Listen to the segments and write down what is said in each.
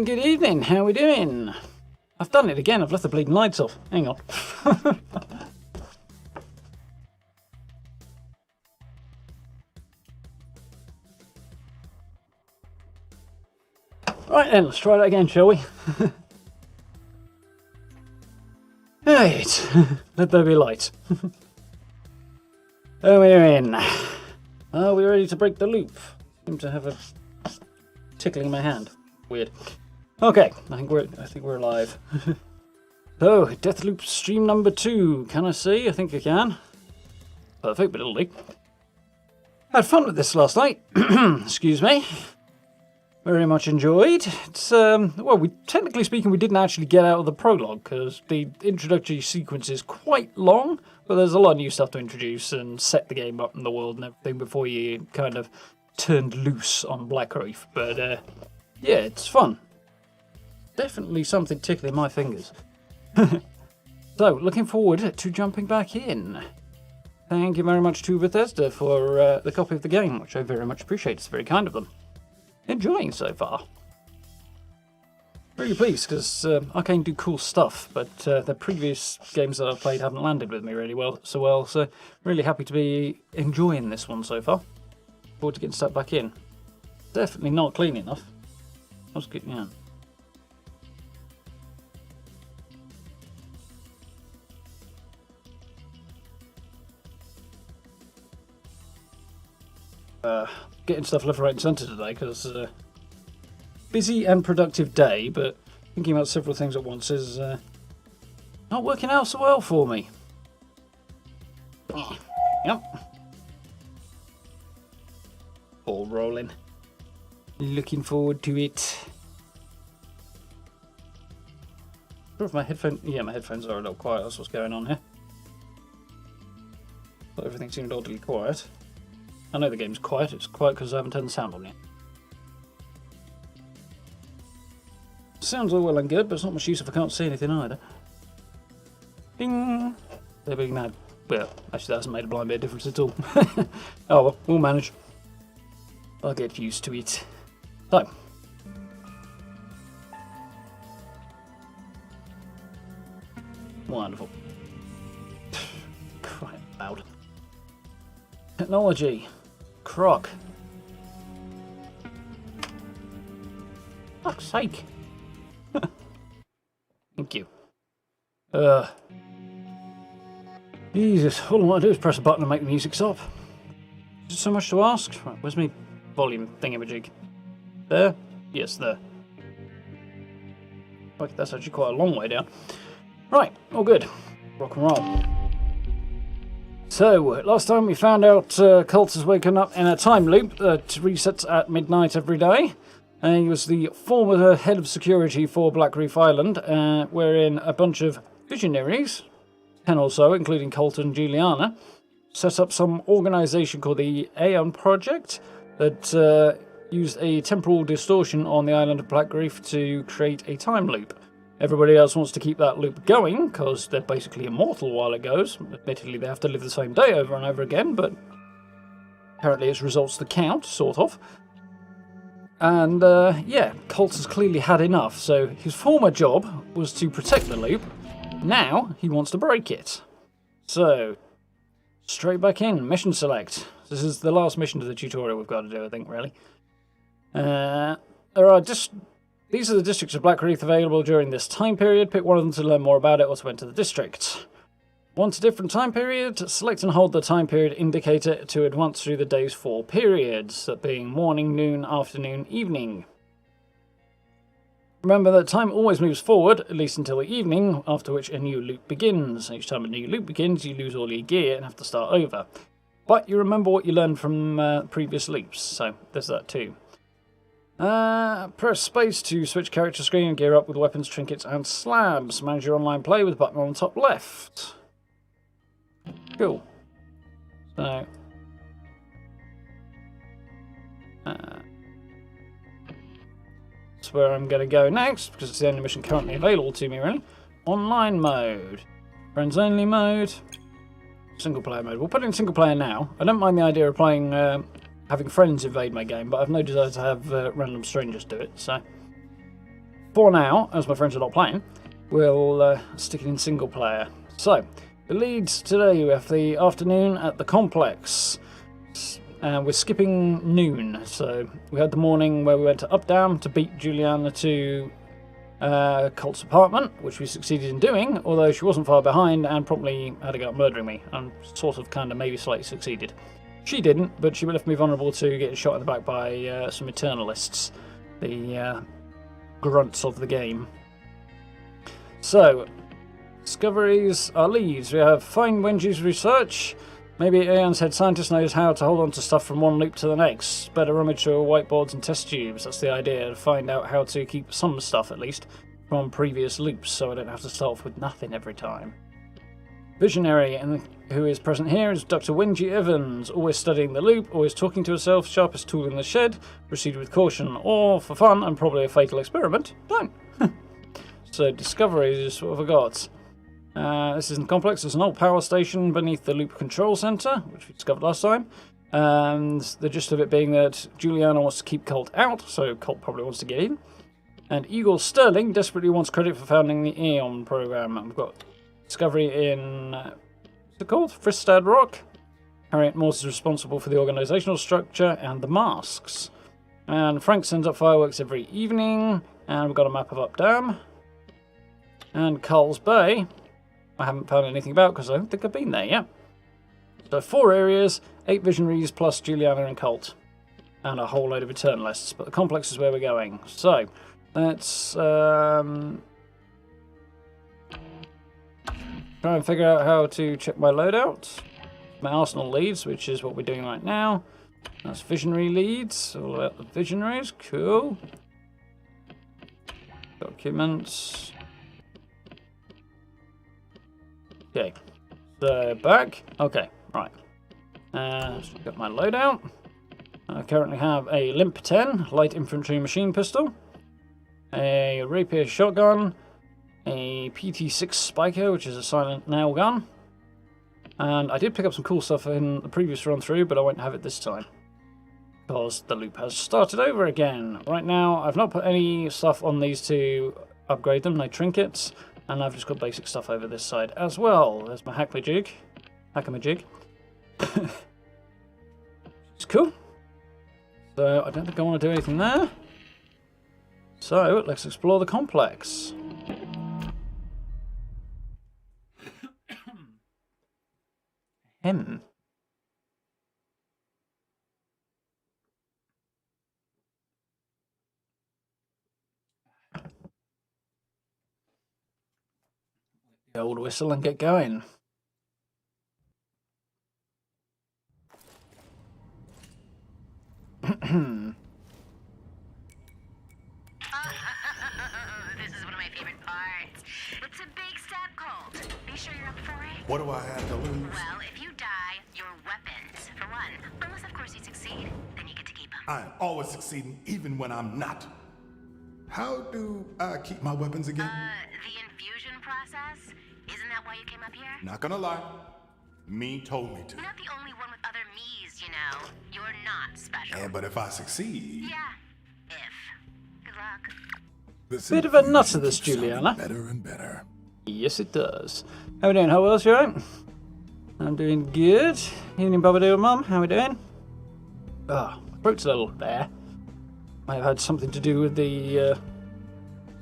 Good evening, how we doing? I've done it again, I've left the bleeding lights off. Hang on. Right then, let's try that again, shall we? Right, let there be light. Oh, we're in. Are we ready to break the loop? Seem to have a tickling in my hand. Weird. Okay, I think we're live. So, Deathloop stream number 2. Can I see? I think I can. Perfect, but it'll do. Had fun with this last night. Excuse me. Very much enjoyed. It's well, technically speaking, we didn't actually get out of the prologue because the introductory sequence is quite long, but there's a lot of new stuff to introduce and set the game up in the world and everything before you kind of turned loose on Blackreef. But yeah, it's fun. Definitely something tickling my fingers. So, looking forward to jumping back in. Thank you very much to Bethesda for the copy of the game, which I very much appreciate. It's very kind of them. Enjoying so far. Really pleased, because Arcane do cool stuff, but the previous games that I've played haven't landed with me really so really happy to be enjoying this one so far. Forward to getting stuck back in. Definitely not clean enough. That's good, yeah. Getting stuff left, right and centre today because busy and productive day, but thinking about several things at once is not working out so well for me. Yep. Ball rolling. Looking forward to it. Sure if my headphones... Yeah, my headphones are a little quiet. That's what's going on here. Thought everything seemed oddly quiet. I know the game's quiet. It's quiet because I haven't turned the sound on yet. Sounds all well and good, but it's not much use if I can't see anything either. Ding! They're being mad. Well, actually that hasn't made a blind bit of difference at all. Oh well, we'll manage. I'll get used to it. So. Wonderful. Quite loud. Technology. Croc. Fuck's sake. Thank you. Jesus, all I want to do is press a button and make the music stop. Is it so much to ask? Right, where's my volume thingamajig? There? Yes, there. Okay, that's actually quite a long way down. Right, all good. Rock and roll. So, last time we found out Colt has woken up in a time loop that resets at midnight every day. He was the former head of security for Blackreef Island, wherein a bunch of visionaries, 10 or so, including Colt and Julianna, set up some organisation called the Xion Project that used a temporal distortion on the island of Blackreef to create a time loop. Everybody else wants to keep that loop going, because they're basically immortal while it goes. Admittedly, they have to live the same day over and over again, but apparently its results that count, sort of. And, yeah, Colt has clearly had enough, so his former job was to protect the loop. Now, he wants to break it. So, straight back in, mission select. This is the last mission of the tutorial we've got to do, I think, really. These are the districts of Blackreef available during this time period. Pick one of them to learn more about it or to enter the district. Want a different time period? Select and hold the time period indicator to advance through the day's 4 periods, that being morning, noon, afternoon, evening. Remember that time always moves forward, at least until the evening, after which a new loop begins. Each time a new loop begins, you lose all your gear and have to start over. But you remember what you learned from previous loops, so there's that too. Press space to switch character screen and gear up with weapons, trinkets and slabs. Manage your online play with the button on the top left. Cool. So, that's where I'm going to go next, because it's the only mission currently available to me, really. Online mode. Friends only mode. Single player mode. We'll put it in single player now. I don't mind the idea of playing, having friends invade my game, but I've no desire to have random strangers do it, so. For now, as my friends are not playing, we'll stick it in single player. So, the leads today, we have the afternoon at the complex. We're skipping noon, so we had the morning where we went to Up Dam to beat Julianna to Colt's apartment, which we succeeded in doing, although she wasn't far behind and promptly had to go out murdering me, and sort of, kind of, maybe slightly succeeded. She didn't, but she left me vulnerable to getting shot in the back by some Eternalists, the grunts of the game. So, discoveries are leads. We have find Wenji's research. Maybe Xion's head scientist knows how to hold on to stuff from one loop to the next. Better rummage through whiteboards and test tubes. That's the idea, to find out how to keep some stuff, at least, from previous loops, so I don't have to start off with nothing every time. Visionary, and who is present here, is Dr. Wenji Evans, always studying the loop, always talking to herself, sharpest tool in the shed, proceed with caution, or for fun, and probably a fatal experiment, don't. So, discoveries, what have I got? This isn't complex, there's an old power station beneath the loop control center, which we discovered last time. And the gist of it being that Julianna wants to keep Colt out, so Colt probably wants to get in. And Eagle Sterling desperately wants credit for founding the Xion program. And we've got discovery in, what's it called? Fristad Rock. Harriet Morse is responsible for the organizational structure and the masks. And Frank sends up fireworks every evening. And we've got a map of Up Dam. And Carl's Bay, I haven't found anything about because I don't think I've been there yet. So 4 areas, 8 visionaries plus Julianna and Colt. And a whole load of Eternalists. But the complex is where we're going. So, let's try and figure out how to check my loadout. My arsenal leads, which is what we're doing right now. That's visionary leads, all about the visionaries, cool. Documents. Okay, so back. Okay, right. Got my loadout. I currently have a Limp 10 light infantry machine pistol, a rapier shotgun, a PT6 Spiker, which is a silent nail gun, and I did pick up some cool stuff in the previous run through, but I won't have it this time because the loop has started over again. Right now, I've not put any stuff on these to upgrade them, no trinkets, and I've just got basic stuff over this side as well. There's my hackamajig. It's cool. So I don't think I want to do anything there. So let's explore the complex. Him. The old whistle and get going. This is one of my favorite parts. It's a big step, Colt. Are you sure you're up for it? What do I have to lose? Well, if you die, your weapons, for one. Unless, of course, you succeed, then you get to keep them. I am always succeeding, even when I'm not. How do I keep my weapons again? The infusion process? Isn't that why you came up here? Not gonna lie. Me told me to. You're not the only one with other me's, you know. You're not special. Yeah, but if I succeed... Yeah, if. Good luck. This Bit of a nut infusion of this, keeps sounding Julianna. Better and better. Yes, it does. How we doing, Howells? You alright? I'm doing good. Evening, Babadoo, Mum. How we doing? Throat's a little bare. Might have had something to do with the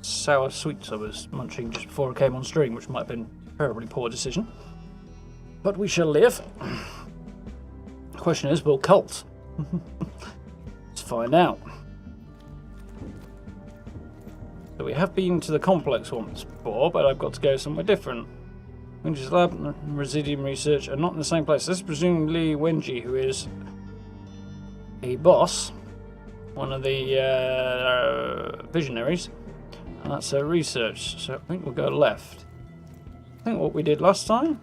sour sweets I was munching just before I came on stream, which might have been a terribly poor decision. But we shall live. The question is, will Colt? Let's find out. So we have been to the complex once before, but I've got to go somewhere different. Wenji's lab and Residium research are not in the same place. This is presumably Wenji, who is a boss, one of the visionaries, and that's her research. So I think we'll go left. I think what we did last time.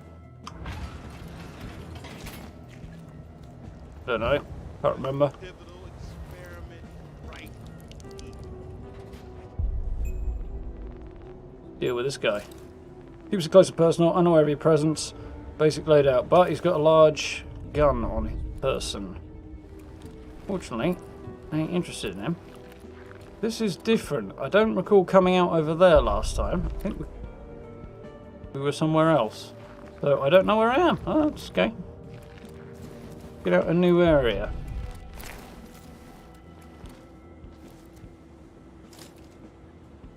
Don't know. Can't remember. Deal with this guy. Keeps it close and personal, unaware of your presence. Basic loadout, but he's got a large gun on his person. Fortunately, I ain't interested in him. This is different. I don't recall coming out over there last time. I think we were somewhere else. So I don't know where I am. Oh, that's okay. Get out a new area.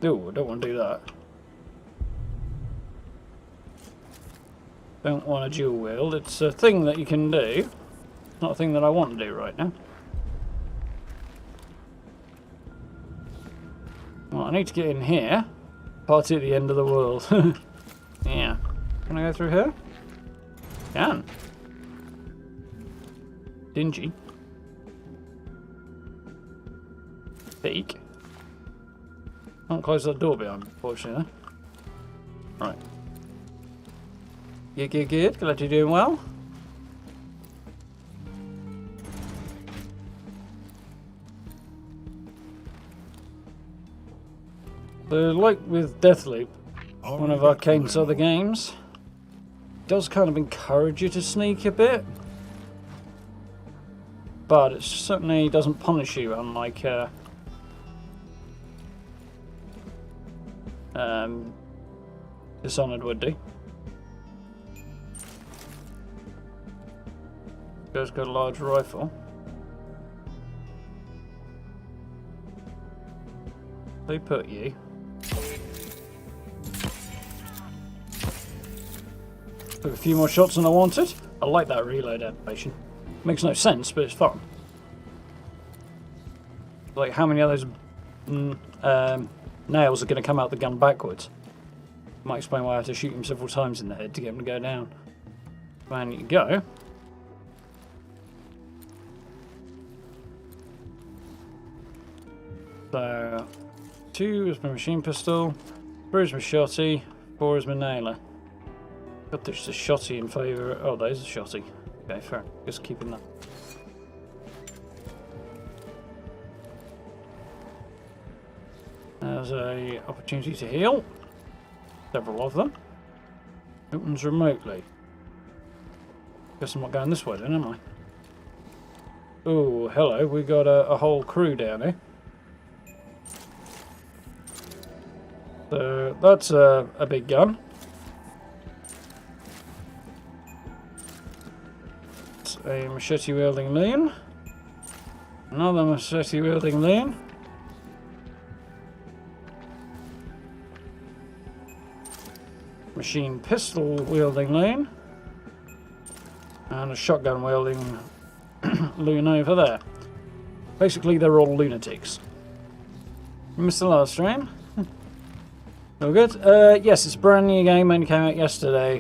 Ooh, I don't want to do that. Don't want to dual wield. It's a thing that you can do. It's not a thing that I want to do right now. Well, I need to get in here. Party at the end of the world. Yeah. Can I go through here? Can. Dingy. Peek. Can't close that door behind me, unfortunately. Right. Good. Glad you're doing well. So, like with Deathloop, one of Arcane's other games, it does kind of encourage you to sneak a bit, but it certainly doesn't punish you, unlike Dishonored would do. Guy's got a large rifle. They put you. Took a few more shots than I wanted. I like that reload animation. Makes no sense, but it's fun. Like, how many of those nails are going to come out the gun backwards? Might explain why I have to shoot him several times in the head to get him to go down. Man, you go. So, 2 is my machine pistol, 3 is my shotty, 4 is my nailer. Got this a shotty in favour. Oh, there's a shotty. Okay, fair. Just keeping that. There's a opportunity to heal. Several of them. Opens remotely. Guess I'm not going this way then, am I? Oh, hello. We got a whole crew down here. So that's a big gun. It's a machete wielding loon. Another machete wielding loon. Machine pistol wielding loon. And a shotgun wielding loon over there. Basically, they're all lunatics. You missed the last stream. All good. Yes, it's a brand new game, only came out yesterday.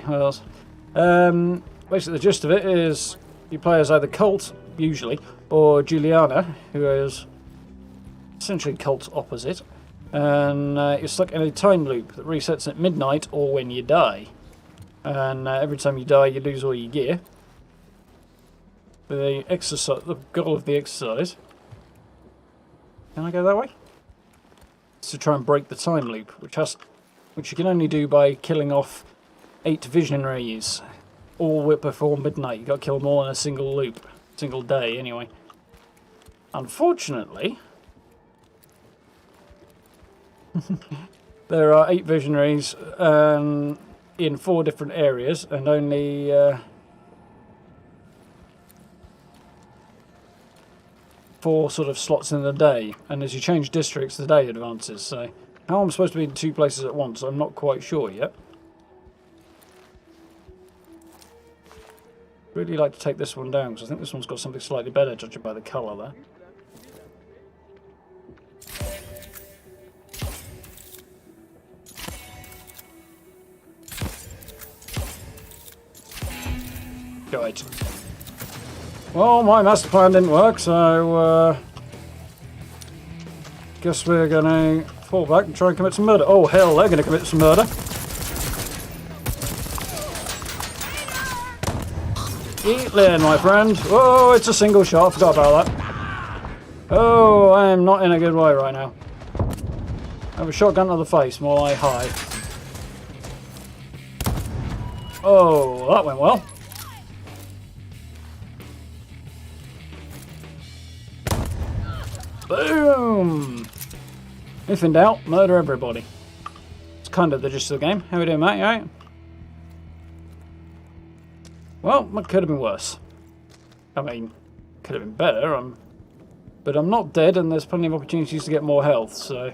Basically, the gist of it is you play as either Colt, usually, or Julianna, who is essentially Colt's opposite, and you're stuck in a time loop that resets at midnight or when you die. And every time you die, you lose all your gear. The goal of the exercise. Can I go that way? It's to try and break the time loop, which you can only do by killing off 8 visionaries, all before midnight. You got to kill them all in a single loop, single day, anyway. Unfortunately, there are 8 visionaries in 4 different areas, and only 4 sort of slots in the day. And as you change districts, the day advances. So how I'm supposed to be in 2 places at once, I'm not quite sure yet. Really like to take this one down, because I think this one's got something slightly better, judging by the colour there. Right. Well, my master plan didn't work, so guess we're going to fall back and try and commit some murder. Oh hell, they're going to commit some murder. Eat Lynn, my friend. Oh, it's a single shot. I forgot about that. Oh, I am not in a good way right now. I have a shotgun to the face, more like high. Oh, that went well. Boom! If in doubt, murder everybody. It's kind of the gist of the game. How we doing, mate? You alright? Well, it could have been worse. I mean, could have been better. But I'm not dead, and there's plenty of opportunities to get more health, so...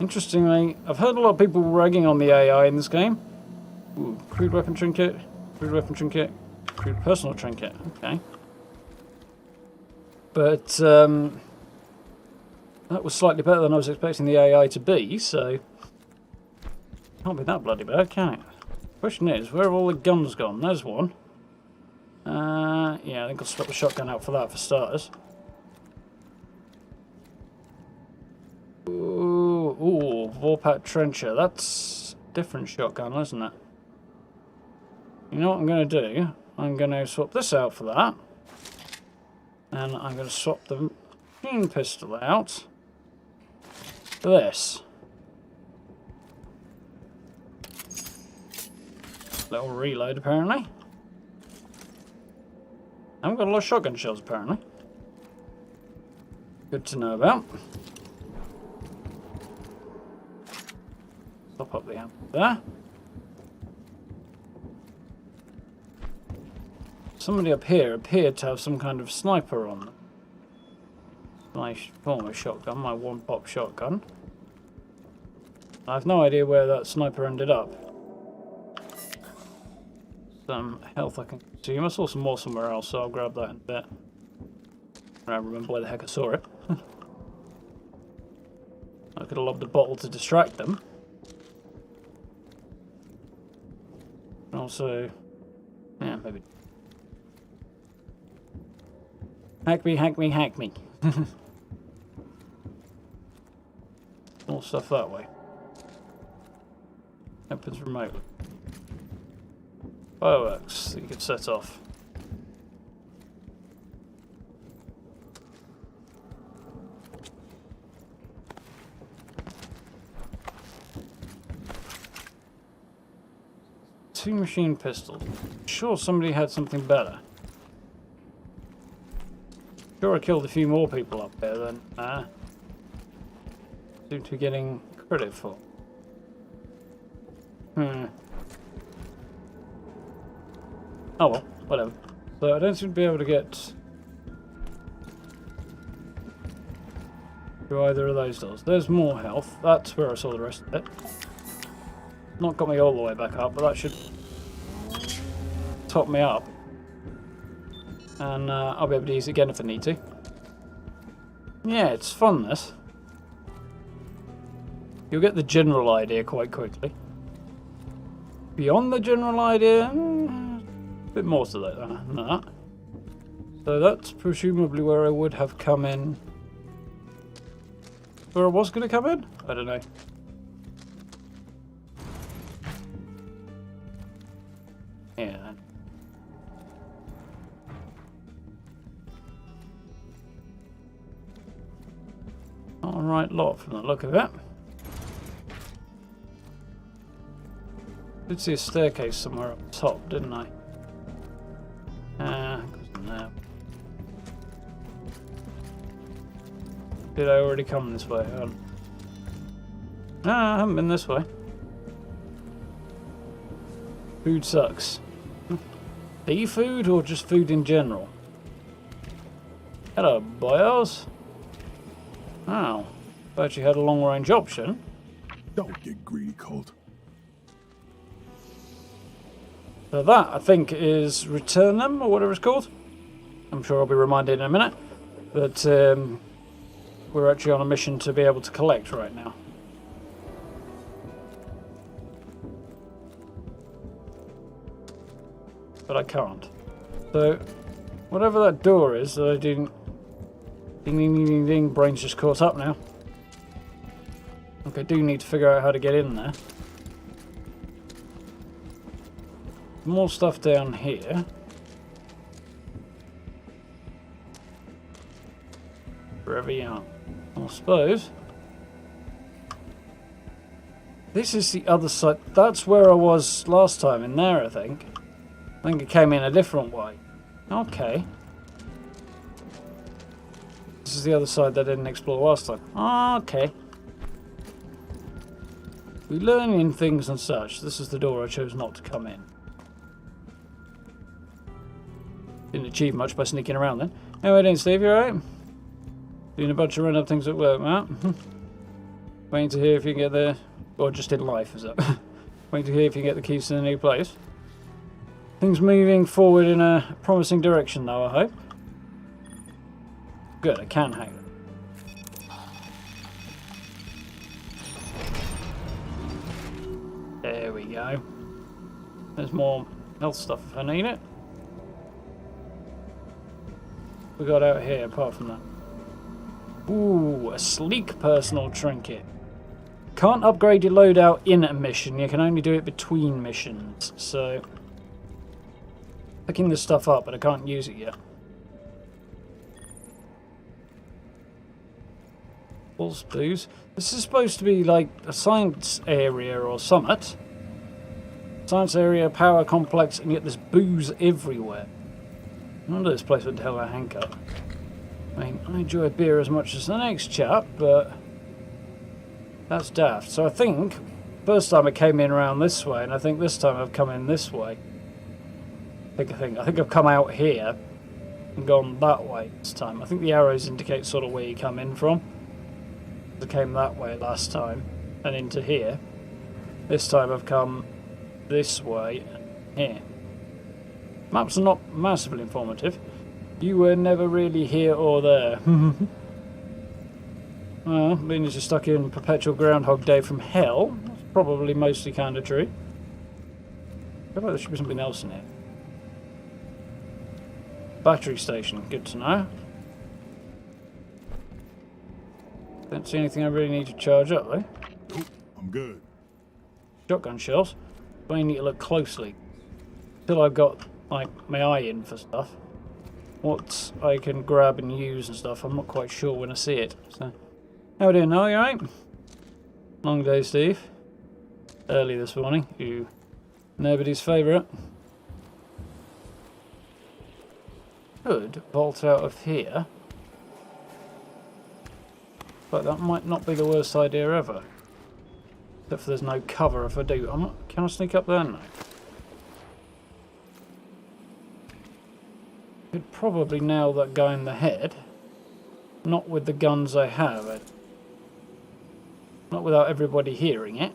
Interestingly, I've heard a lot of people ragging on the AI in this game. Ooh, crude weapon trinket, crude weapon trinket, crude personal trinket. Okay. But that was slightly better than I was expecting the AI to be, so can't be that bloody bad, can it? Question is, where have all the guns gone? There's one. Yeah, I think I'll swap the shotgun out for that for starters. Ooh, Vorpat Trencher. That's a different shotgun, isn't it? You know what I'm going to do? I'm going to swap this out for that. And I'm going to swap the machine pistol out for this. Little reload, apparently. I haven't got a lot of shotgun shells, apparently. Good to know about. Pop up the amp there. Somebody up here appeared to have some kind of sniper on them. My former shotgun, my one-pop shotgun. I have no idea where that sniper ended up. Some health I can consume. I saw some more somewhere else, so I'll grab that in a bit. I don't remember where the heck I saw it. I could have lobbed a bottle to distract them. And also, yeah, maybe. Hack me, hack me, hack me. More stuff that way. Opens remotely. Fireworks that you could set off. Two machine pistols. Sure, somebody had something better. Sure, I killed a few more people up there than seem to be getting credit for. Oh well, whatever. So I don't seem to be able to get through either of those doors. There's more health. That's where I saw the rest of it. Not got me all the way back up, but that should top me up. And I'll be able to use it again if I need to. Yeah, it's fun, this. You'll get the general idea quite quickly. Beyond the general idea, a bit more to that than that. So that's presumably where I would have come in. Where I was going to come in? I don't know. Yeah. Not a right lot from the look of it. Did see a staircase somewhere up top, didn't I? No. Did I already come this way? No, I haven't been this way. Food sucks. Bee food or just food in general? Hello, boyos. Oh, but you had a long-range option. Don't get greedy, Colt. So that, I think, is return them, or whatever it's called. I'm sure I'll be reminded in a minute. But we're actually on a mission to be able to collect right now. But I can't. So, whatever that door is that I didn't... Ding, ding, ding, ding, ding. Brain's just caught up now. Okay, I do need to figure out how to get in there. More stuff down here. Wherever you are. I suppose. This is the other side. That's where I was last time, in there, I think. I think it came in a different way. Okay. This is the other side that I didn't explore last time. Okay. We learn in things and such. This is the door I chose not to come in. Didn't achieve much by sneaking around then. How are you doing, Steve? You alright? Doing a bunch of random things at work, Matt. Waiting to hear if you can get the... Or just in life, is it? Waiting to hear if you can get the keys to the new place. Things moving forward in a promising direction, though, I hope. Good, I can hang it. There we go. There's more health stuff if I need it. We got out here apart from that? Ooh, a sleek personal trinket. Can't upgrade your loadout in a mission, you can only do it between missions. So, picking this stuff up, but I can't use it yet. Balls booze. This is supposed to be like a science area or summit. Science area, power complex, and yet there's booze everywhere. I wonder this place would tell a hankup. I mean, I enjoy beer as much as the next chap, but that's daft. So I think first time I came in around this way, and I think this time I've come in this way. I think I've come out here and gone that way this time. I think the arrows indicate sort of where you come in from. I came that way last time and into here. This time I've come this way and here. Maps are not massively informative. You were never really here or there. Well, being as you're stuck in perpetual Groundhog Day from hell, that's probably mostly kind of true. I feel like there should be something else in here. Battery station, good to know. Don't see anything I really need to charge up though. Nope, I'm good. Shotgun shells. But I need to look closely. Till I've got like my eye in for stuff. What I can grab and use and stuff, I'm not quite sure when I see it. So, how we doing now? You alright? Long day, Steve. Early this morning. You nobody's favourite. Could vault out of here. But that might not be the worst idea ever. Except for there's no cover if I do. Can I sneak up there now? Could probably nail that guy in the head. Not with the guns I have. Not without everybody hearing it.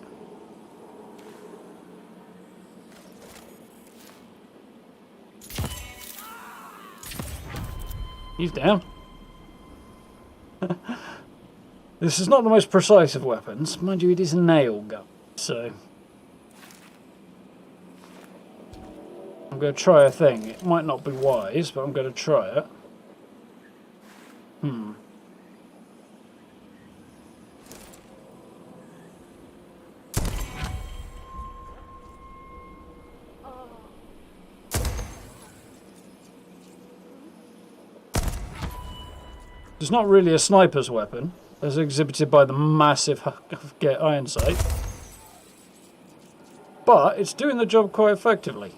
He's down. This is not the most precise of weapons. Mind you, it is a nail gun. So I'm going to try a thing. It might not be wise, but I'm going to try it. It's not really a sniper's weapon, as exhibited by the massive iron sight. But it's doing the job quite effectively.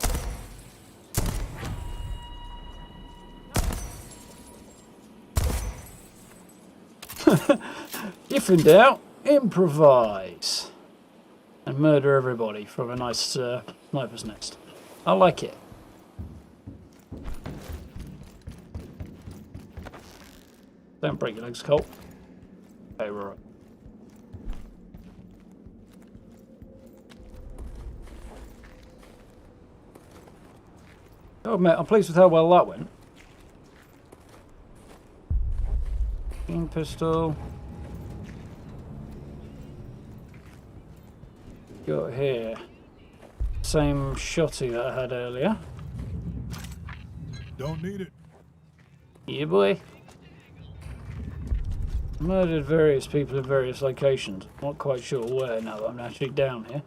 If in doubt, improvise. And murder everybody from a nice sniper's nest. I like it. Don't break your legs, Colt. Okay, we're right. Oh, mate, I'm pleased with how well that went. Pistol. Got here. Same shotty that I had earlier. Don't need it. Yeah, boy. Murdered various people in various locations. Not quite sure where now that I'm actually down here.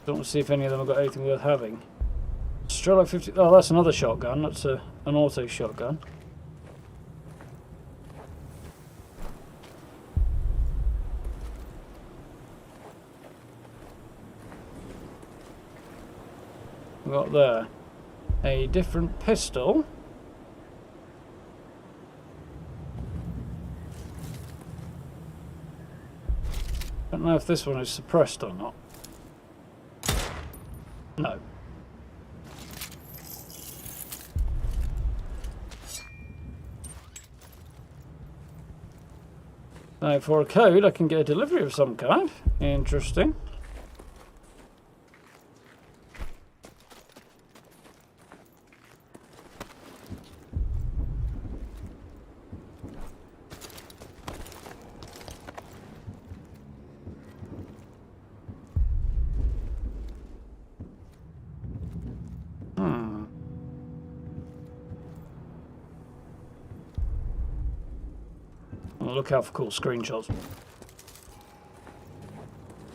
Don't want to see if any of them have got anything worth having. Strelo 50. Oh, that's another shotgun. That's an auto shotgun. We've got there a different pistol. Don't know if this one is suppressed or not. No. Now for a code I can get a delivery of some kind. Interesting. I'll look out for cool screenshots.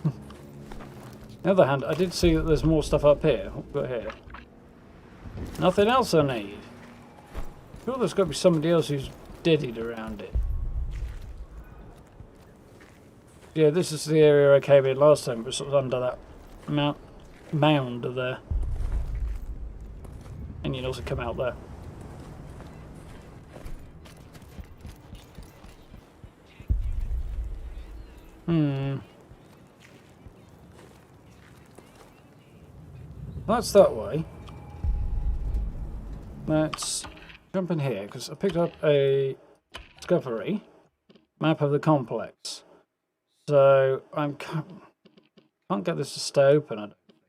On the other hand, I did see that there's more stuff up here. What have we got here? Nothing else I need. Sure, there's got to be somebody else who's deadied around it. Yeah, this is the area I came in last time, but sort of under that mound there. And you'd also come out there. That's that way. Let's jump in here, because I picked up a discovery map of the complex. So I can't get this to stay open, I don't think.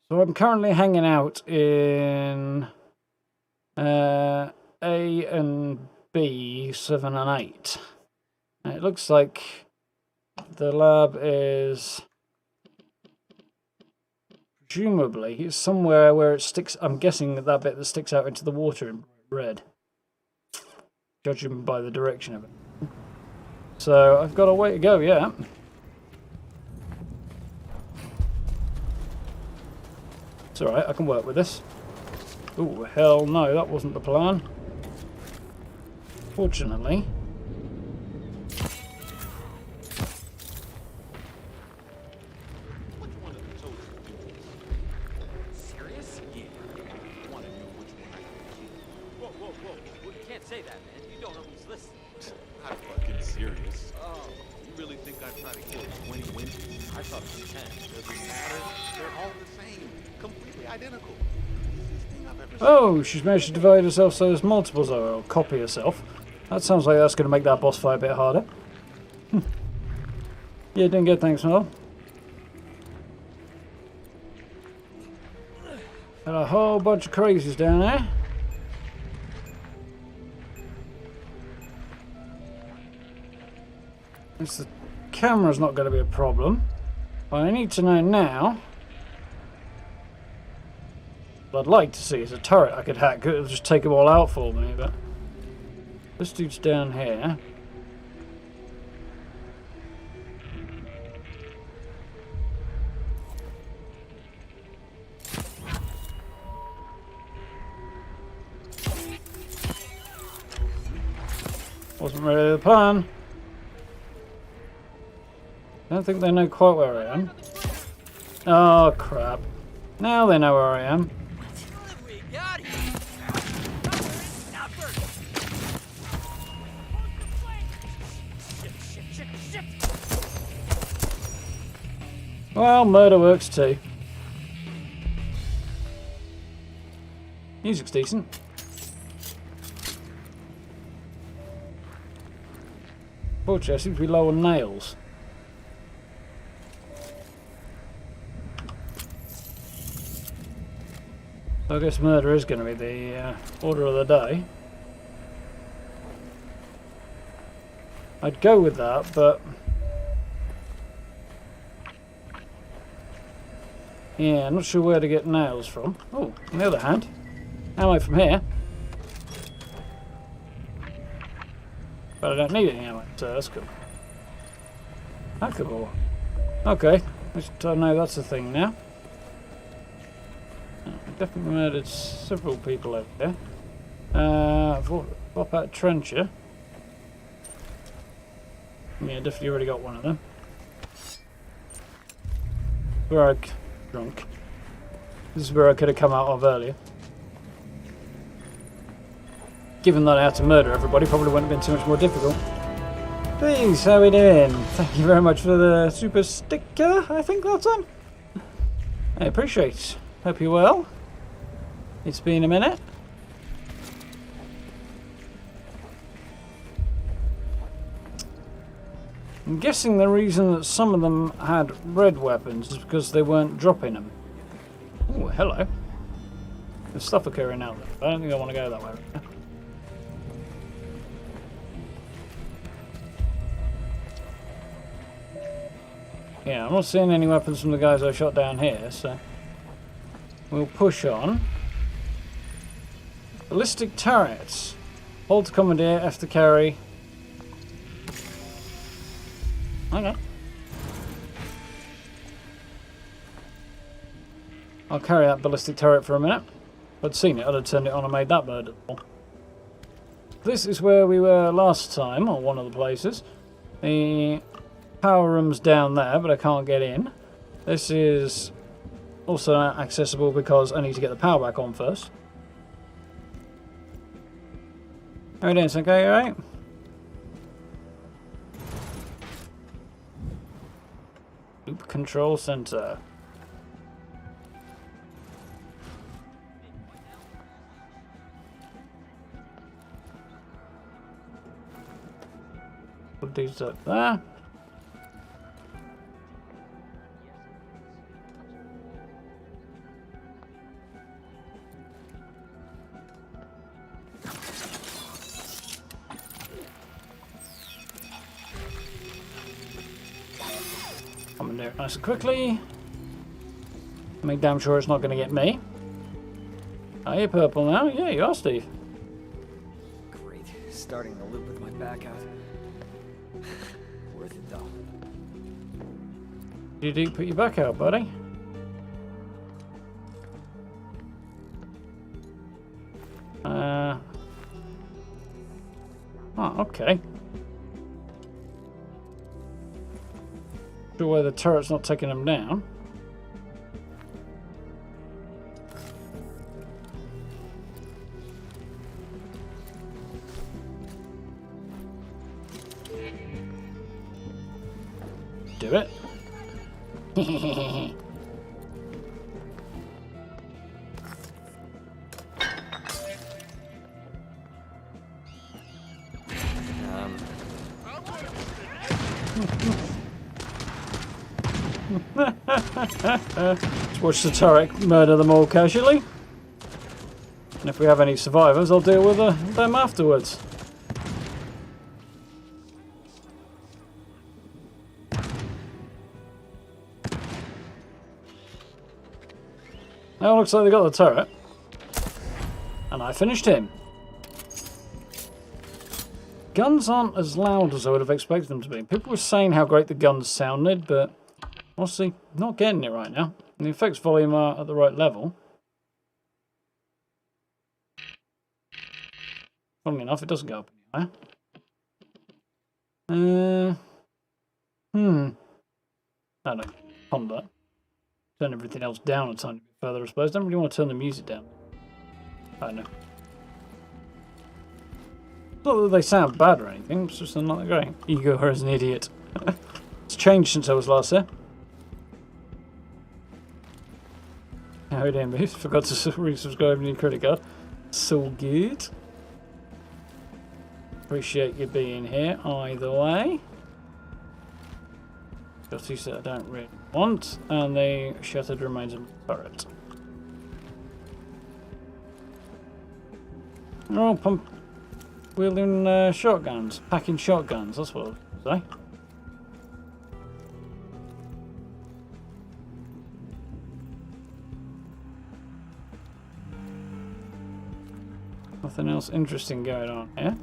So I'm currently hanging out in A and B, 7 and 8. And it looks like the lab is presumably it's somewhere where it sticks. I'm guessing that bit that sticks out into the water in red, judging by the direction of it. So I've got a way to go, yeah. It's alright, I can work with this. Oh, hell no, that wasn't the plan. Fortunately. Oh, she's managed to divide herself so there's multiples of her, or copy herself. That sounds like that's going to make that boss fight a bit harder. Yeah, doing good, thanks, Mel. Got a whole bunch of crazies down there. The camera's not going to be a problem. What I need to know now... what I'd like to see is a turret I could hack. It'll just take them all out for me, but This dude's down here. Wasn't really the plan. I don't think they know quite where I am. Oh crap. Now they know where I am. Well, murder works too. Music's decent. Fortunately, I seem to be low on nails. So I guess murder is going to be the order of the day. I'd go with that, but yeah, I'm not sure where to get nails from. Oh, on the other hand, ammo from here. But I don't need any ammo, so that's cool. Hackable. Okay, I know that's a thing now. I definitely murdered several people over there. Pop out trencher. Yeah, definitely already got one of them. Where I drunk. This is where I could have come out of earlier. Given that I had to murder everybody, probably wouldn't have been too much more difficult. Please, how we doing? Thank you very much for the super sticker, I think that's on. I appreciate. Hope you're well. It's been a minute. I'm guessing the reason that some of them had red weapons is because they weren't dropping them. Oh, hello. There's stuff occurring out there. I don't think I want to go that way right now. Yeah, I'm not seeing any weapons from the guys I shot down here, so we'll push on. Ballistic turrets. Hold to commandeer, F to carry. Okay. I'll carry that ballistic turret for a minute. If I'd seen it, I'd have turned it on and made that bird. This is where we were last time, or one of the places. The power room's down there, but I can't get in. This is also accessible because I need to get the power back on first. How are you doing, okay, alright? Loop control center. Put these up there. I'm gonna do it nice and quickly. Make damn sure it's not gonna get me. Are you purple now? Yeah, you are, Steve. Great. Starting the loop with my back out. Worth it though. You do put your back out, buddy. Oh, okay. Sure why the turret's not taking them down. Do it. Let's watch the turret murder them all casually. And if we have any survivors, I'll deal with them afterwards. Now it looks like they got the turret. And I finished him. Guns aren't as loud as I would have expected them to be. People were saying how great the guns sounded, but honestly, not getting it right now. And the effects volume are at the right level. Funnily enough, it doesn't go up any higher. I don't know. Ponder. Turn everything else down a tiny bit further, I suppose. Don't really want to turn the music down. I don't know. Not that they sound bad or anything, it's just they're not that great. Igor is an idiot. It's changed since I was last here. How it ended. Forgot to resubscribe to your credit card. So good. Appreciate you being here either way. Got two that I don't really want, and the shattered remains of the turret. Oh, pump wielding shotguns, packing shotguns, that's what I was going to say. Nothing else interesting going on here.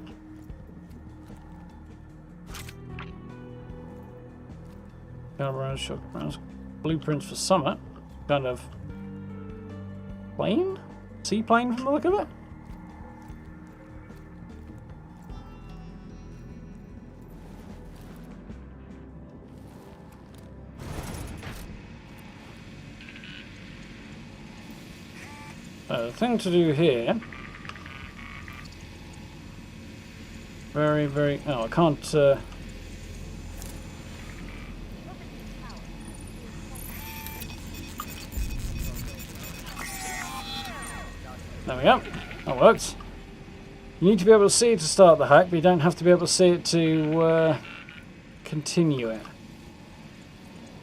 Shotguns. Blueprints for Summit. Kind of plane? Seaplane from the look of it? The thing to do here. Very. Oh, I can't. There we go. That works. You need to be able to see it to start the hack, but you don't have to be able to see it to continue it.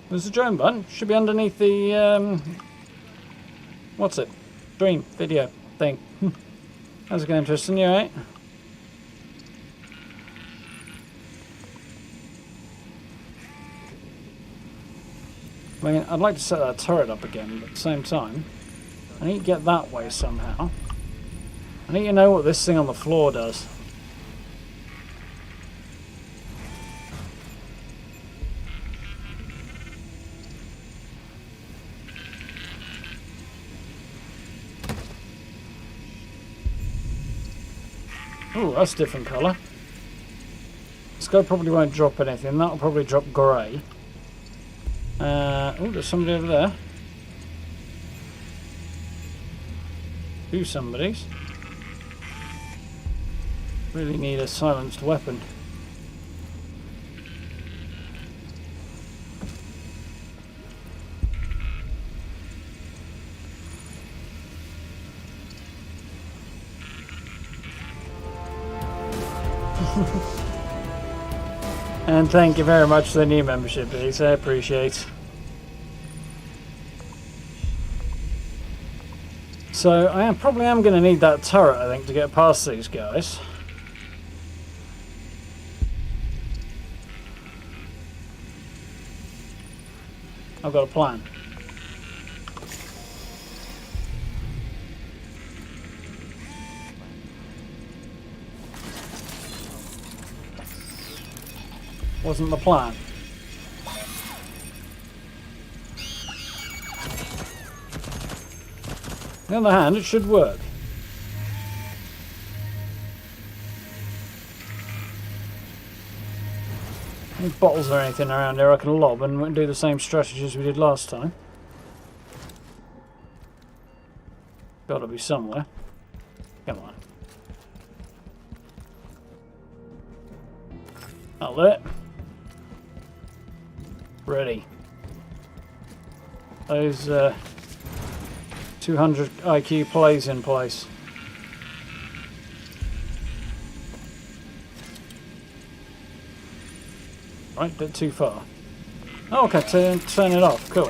There's a join button. Should be underneath the what's it? Stream video thing. How's it going, Tristan? You alright? I mean, I'd like to set that turret up again, but at the same time, I need to get that way somehow. I need to know what this thing on the floor does. Ooh, that's a different colour. This guy probably won't drop anything. That'll probably drop grey. Oh, there's somebody over there. Two somebodies. Really need a silenced weapon. And thank you very much for the new membership, Ace. I appreciate. So I probably am going to need that turret, I think, to get past these guys. I've got a plan. Wasn't the plan. On the other hand, it should work. Any bottles or anything around here I can lob and do the same strategy as we did last time. Gotta be somewhere. Come on. Outlet. Ready. Those 200 IQ plays in place. Right, a bit too far. Oh, okay, turn it off. Cool.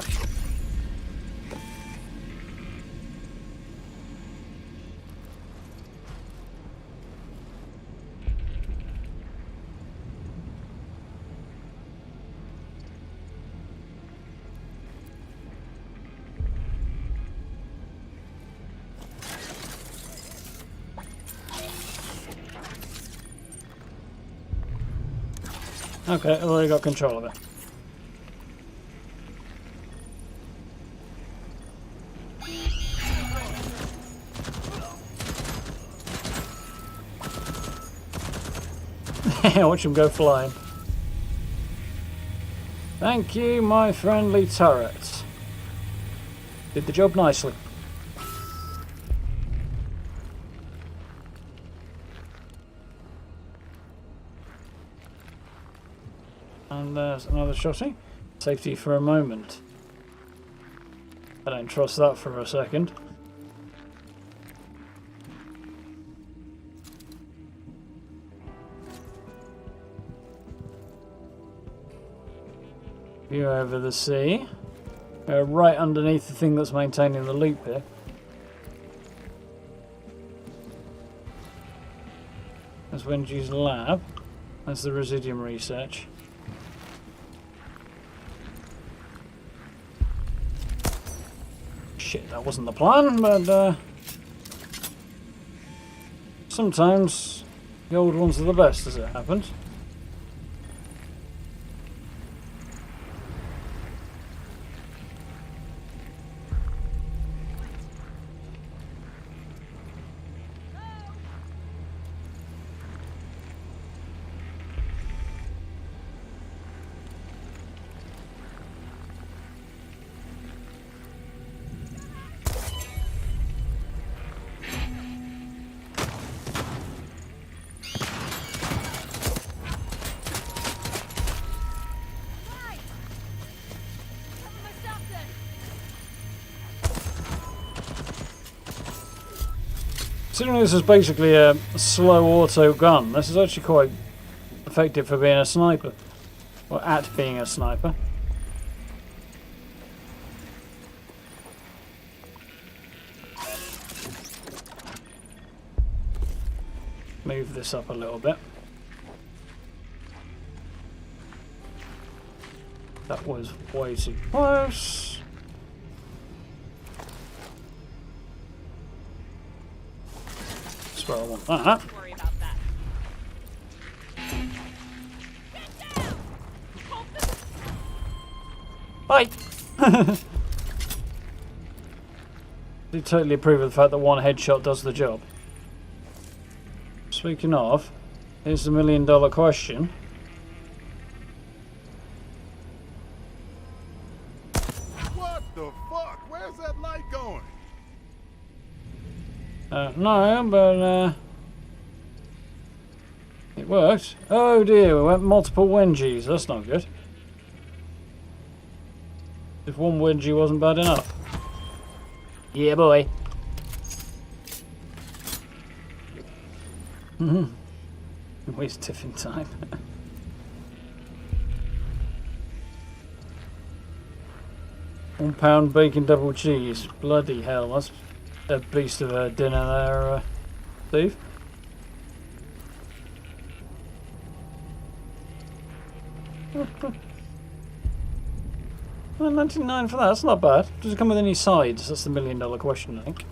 Okay, I've already got control of it. Watch him go flying. Thank you, my friendly turrets. Did the job nicely. And there's another shotty. Safety for a moment. I don't trust that for a second. View over the sea. Right underneath the thing that's maintaining the loop here. That's Wenji's lab. That's the Residium research. Shit, that wasn't the plan, but sometimes the old ones are the best, as it happens. Considering this is basically a slow auto gun, this is actually quite effective for being a sniper. Or at being a sniper. Move this up a little bit. That was way too close. Where I want that. Worry about that. Bye! Do totally approve of the fact that one headshot does the job. Speaking of, here's the $1 million question. What the fuck? Where's that light going? No, but it worked. Oh dear, we went multiple Wenjis. That's not good. If one Wenji wasn't bad enough. Yeah, boy. Waste tiffin time. £1 bacon double cheese. Bloody hell, that's a beast of a dinner there, Steve. Well, 99 for that, that's not bad. Does it come with any sides? That's the $1 million question, I think.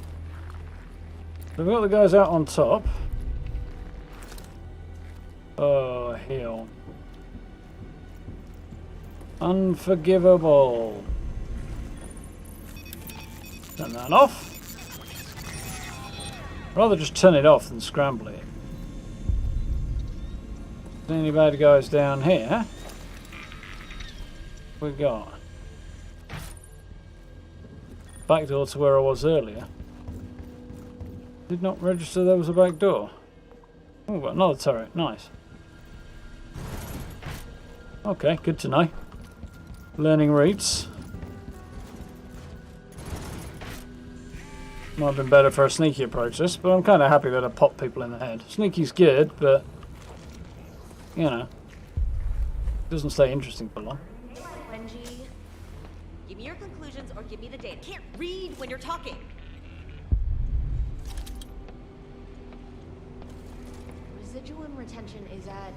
We've got the guys out on top. Oh, hell. Unforgivable. Turn that off. Rather just turn it off than scramble it. Any bad guys down here? We got back door to where I was earlier. Did not register there was a back door. Oh, got another turret. Nice. Okay, good to know. Learning routes. Might have been better for a sneaky approach this, but I'm kind of happy that I popped people in the head. Sneaky's good, but you know, doesn't stay interesting for long. Wenji, give me your conclusions or give me the data. Can't read when you're talking. Residuum retention is at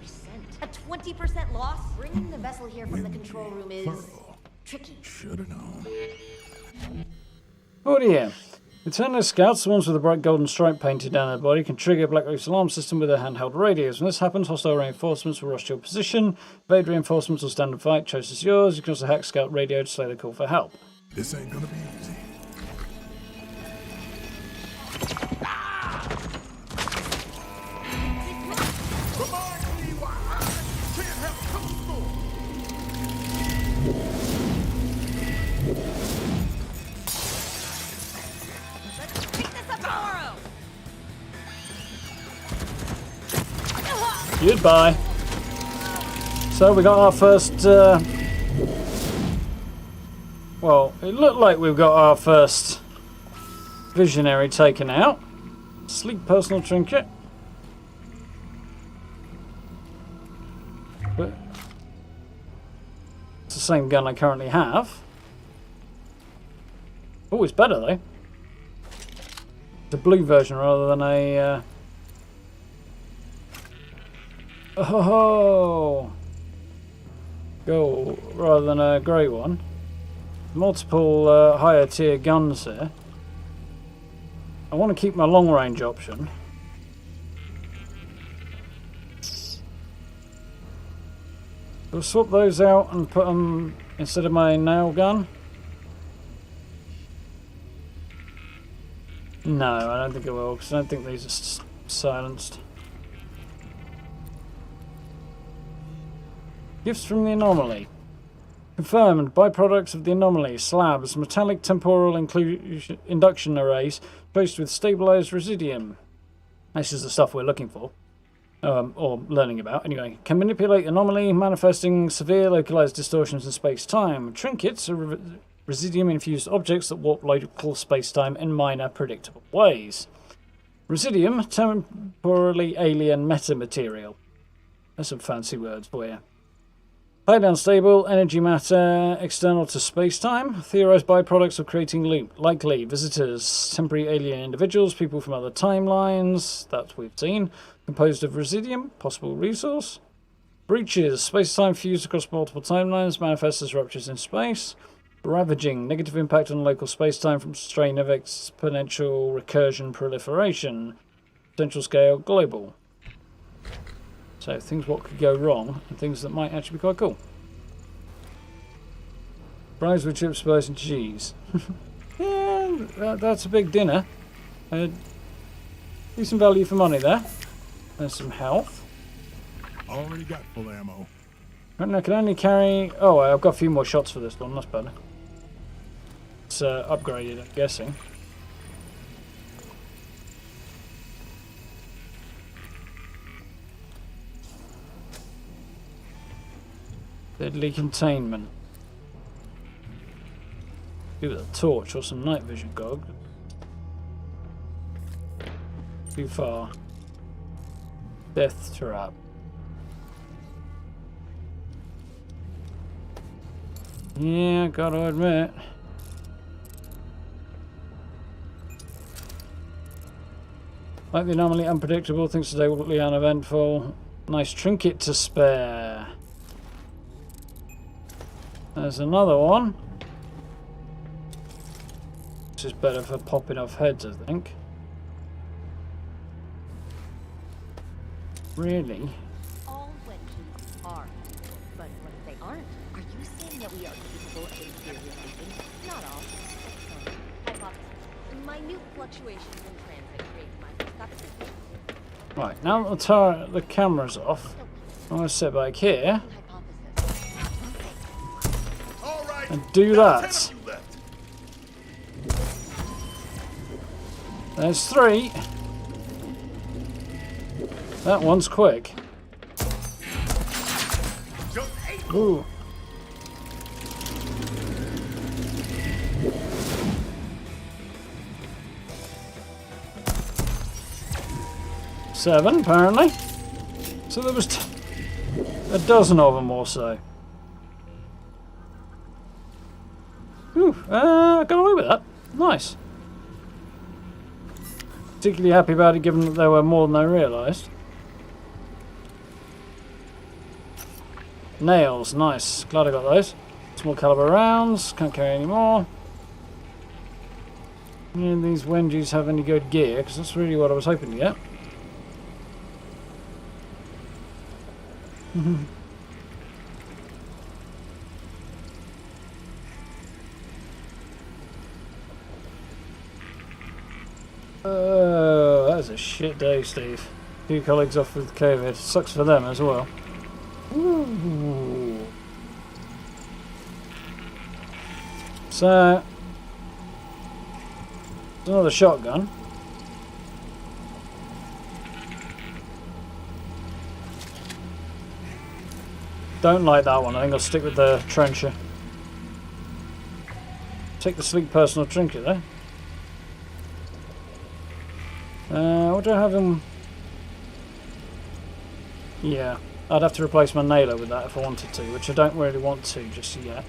80%. A 20% loss? Bringing the vessel here from the control room is Pearl. tricky. Should've known. Oh dear. Returning scouts, the ones with a bright golden stripe painted down their body, can trigger Blackreef's alarm system with their handheld radios. When this happens, hostile reinforcements will rush to your position. Evade reinforcements will stand and fight. Choice is yours. You can also hack scout radio to slay the call for help. This ain't gonna be easy. Goodbye. So we got our first, well, it looked like we've got our first visionary taken out. Sleek personal trinket. But it's the same gun I currently have. Oh, it's better though. The blue version rather than a, oh, gold rather than a grey one. Multiple higher tier guns here. I want to keep my long range option. We'll swap those out and put them instead of my nail gun. No, I don't think I will, because I don't think these are silenced. Gifts from the anomaly. Confirmed. Byproducts of the anomaly. Slabs. Metallic temporal induction arrays placed with stabilized residium. This is the stuff we're looking for. Or learning about. Anyway. Can manipulate anomaly, manifesting severe localized distortions in space-time. Trinkets are residium-infused objects that warp local space-time in minor, predictable ways. Residium. Temporally alien metamaterial. That's some fancy words for you. Highly unstable, energy matter, external to space-time, theorized byproducts of creating loop, likely visitors, temporary alien individuals, people from other timelines, that we've seen, composed of residium, possible resource, breaches, space-time fused across multiple timelines, manifests as ruptures in space, ravaging, negative impact on local space-time from strain of exponential recursion proliferation, potential scale global. So things what could go wrong and things that might actually be quite cool. Fries with chips, spice and cheese. Yeah, that's a big dinner. Decent value for money there. There's some health. Already got full ammo. Right, I can only carry... Oh, I've got a few more shots for this one. That's better. It's upgraded, I'm guessing. Deadly containment. Give it a torch or some night vision goggles. Too far. Death trap. Yeah, gotta admit. Like the anomaly, unpredictable. Things today will be uneventful. Nice trinket to spare. There's another one. This is better for popping off heads, I think. Really? All wenches are, but what if they aren't? Are you saying that we are capable of experiencing? Not all. Hypothesis. Minute fluctuations in transit create microscopic. Right, now that the camera's off, I'm going to sit back here and do that. There's 3. That one's quick. Ooh. Seven, apparently. So there was a dozen of them or so. Ooh, I got away with that. Nice. Particularly happy about it given that there were more than I realised. Nails, nice. Glad I got those. Small caliber rounds, can't carry any more. any of these Wenjis have any good gear? Because that's really what I was hoping to get. Oh, that's a shit day, Steve. 2 colleagues off with COVID. Sucks for them as well. Ooh. So, there's another shotgun. Don't like that one. I think I'll stick with the trencher. Take the sleek personal trinket there. What do I have in? Yeah, I'd have to replace my nailer with that if I wanted to, which I don't really want to just yet.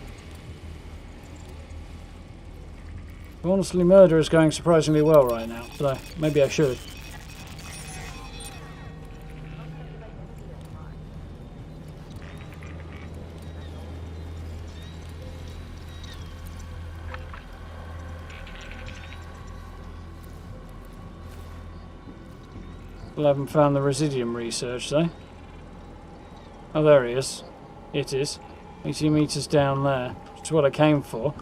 Honestly, murder is going surprisingly well right now, so maybe I should. Still haven't found the Residium research though. Oh, there he is. It is. 80 meters down there. Which is what I came for.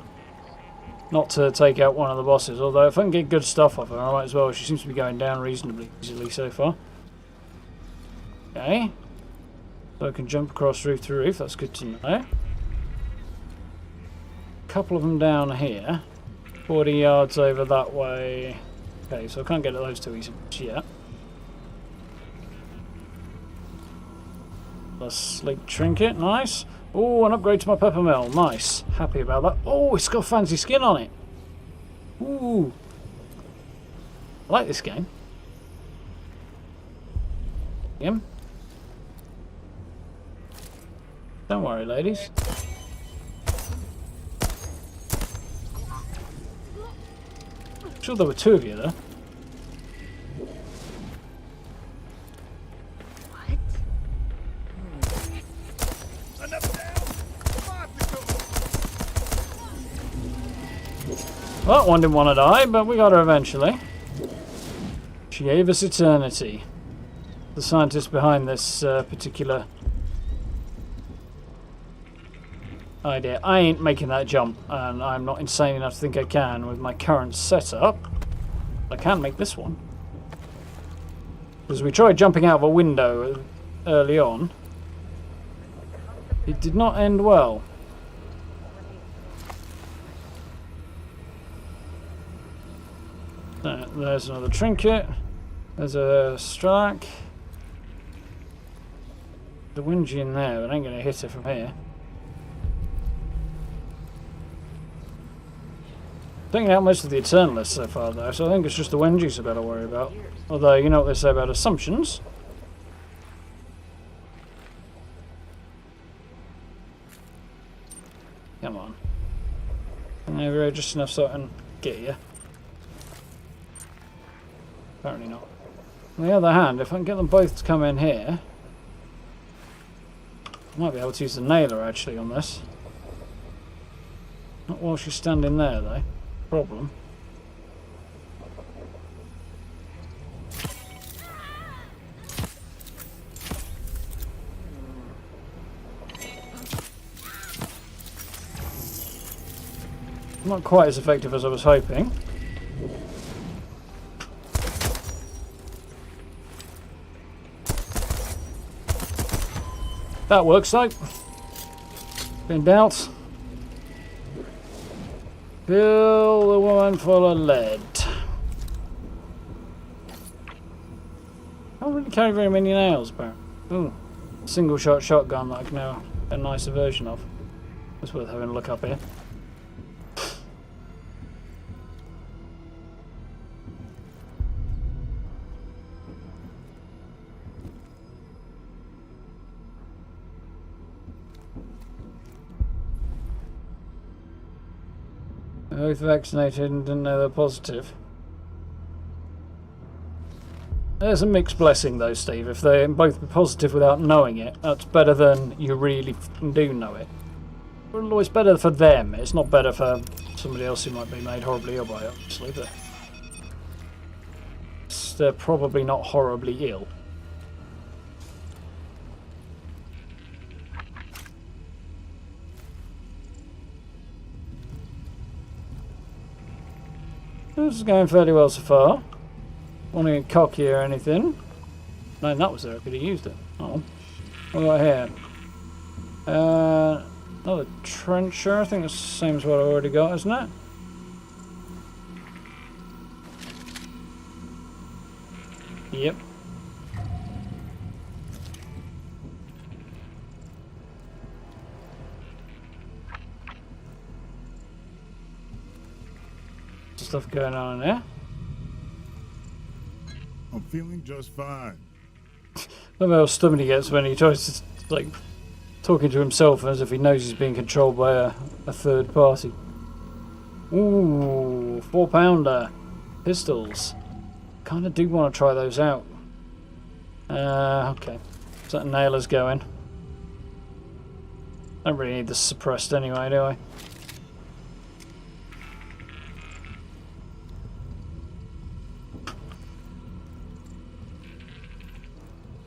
Not to take out one of the bosses, although if I can get good stuff off her, I might as well. She seems to be going down reasonably easily so far. Okay. So I can jump across roof to roof, that's good to know. A couple of them down here. 40 yards over that way. Okay, so I can't get at those too easy yet. A sleek trinket, nice. Oh, an upgrade to my pepper mill, nice. Happy about that. Oh, it's got fancy skin on it. Ooh. I like this game. Don't worry, ladies. I'm sure there were 2 of you there. Well, one didn't want to die, but we got her eventually. She gave us eternity. The scientist behind this particular idea. I ain't making that jump, and I'm not insane enough to think I can with my current setup. I can make this one. Because we tried jumping out of a window early on. It did not end well. There's another trinket. There's a strike. The Wingy in there, but I ain't going to hit her from here. Taking out most of the Eternalists so far though, so I think it's just the Wenjis I've got to worry about. Although, you know what they say about assumptions. Come on. Over here just enough so I can get you. Apparently not. On the other hand, if I can get them both to come in here, I might be able to use the nailer actually on this. Not while she's standing there though. Problem. Not quite as effective as I was hoping. That works though. In doubt. Fill the woman full of lead. I don't really carry very many nails, but ooh, single shot shotgun that I can now get a nicer version of. It's worth having a look up here. Both vaccinated and didn't know they're positive. There's a mixed blessing though, Steve. If they're both positive without knowing it, that's better than you really do know it. Well, it's better for them. It's not better for somebody else who might be made horribly ill by it, obviously, but they're probably not horribly ill. This is going fairly well so far. Want to get cocky or anything? No, that was there. I could have used it. Oh, what got here? Another trencher. I think it's the same as what I already got, isn't it? Yep. Stuff going on in there. I'm feeling just fine. Love how stubborn he gets when he tries to, like, talking to himself as if he knows he's being controlled by a third party. Ooh, 4-pounder pistols. Kind of do want to try those out. Okay. So that nailer's going. Don't really need this suppressed anyway, do I?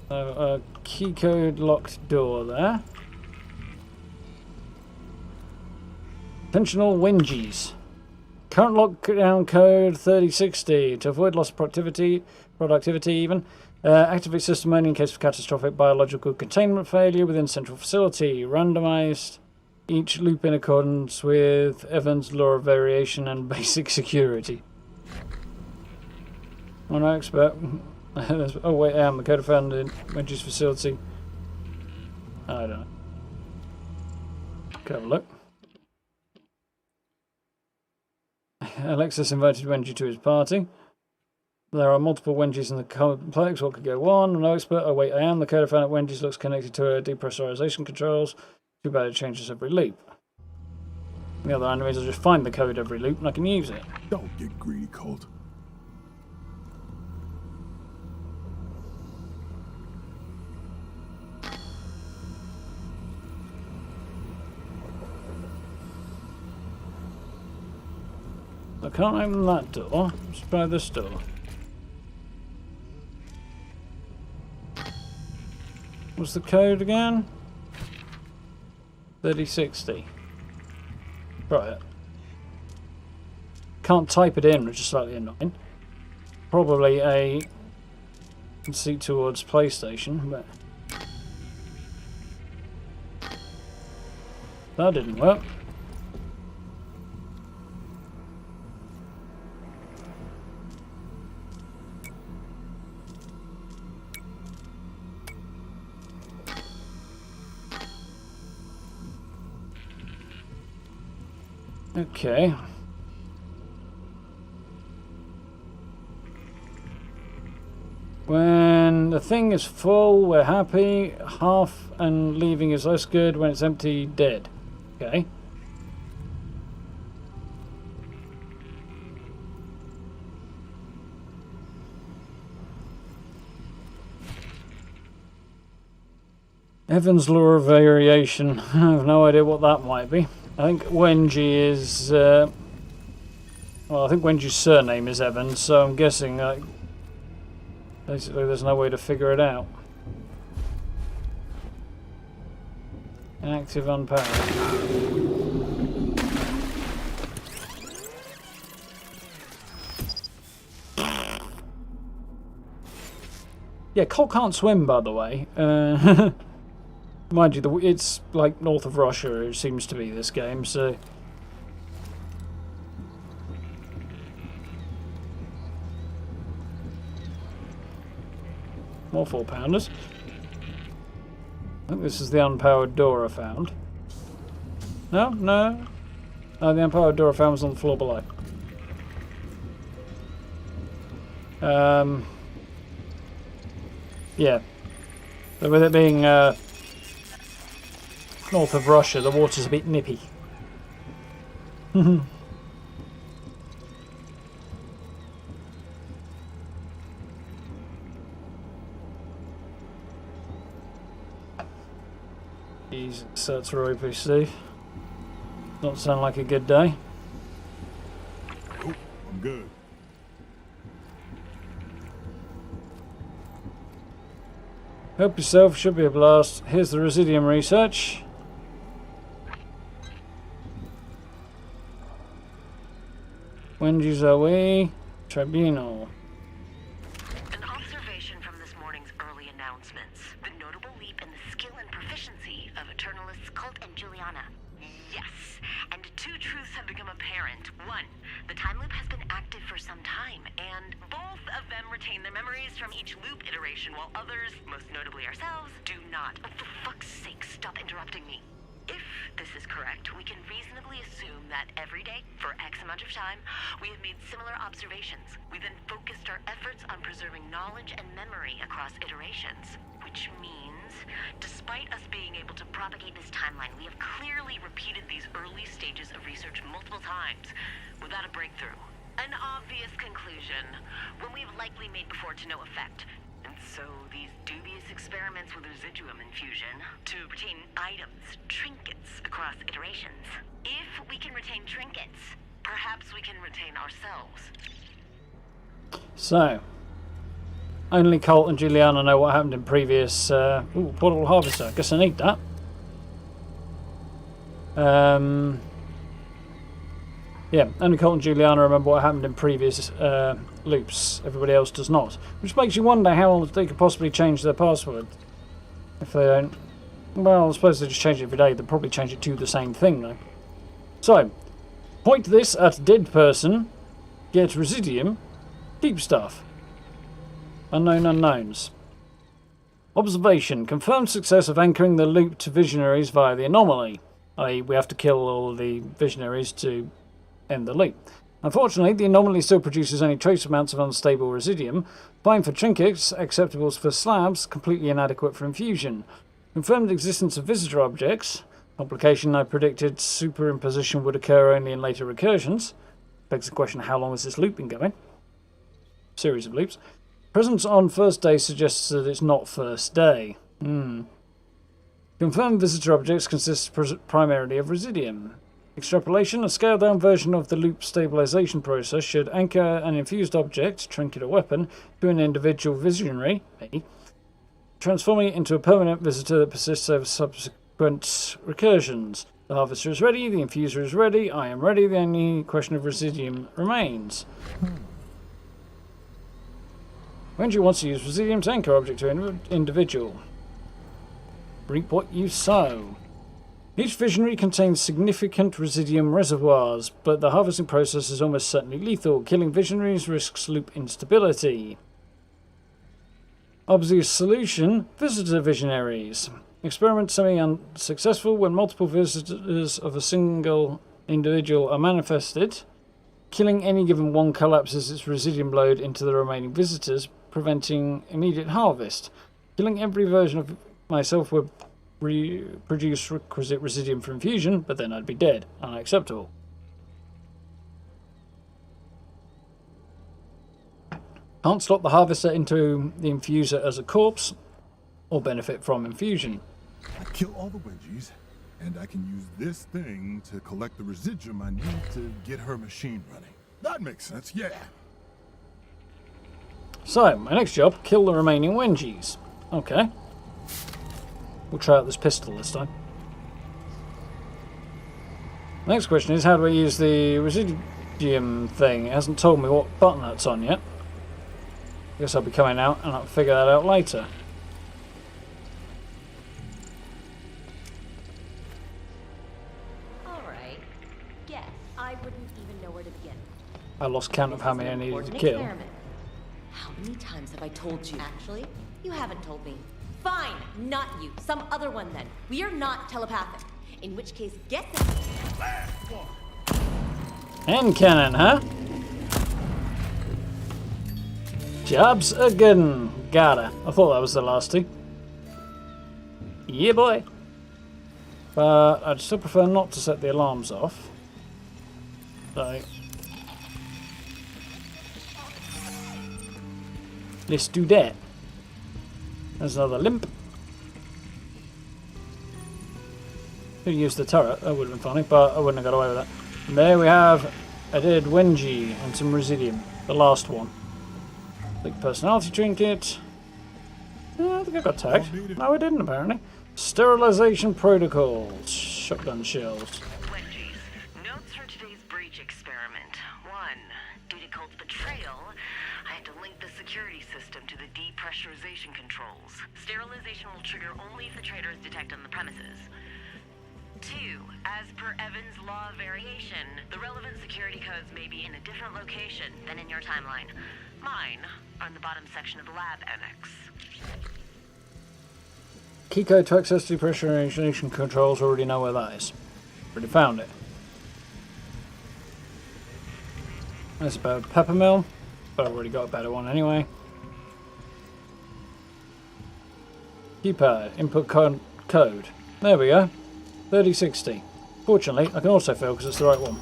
So, a key code locked door there. Intentional Wengies. Current lockdown code 3060 to avoid loss of productivity even. Activate system only in case of catastrophic biological containment failure within central facility. Randomized each loop in accordance with Evans' law of variation and basic security. I'm no expert. Oh wait, I am. The code found in Wendy's facility. I don't know. Go have a look. Alexis invited Wendy to his party. There are multiple Wendy's in the complex. What could go on? No expert. Oh wait, I am. The code I found at Wendy's looks connected to depressurization controls. Too bad it changes every loop. On the other hand, I'll just find the code every loop and I can use it. Don't get greedy, Colt. I can't open that door. Let's try this door. What's the code again? 3060. Right. Can't type it in, which is slightly annoying. Probably a conceit towards PlayStation, but that didn't work. Okay. When the thing is full, we're happy. Half and leaving is less good. When it's empty, dead. Okay. Evans' law of variation. I have no idea what that might be. I think Wenji is, well, I think Wenji's surname is Evans, so I'm guessing, basically there's no way to figure it out. Inactive unpowered. Yeah, Colt can't swim, by the way. Mind you, it's like north of Russia, it seems to be, this game, so... More 4-pounders. I think this is the unpowered door I found. No? No? No, the unpowered door I found was on the floor below. Yeah. So with it being, north of Russia, the water's a bit nippy. Jeez, that's ropey, Steve. Not sound like a good day. Nope, I'm good. Help yourself, should be a blast. Here's the Residium research. Wendy's away. Tribunal. An observation from this morning's early announcements. The notable leap in the skill and proficiency of Eternalists Colt and Julianna. Yes, and two truths have become apparent. One, the time loop has been active for some time, and both of them retain their memories from each loop iteration, while others, most notably ourselves, do not. Oh, for fuck's sake, stop interrupting me. If this is correct, we can reasonably assume that every day, for X amount of time, we have made similar observations. We then focused our efforts on preserving knowledge and memory across iterations. Which means, despite us being able to propagate this timeline, we have clearly repeated these early stages of research multiple times, without a breakthrough. An obvious conclusion, one we've likely made before to no effect. And so these dubious experiments with residuum infusion to retain items, trinkets across iterations. If we can retain trinkets, perhaps we can retain ourselves. So, only Colt and Julianna know what happened in previous... portable harvester. I guess I need that. Yeah, only Colt and Julianna remember what happened in previous loops. Everybody else does not. Which makes you wonder how they could possibly change their password. If they don't... Well, I suppose they just change it every day. They'll probably change it to the same thing, though. So, point this at a dead person, get Residium, keep stuff. Unknown unknowns. Observation. Confirmed success of anchoring the loop to visionaries via the anomaly. I.e., we have to kill all the visionaries to end the loop. Unfortunately, the anomaly still produces only trace amounts of unstable residium. Fine for trinkets, acceptable for slabs, completely inadequate for infusion. Confirmed existence of visitor objects. Complication I predicted superimposition would occur only in later recursions. Begs the question, how long has this loop been going? Series of loops. Presence on first day suggests that it's not first day. Confirmed visitor objects consist primarily of residium. Extrapolation, a scaled-down version of the loop stabilization process should anchor an infused object, trinket or weapon, to an individual visionary, transforming it into a permanent visitor that persists over subsequent recursions. The harvester is ready, the infuser is ready, I am ready, the only question of residium remains. Wendy wants to use residium to anchor object to an individual. Reap what you sow. Each visionary contains significant residium reservoirs, but the harvesting process is almost certainly lethal. Killing visionaries risks loop instability. Obvious solution, visitor visionaries. Experiment semi-unsuccessful when multiple visitors of a single individual are manifested. Killing any given one collapses its residium load into the remaining visitors, preventing immediate harvest. Killing every version of myself would produce requisite residium for infusion, but then I'd be dead. Unacceptable. Can't slot the harvester into the infuser as a corpse, or benefit from infusion. I kill all the wedgies, and I can use this thing to collect the residuum I need to get her machine running. That makes sense, yeah. So, my next job, kill the remaining Wengies. Okay. We'll try out this pistol this time. Next question is, how do I use the residium thing? It hasn't told me what button that's on yet. I guess I'll be coming out and I'll figure that out later. Alright. Guess I wouldn't even know where to begin. I lost count of how many I needed to kill. Experiment. How many times have I told you? Actually, you haven't told me. Fine, not you. Some other one then. We are not telepathic. In which case, guess it. Hand cannon, huh? Jobs again. Gotta. I thought that was the last two. Yeah, boy. But I'd still prefer not to set the alarms off. So let's do that. There's another limp. Could use the turret, that would have been funny, but I wouldn't have got away with that. And there we have a dead Wenji and some residium. The last one. Big personality trinket. I think I got tagged. No, I didn't, apparently. Sterilization protocols. Shotgun shells. Wendy's. Notes for today's breach experiment. 1. Due to Colt's betrayal, I had to link the security system to the depressurization controls. Sterilization will trigger only if the traitor is detected on the premises. 2. As per Evans' law of variation, the relevant security codes may be in a different location than in your timeline. Mine are in the bottom section of the lab annex. Key code to access depressurization controls. Already know where that is. Already found it. That's about Peppermill, but I've already got a better one anyway. Keypad, input code. There we go. 3060. Fortunately, I can also fill because it's the right one.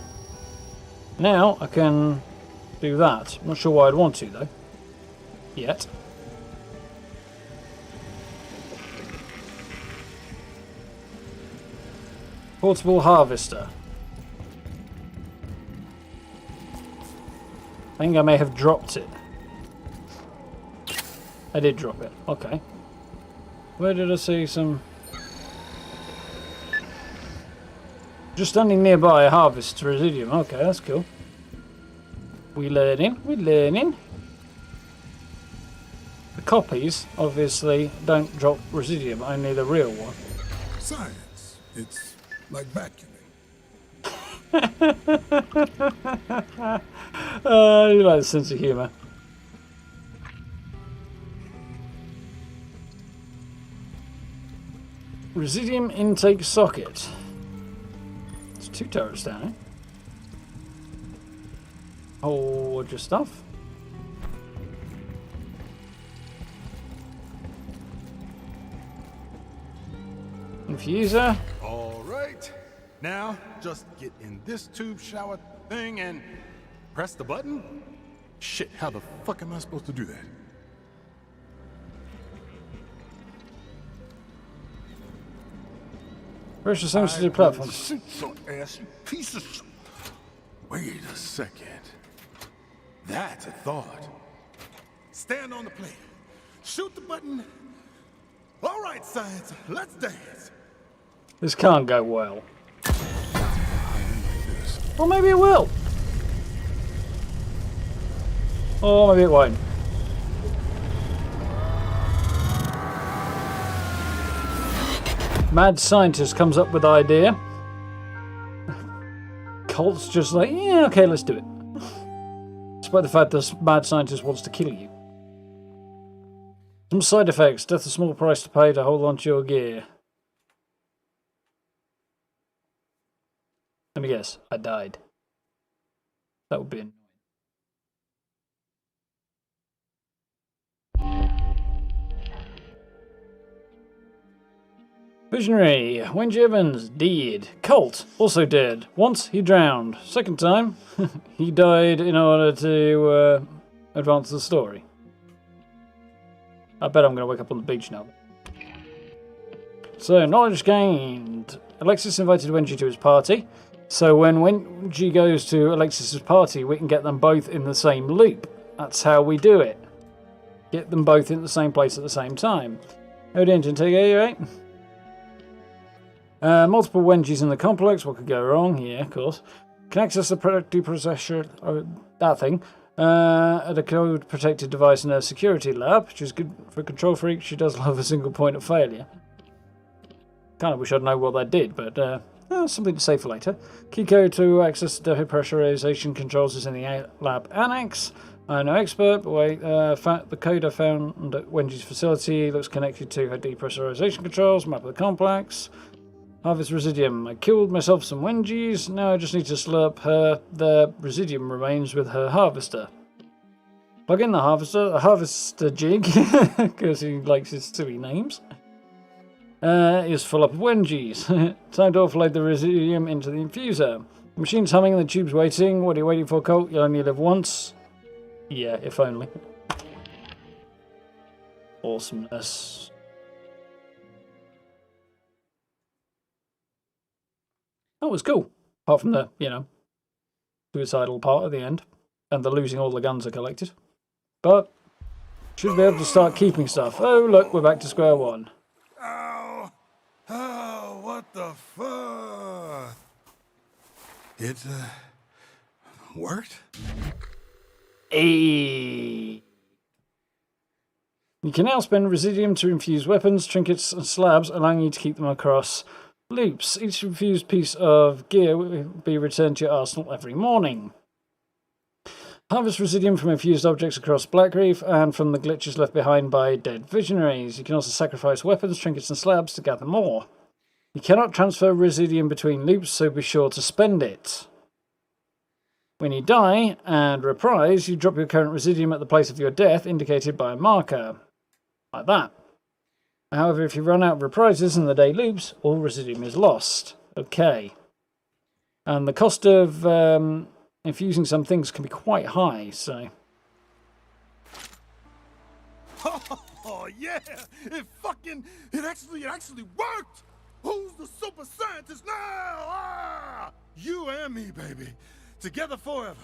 Now I can do that. I'm not sure why I'd want to though. Yet. Portable harvester. I think I may have dropped it. I did drop it. Okay. Where did I see some... Just standing nearby, harvest residuum. Okay, that's cool. We learning. We learning. The copies, obviously, don't drop residuum. Only the real one. Science. It's like vacuuming. I like the sense of humour. Residuum intake socket. There's 2 turrets down here. Hold your stuff. Infuser. All right. Now, just get in this tube shower thing and press the button. Shit, how the fuck am I supposed to do that? Pressure sensitive platform. So ass, you piece of shit. Wait a second. That's a thought. Stand on the plate. Shoot the button. All right, science, let's dance. This can't go well. Or maybe it will. Or maybe it won't. Mad scientist comes up with idea. Colt's just like, yeah, okay, let's do it. Despite the fact this mad scientist wants to kill you. Some side effects. Death a small price to pay to hold on to your gear. Let me guess. I died. That would be annoying. Visionary. Wendy Evans, dead. Colt, also dead. Once he drowned. Second time, he died in order to advance the story. I bet I'm going to wake up on the beach now. So, knowledge gained. Alexis invited Wendy to his party. So when Wendy goes to Alexis's party, we can get them both in the same loop. That's how we do it. Get them both in the same place at the same time. Ode engine take right? Multiple Wendy's in the complex. What could go wrong? Yeah, of course. Can access the deprocessor, that thing, at a code-protected device in a security lab, which is good for Control Freak. She does love a single point of failure. Kind of wish I'd know what that did, but something to say for later. Key code to access the depressurization controls is in the lab annex. I'm no expert, but wait, the code I found at Wendy's facility looks connected to her depressurization controls. Map of the complex. Harvest residuum. I killed myself some Wendy's. Now I just need to slurp the residuum remains with her harvester. Plug in the harvester jig, because he likes his silly names. Is full up of Wendy's. Time to offload the residuum into the infuser. The machine's humming and the tube's waiting. What are you waiting for, Colt? You'll only live once. Yeah, if only. Awesomeness. That was cool. Apart from the, suicidal part at the end. And the losing all the guns I collected. But Should be able to start keeping stuff. Oh, look, we're back to square one. Ow! Oh, what the fuck? It, worked? Hey. You can now spend Residium to infuse weapons, trinkets, and slabs, allowing you to keep them across loops. Each infused piece of gear will be returned to your arsenal every morning. Harvest Residium from infused objects across Blackreef and from the glitches left behind by dead visionaries. You can also sacrifice weapons, trinkets, and slabs to gather more. You cannot transfer Residium between loops, so be sure to spend it. When you die and reprise, you drop your current Residium at the place of your death, indicated by a marker. Like that. However, if you run out of reprises and the day loops, all Residium is lost. Okay. And the cost of infusing some things can be quite high, so... Oh, yeah! It actually worked! Who's the super scientist now? Ah! You and me, baby. Together forever.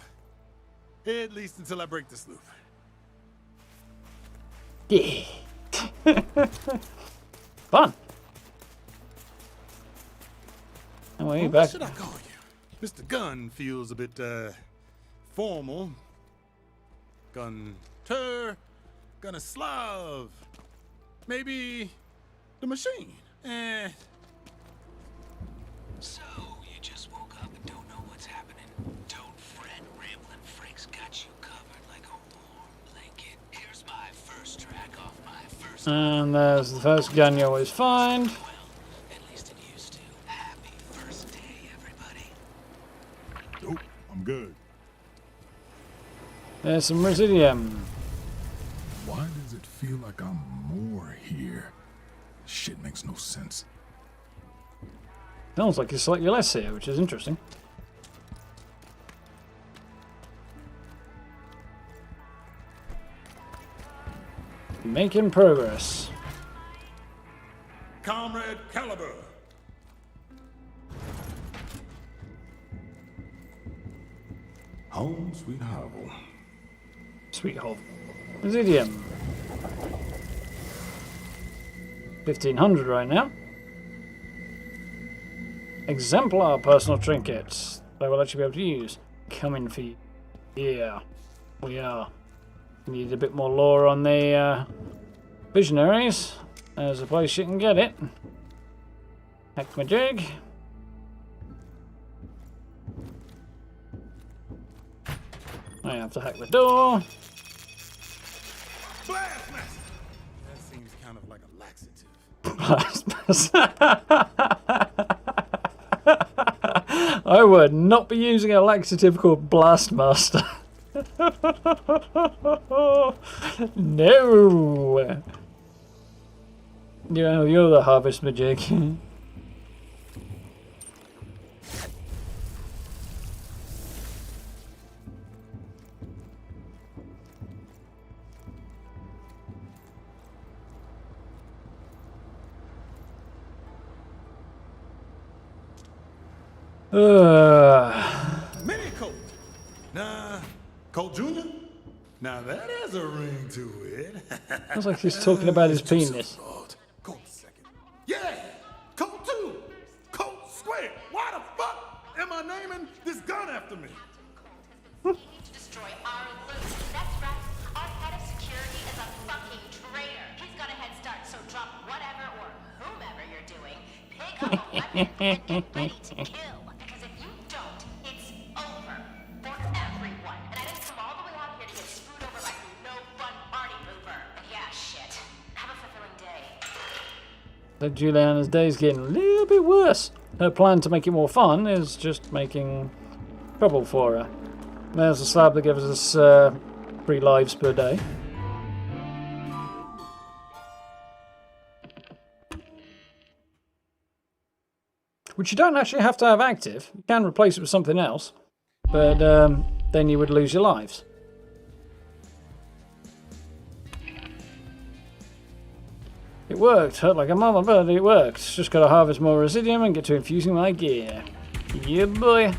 At least until I break this loop. Yeah. Fun. And we're What back. should I call you? Mr. Gun feels a bit, formal. Gunter, Gunnislav. Maybe the machine. So, you just woke up and don't know what's happening. Don't fret, Ramblin' Frank's got you covered like a warm blanket. Here's my first track off my first... And there's the first gun you always find. Well, at least it used to. Happy first day, everybody. Nope, I'm good. There's some Residium. Why does it feel like I'm more here? Shit makes no sense. Sounds like it's slightly less here, which is interesting. Making progress. Comrade Caliber. Home, sweet hovel. Sweet hole. Residium. 1500 right now. Exemplar personal trinkets that we'll actually be able to use. Coming for you. Yeah, we are. Need a bit more lore on the visionaries. There's a place you can get it. Hack my jig. I have to hack the door. Blast Master! That seems kind of like a laxative. I would not be using a laxative called Blastmaster. No. You're the harvest magic. Mini Colt. Nah, Colt Jr.? Now that has a ring to it. Sounds like he's talking about his penis. Colt second. Yeah! Colt 2! Colt squared! Why the fuck am I naming this gun after me? You need to destroy our loot. That's right. Our head of security is a fucking traitor. He's got a head start, so drop whatever or whomever you're doing. Pick up a weapon and get ready to kill. Because if you don't, it's over. For everyone. And I didn't come all the way out here to get screwed over by some no-fun party pooper. Yeah, shit. Have a fulfilling day. That Julianna's day is getting a little bit worse. Her plan to make it more fun is just making trouble for her. There's a slab that gives us 3 lives per day. Which you don't actually have to have active. You can replace it with something else. But then you would lose your lives. It worked. Hurt like a mama, but it worked. Just got to harvest more Residium and get to infusing my gear. Yeah, boy.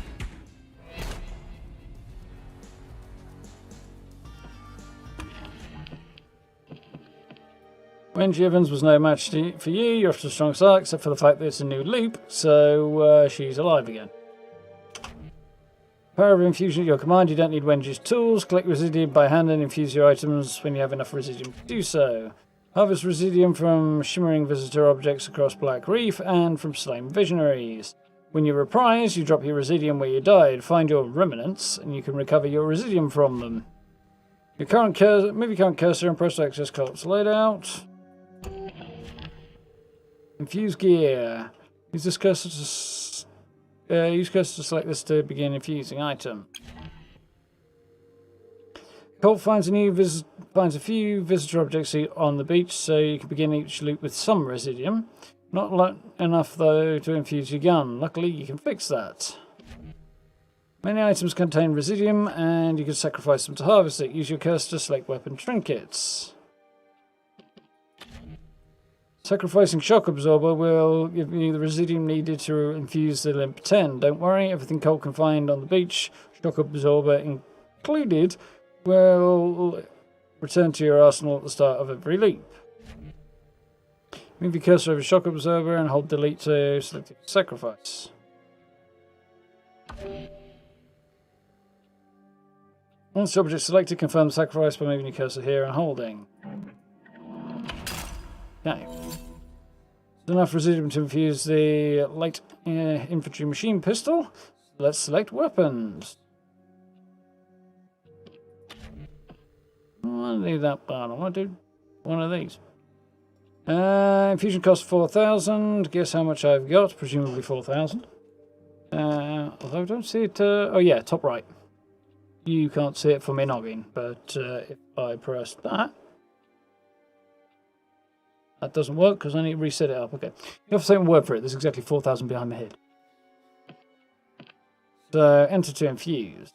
Wendy Evans was no match for you. You're off to a strong start, except for the fact that it's a new loop, so she's alive again. Power of infusion at your command. You don't need Wendy's tools. Collect residium by hand and infuse your items when you have enough residium to do so. Harvest residium from shimmering visitor objects across Blackreef and from slain visionaries. When you reprise, you drop your residium where you died. Find your remnants, and you can recover your residium from them. Move your current cursor and press to access Colt's loadout. Infuse gear. Use this cursor to select this to begin infusing item. Colt finds a few visitor objects on the beach, so you can begin each loop with some residium. Not enough though to infuse your gun. Luckily, you can fix that. Many items contain residium, and you can sacrifice them to harvest it. Use your cursor to select weapon trinkets. Sacrificing shock absorber will give you the residium needed to infuse the limp 10. Don't worry, everything Colt can find on the beach, shock absorber included, will return to your arsenal at the start of every loop. Move your cursor over shock absorber and hold delete to select sacrifice. Once the object is selected, confirm the sacrifice by moving your cursor here and holding. Okay. There's enough residuum to infuse the light infantry machine pistol. Let's select weapons. I want to do that part. I want to do one of these. Infusion costs 4,000. Guess how much I've got? Presumably 4,000. Although I don't see it. Oh yeah, top right. You can't see it from my noggin, but if I press that, that doesn't work because I need to reset it up. Okay, you have to say a word for it. There's exactly 4,000 behind my head. So enter to infuse.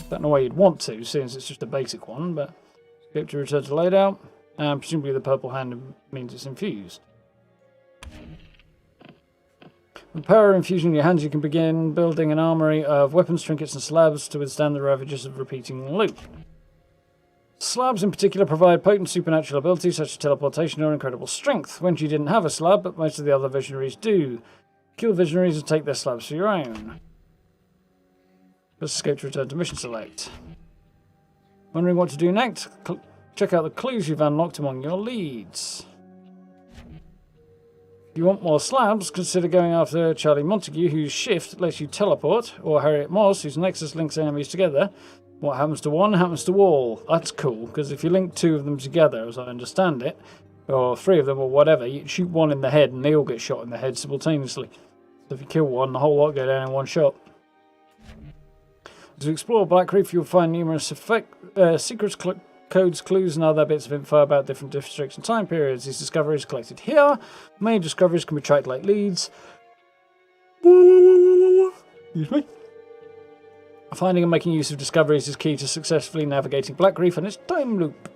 Don't know why you'd want to, since it's just a basic one, but escape to return to loadout, and presumably the purple hand means it's infused. With power infusion in your hands, you can begin building an armory of weapons, trinkets, and slabs to withstand the ravages of repeating the loop. Slabs in particular provide potent supernatural abilities such as teleportation or incredible strength. Wendy didn't have a slab, but most of the other visionaries do. Kill visionaries and take their slabs for your own. Let's escape to return to mission select. Wondering what to do next? Check out the clues you've unlocked among your leads. If you want more slabs, consider going after Charlie Montague, whose shift lets you teleport, or Harriet Moss, whose nexus links enemies together. What happens to one happens to all. That's cool, because if you link two of them together, as I understand it, or three of them, or whatever, you shoot one in the head and they all get shot in the head simultaneously. So if you kill one, the whole lot go down in one shot. As you explore Blackreef, you'll find numerous secrets, codes, clues, and other bits of info about different districts and time periods. These discoveries collected here. Main discoveries can be tracked like leads. Excuse me. Finding and making use of discoveries is key to successfully navigating Blackreef and its time loop.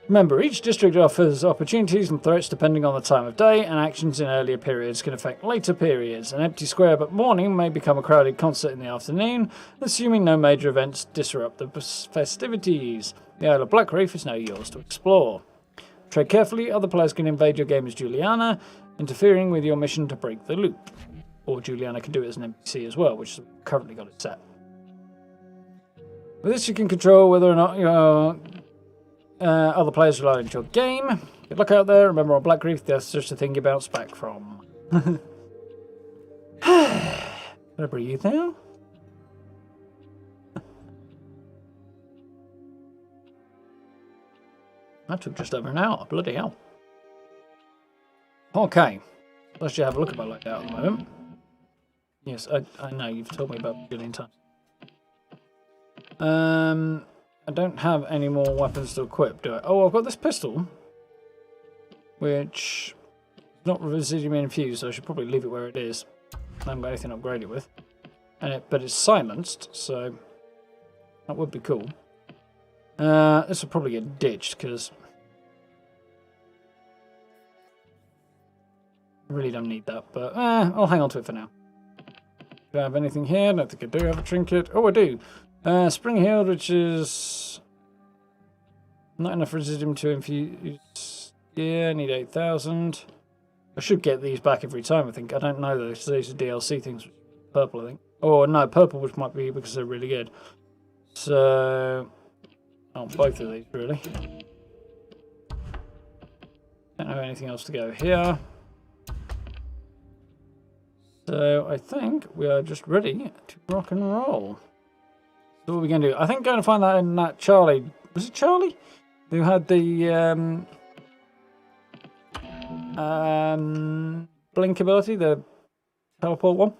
Remember, each district offers opportunities and threats depending on the time of day, and actions in earlier periods can affect later periods. An empty square but morning may become a crowded concert in the afternoon, assuming no major events disrupt the festivities. The Isle of Blackreef is now yours to explore. Tread carefully, other players can invade your game as Julianna, interfering with your mission to break the loop. Or Julianna can do it as an NPC as well, which has currently got it set. With this you can control whether or not your other players are allowed into your game. Good luck out there. Remember, on Blackreef, that's just a thing you bounce back from. Gotta breathe now. That took just over an hour. Bloody hell. Okay. Let's just have a look at my loadout at the moment. Yes, I know. You've told me about it a billion times. I don't have any more weapons to equip, do I? Oh, I've got this pistol, which is not residuum infused, so I should probably leave it where it is. I haven't got anything to upgrade it with. But it's silenced, so that would be cool. This will probably get ditched, because I really don't need that, but I'll hang on to it for now. Do I have anything here? I don't think I do have a trinket. Oh, I do. Spring Healed, which is Not enough residuum to infuse. Yeah, I need 8,000. I should get these back every time, I think. I don't know though, because these are DLC things. Purple, I think. Oh, no, purple, which might be because they're really good. So, oh, both of these, really. Don't have anything else to go here. So, I think we are just ready to rock and roll. So, what are we going to do? I think going to find that in that Charlie. Was it Charlie? Who had the blink ability, the teleport one?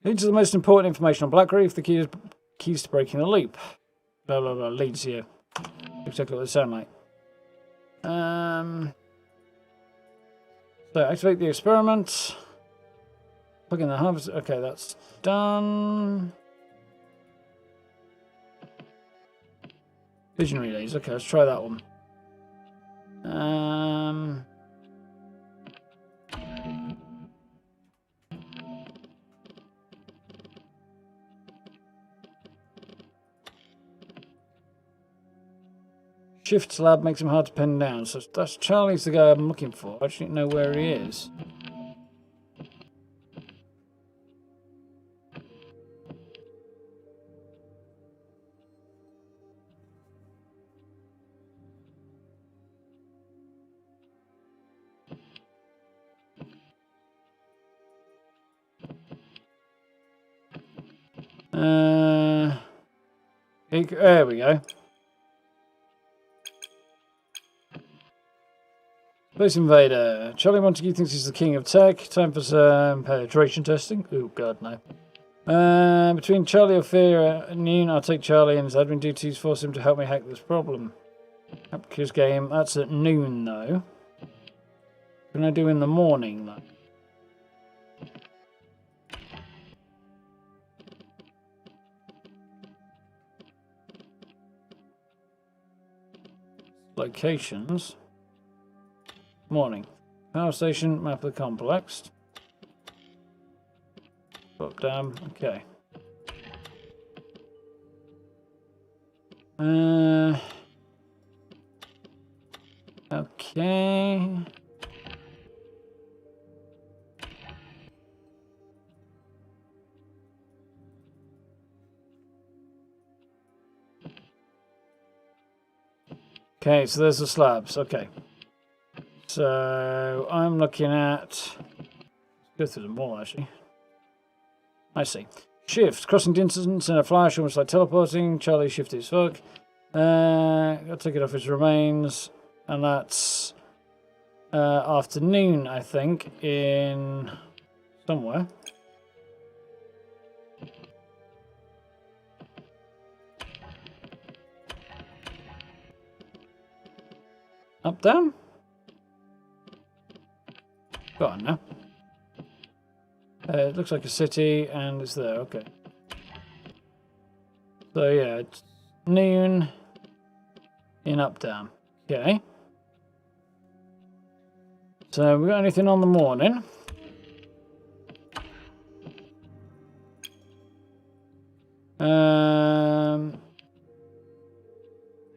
Leads to the most important information on Blackreef, the keys to breaking the loop. Blah blah blah, leads you. Exactly what they sound like. So activate the experiment. Plug in the hubs. Okay, that's done. Vision relays. Okay, let's try that one. Shift slab makes him hard to pin down. So that's Charlie's the guy I'm looking for. I just don't know where he is. There we go. Space Invader. Charlie Montague thinks he's the king of tech. Time for some penetration testing. Oh god, no. Between Charlie or Fear at noon, I'll take Charlie and his admin duties, force him to help me hack this problem. Hack his game. That's at noon though. What can I do in the morning though? Locations. Morning. Power station, map of the complex. Drop down. Okay. Okay. Okay, so there's the slabs. Okay. So I'm looking at. Let's go through them all actually. I see. Shift. Crossing distance in a flash, almost like teleporting. Charlie shifted his fuck. I'll take it off his remains. And that's afternoon, I think, in somewhere. Up, down? Go on now. It looks like a city, and it's there. Okay. So yeah, it's noon in up down. Okay. So we got anything on the morning?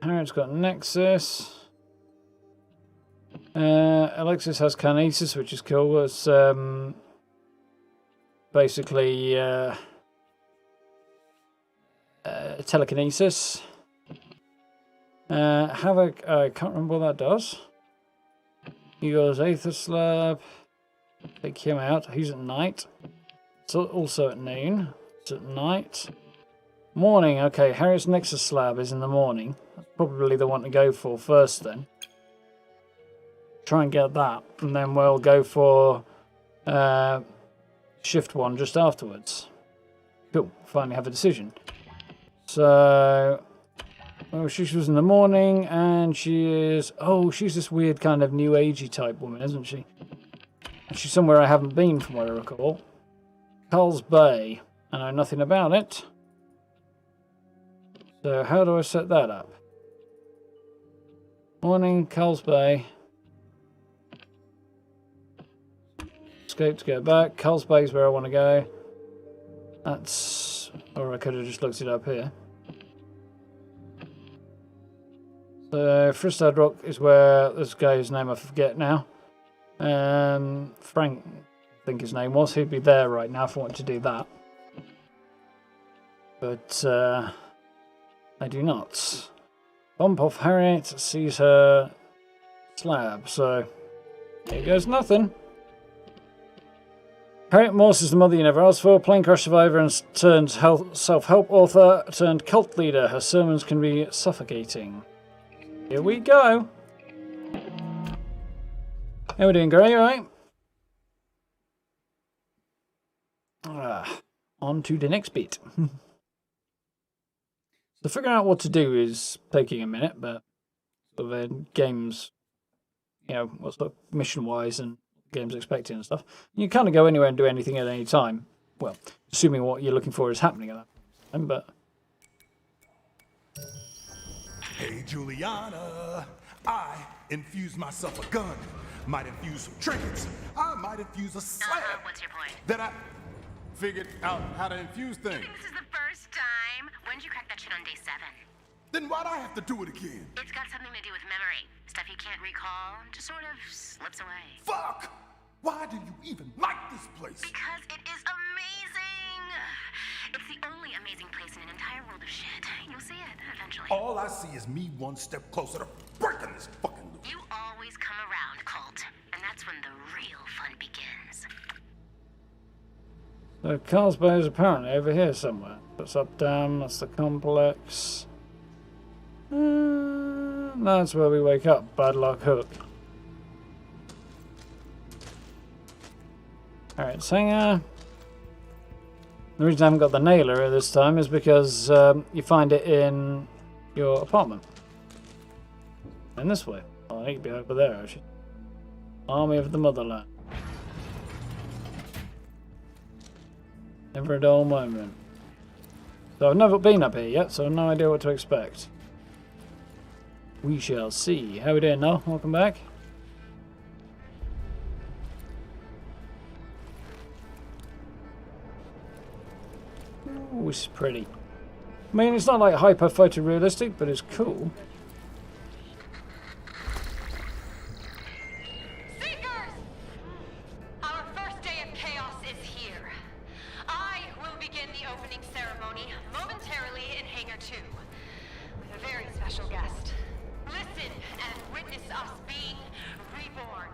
Harriet's got Nexus. Alexis has Kinesis, which is cool. It's basically telekinesis. Havoc, I can't remember what that does. He goes Aether Slab. Take him out. He's at night. It's also at noon. It's at night. Morning. Okay, Harriet's Nexus Slab is in the morning. That's probably the one to go for first then. Try and get that, and then we'll go for shift one just afterwards. Cool, finally have a decision. So, well, she was in the morning, and she is, oh, she's this weird kind of new agey type woman, isn't she? And she's somewhere I haven't been from what I recall. Culls Bay, I know nothing about it. So how do I set that up? Morning, Culls Bay. Escape to go back. Culls Bay is where I want to go. That's... or I could have just looked it up here. The Fristad Rock is where this guy's name I forget now. Frank, I think his name was. He'd be there right now if I wanted to do that. But I do not. Bump off Harriet sees her slab, so here goes nothing. Harriet Morse is the mother you never asked for, plane crash survivor and turned self-help author turned cult leader. Her sermons can be suffocating. Here we go. How we doing, Gray? All right. On to the next bit. So figuring out what to do is taking a minute, but sort of games, you know, what's sort of mission-wise and games expecting and stuff. You kind of go anywhere and do anything at any time. Well, assuming what you're looking for is happening at that time, but... Hey, Julianna, I infused myself a gun. Might infuse some trinkets. I might infuse a slab. What's your point? That I figured out how to infuse things. This is the first time. When did you crack that shit on day 7? Then why'd I have to do it again? It's got something to do with memory. Stuff you can't recall just sort of slips away. Fuck! Why do you even like this place? Because it is amazing! It's the only amazing place in an entire world of shit. You'll see it eventually. All I see is me one step closer to breaking this fucking loop. You always come around, Colt. And that's when the real fun begins. So Carlsbad is apparently over here somewhere. That's up, down, that's the complex. That's where we wake up. Bad luck hook. Alright, Singer. The reason I haven't got the nailer this time is because you find it in your apartment. And this way. Oh, I need to be over there, actually. Army of the Motherland. Never a dull moment. So I've never been up here yet, so I have no idea what to expect. We shall see. How we doing, Noel? Welcome back. Ooh, it's pretty. I mean, it's not like hyper photorealistic, but it's cool. Seekers! Our first day of chaos is here. I will begin the opening ceremony momentarily in Hangar 2 with a very special guest. Listen and witness us being reborn.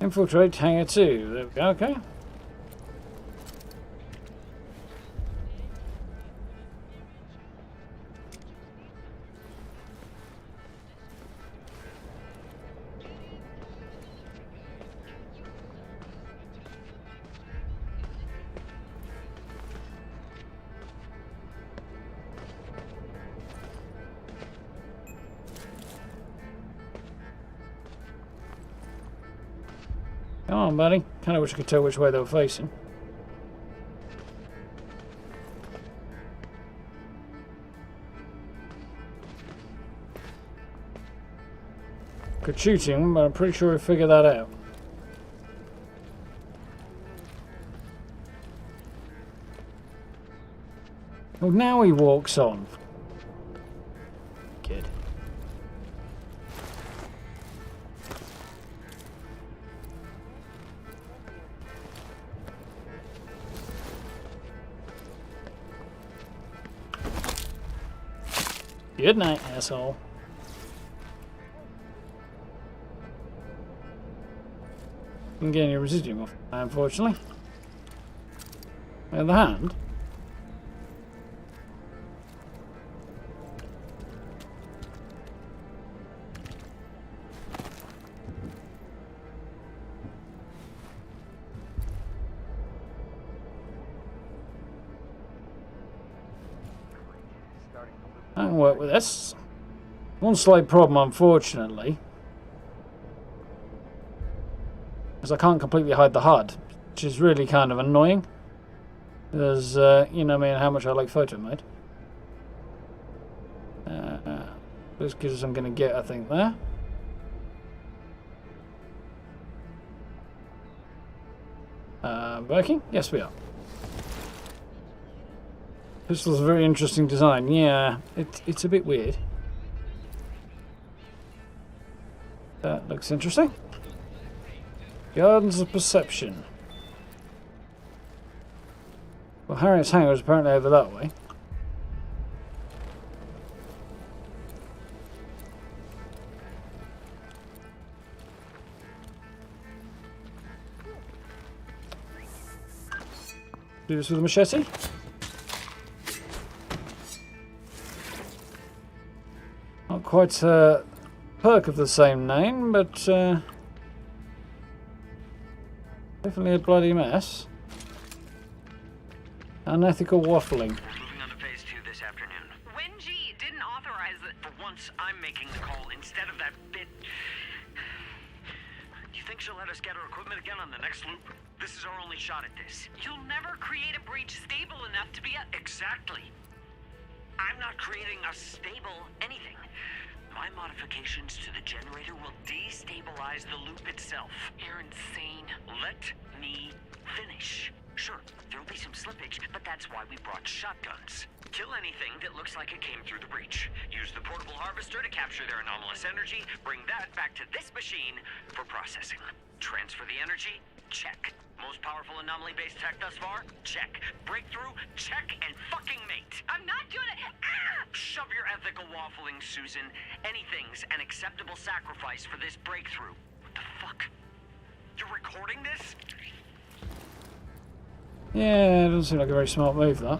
Infiltrate Hangar 2. There we go, okay. Come on, buddy. Kind of wish I could tell which way they were facing. Could shoot him, but I'm pretty sure we figured that out. Well, now he walks on. Kid. Good night, asshole. Didn't get any residuum off, unfortunately. The hand. I can work with this. One slight problem, unfortunately, is I can't completely hide the HUD, which is really kind of annoying. Because, you know me and how much I like photo mode. As good as I'm going to get, I think, there. Working? Yes, we are. Pistol's a very interesting design. Yeah, it's a bit weird. That looks interesting. Gardens of Perception. Well, Harriet's Hangar is apparently over that way. Do this with a machete. Not quite a perk of the same name, but definitely a bloody mess. Unethical waffling. Moving on to phase 2 this afternoon. When G didn't authorize it, for once I'm making the call instead of that bit. You think she'll let us get her equipment again on the next loop? This is our only shot at this. You'll never create a breach stable enough to be a... Exactly. I'm not creating a stable anything. My modifications to the generator will destabilize the loop itself. You're insane. Let me finish. Sure, there'll be some slippage, but that's why we brought shotguns. Kill anything that looks like it came through the breach. Use the portable harvester to capture their anomalous energy, bring that back to this machine for processing. Transfer the energy? Check. Most powerful anomaly-based tech thus far? Check. Breakthrough? Check and fucking mate. I'm not gonna... Ah! Shove your ethical waffling, Susan. Anything's an acceptable sacrifice for this breakthrough. What the fuck? You're recording this? Yeah, it doesn't seem like a very smart move, that.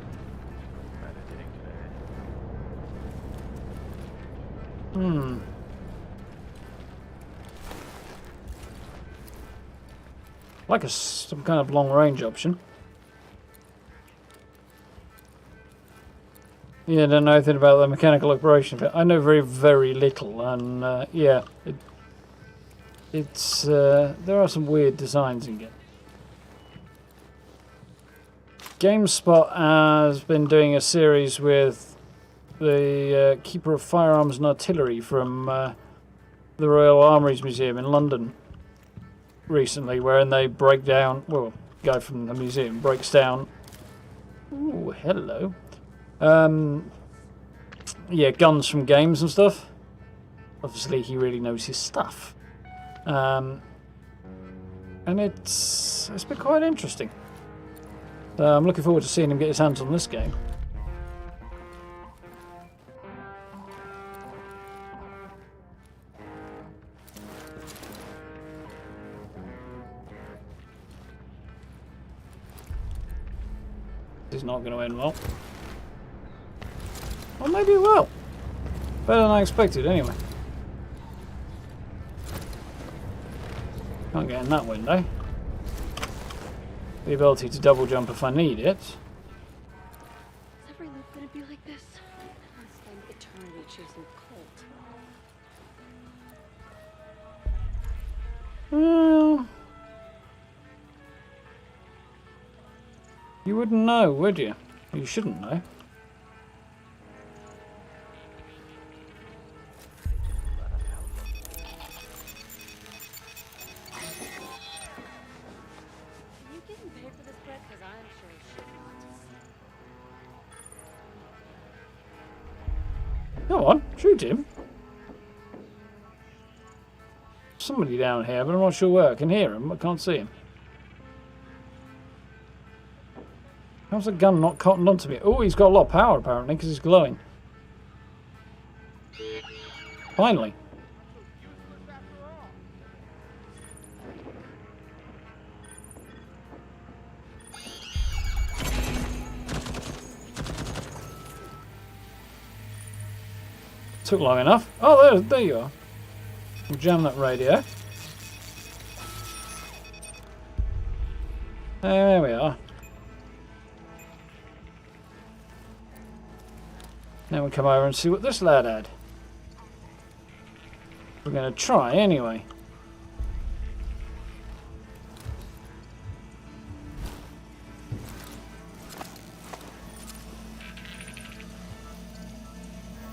Like some kind of long-range option. Yeah, I don't know anything about the mechanical operation of it. I know very, very little, and yeah, it's there are some weird designs in it. GameSpot has been doing a series with the Keeper of Firearms and Artillery from the Royal Armouries Museum in London recently, wherein they break down, well, the guy from the museum breaks down, ooh, hello, yeah, guns from games and stuff. Obviously he really knows his stuff, and it's been quite interesting. So I'm looking forward to seeing him get his hands on this game. It's not going to end well. Or maybe it will. Better than I expected, anyway. Can't get in that window. The ability to double jump if I need it. Is every loop gonna be like this? I'll spend eternity chasing Colt. Well, you wouldn't know, would you? You shouldn't know. You getting paid for this bread? Because I'm sure should not. Go on, shoot him. Somebody down here, but I'm not sure where. I can hear him, but I can't see him. How's the gun not cottoned onto me? Oh, he's got a lot of power apparently because he's glowing. Finally. Took long enough. Oh, there you are. We'll jam that radio. There we are. Now we come over and see what this lad had. We're going to try anyway.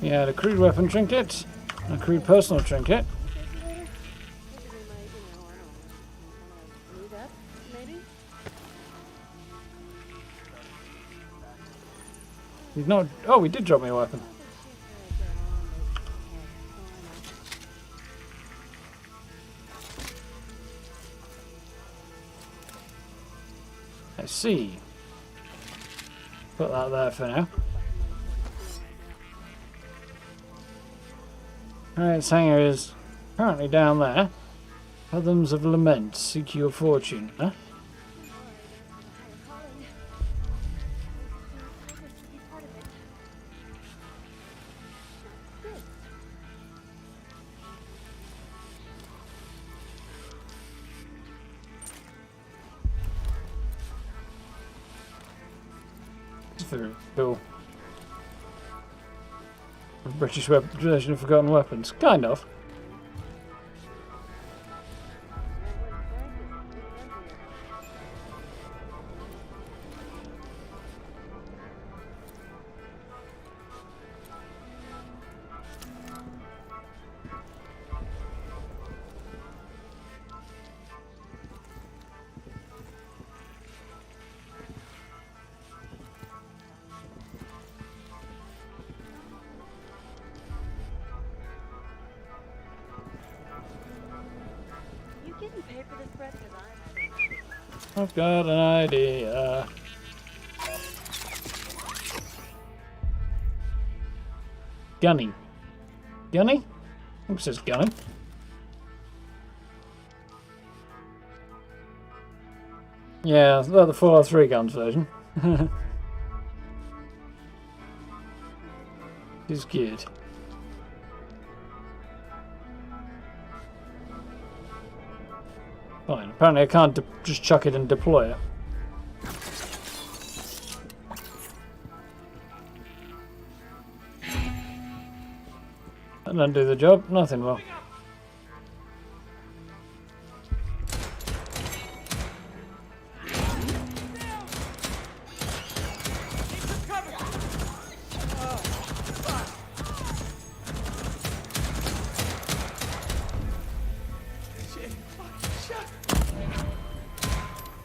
He had a crude weapon trinket, a crude personal trinket. He's not. Oh, he did drop me a weapon. I see. Put that there for now. Alright, this hangar is currently down there. Fathom of Lament, seek your fortune, huh? Very cool. British version of Forgotten Weapons. Kind of. I've got an idea. Gunny. Gunny? I think it says Gunny. Yeah, the Fallout 3 guns version. It's good. Fine. Apparently I can't just chuck it and deploy it. That doesn't do the job. Nothing will.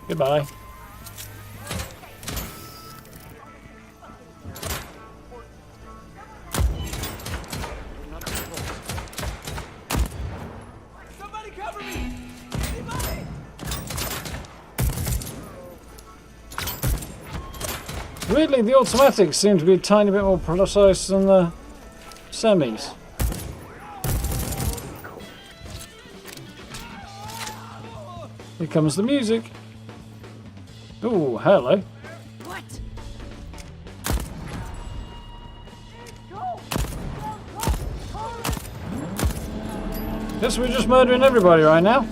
Goodbye. Somebody cover me! Anybody? Weirdly, the automatics seem to be a tiny bit more precise than the semis. Here comes the music. Ooh, hello. What? Guess we're just murdering everybody right now.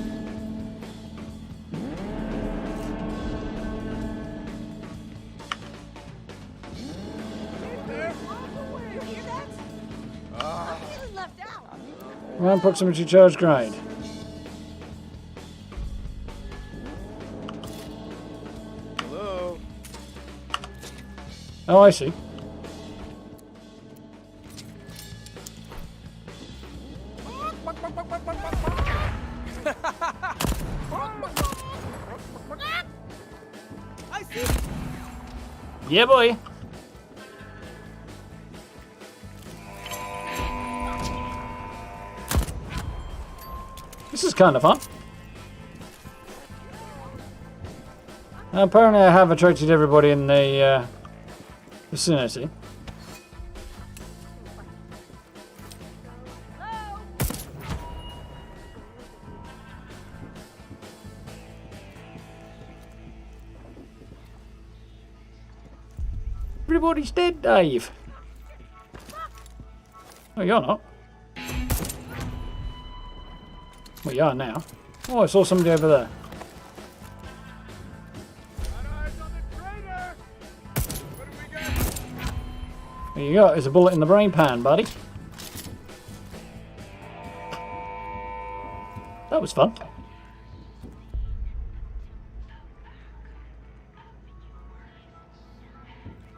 Round proximity charge grenade. Hello? Oh, I see. I see. Yeah, boy. This is kind of fun. Apparently I have attracted everybody in the vicinity. Everybody's dead, Dave. Oh, you're not. Well, you are now. Oh, I saw somebody over there. There you go. There's a bullet in the brain pan, buddy. That was fun.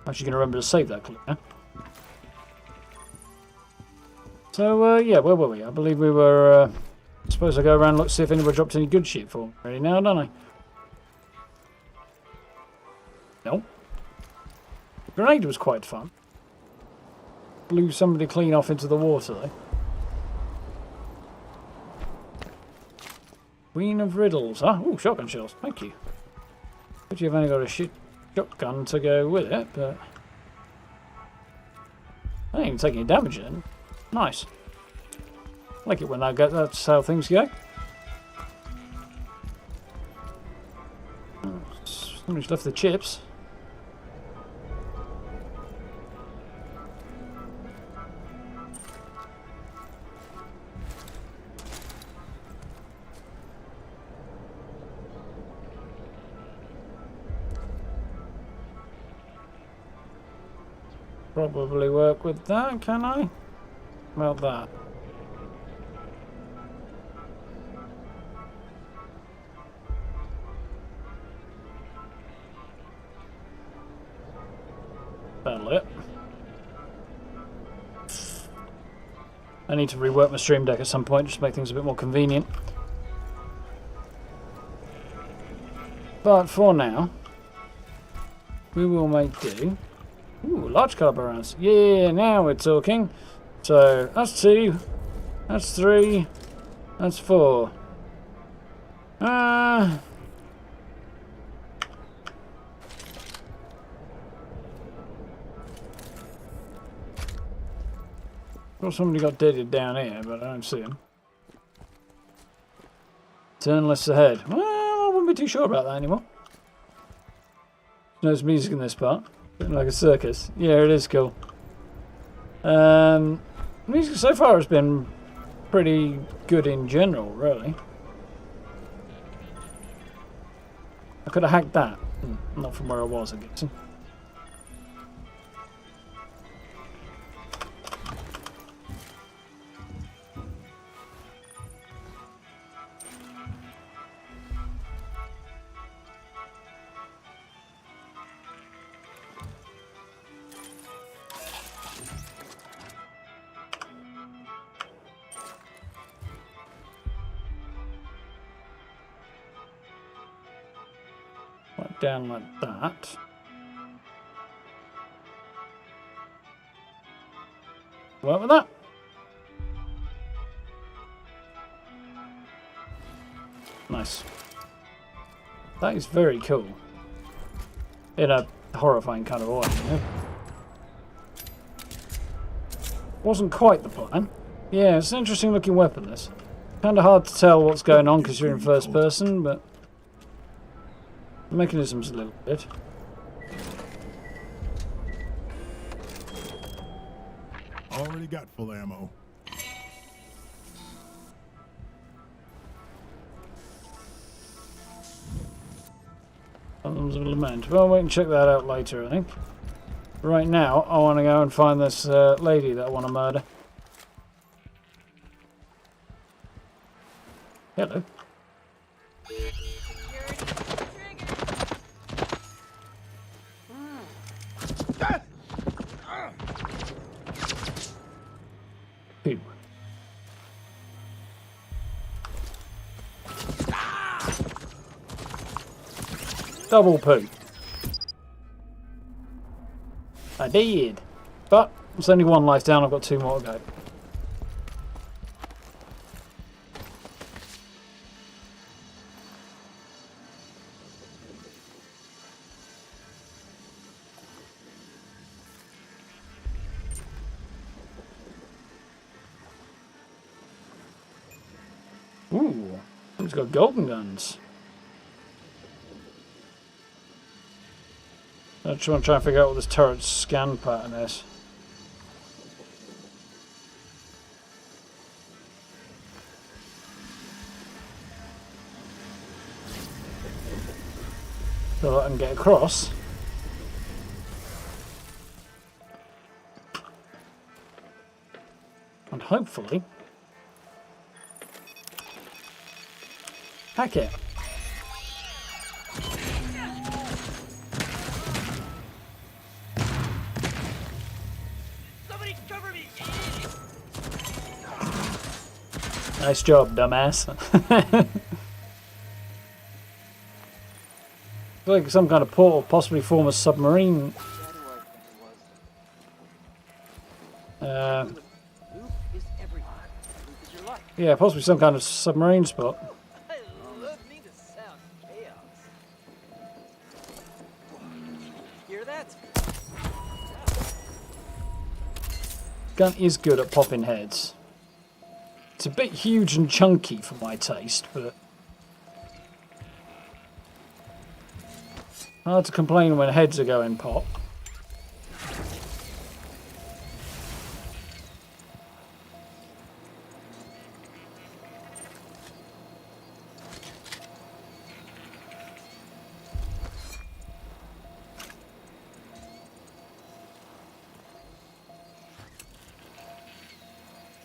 Actually, going to remember to save that clip now. So, yeah, where were we? I believe we were. I suppose I go around and look, see if anyone dropped any good shit for me. Ready now, don't I? Nope. Grenade was quite fun. blew somebody clean off into the water, though. Queen of Riddles. Ah, ooh, shotgun shells. Thank you. But you've only got a shotgun to go with it, but... I ain't even taking any damage in. Nice. Like it when that's how things go. Somebody's left the chips. Probably work with that, can I? Well, that. That'll it. I need to rework my stream deck at some point just to make things a bit more convenient. But for now, we will make do. Ooh, large caliber rounds. Yeah, now we're talking. So, that's 2. That's 3. That's 4. Well, somebody got deaded down here, but I don't see him. Turn left ahead. Well, I wouldn't be too sure about that anymore. There's music in this part. Like a circus. Yeah, it is cool. Music so far has been pretty good in general, really. I could have hacked that. Not from where I was, I guess. Down like that. Work with that. Nice. That is very cool. In a horrifying kind of way, you know? Wasn't quite the plan. Yeah, it's an interesting looking weapon, this. Kind of hard to tell what's going on because you're in first person, but... the mechanism's a little bit. Already got full ammo. Problems of Lament. Well, we can check that out later, I think. Right now, I want to go and find this lady that I want to murder. Hello. Poo. Double poo. I did. But it's only 1 life down, I've got 2 more to go. Ooh, he's got golden guns. I just want to try and figure out what this turret's scan pattern is. So I can get across. And hopefully hack it. Nice job, dumbass. Like some kind of portal, possibly form a submarine. Yeah, possibly some kind of submarine spot. I love me to sound chaos. Hear that? Gun is good at popping heads. It's a bit huge and chunky for my taste, but hard to complain when heads are going pop.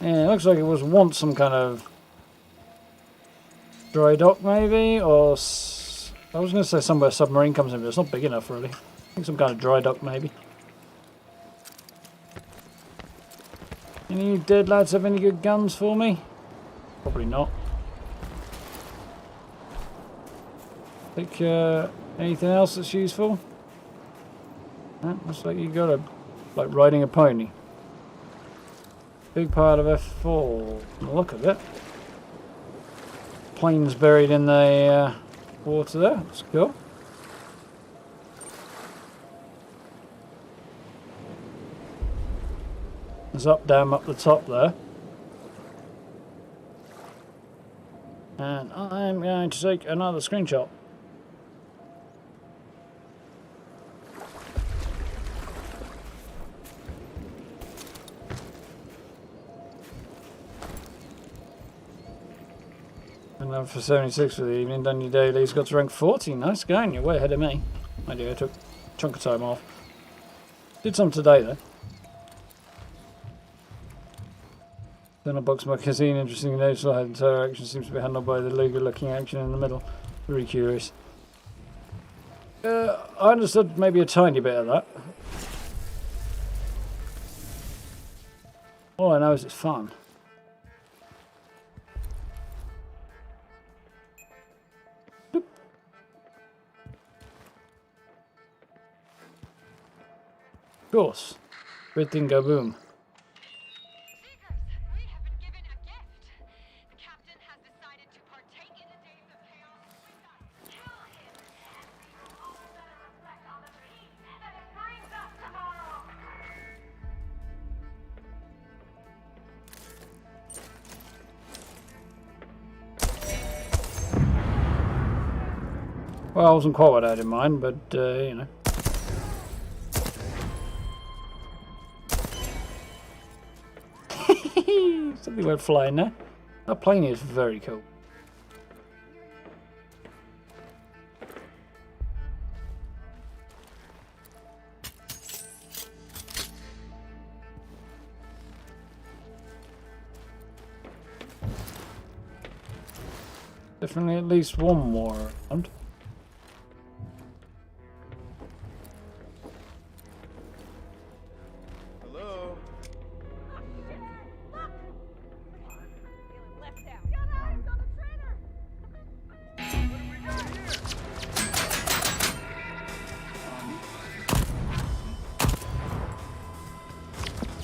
Yeah, it looks like it was once some kind of dry dock, maybe, or I was going to say somewhere a submarine comes in, but it's not big enough, really. I think some kind of dry dock, maybe. Any dead lads have any good guns for me? Probably not. Think anything else that's useful? Looks like you got like riding a pony. Big part of F4, from the look of it. Planes buried in the water there, that's cool. There's up, down, up the top there. And I'm going to take another screenshot. And for 76 for the evening, done your dailies, got to rank 40. Nice going, you're way ahead of me. I do, I took a chunk of time off. Did some today though. Then a box magazine, interesting notes, the entire action seems to be handled by the Luger looking action in the middle. Very curious. I understood maybe a tiny bit of that. All I know is it's fun. Of course. Red thing go boom. Seekers, we have been given a gift. The captain has decided to partake in the days of chaos with us. Kill him, and we will all better reflect on the peace that it brings us tomorrow. Well, I wasn't quite what I had in mind, but, you know. Something went flying there. That plane is very cool. Definitely at least one more around. Hello? Left out. Get eyes on the traitor!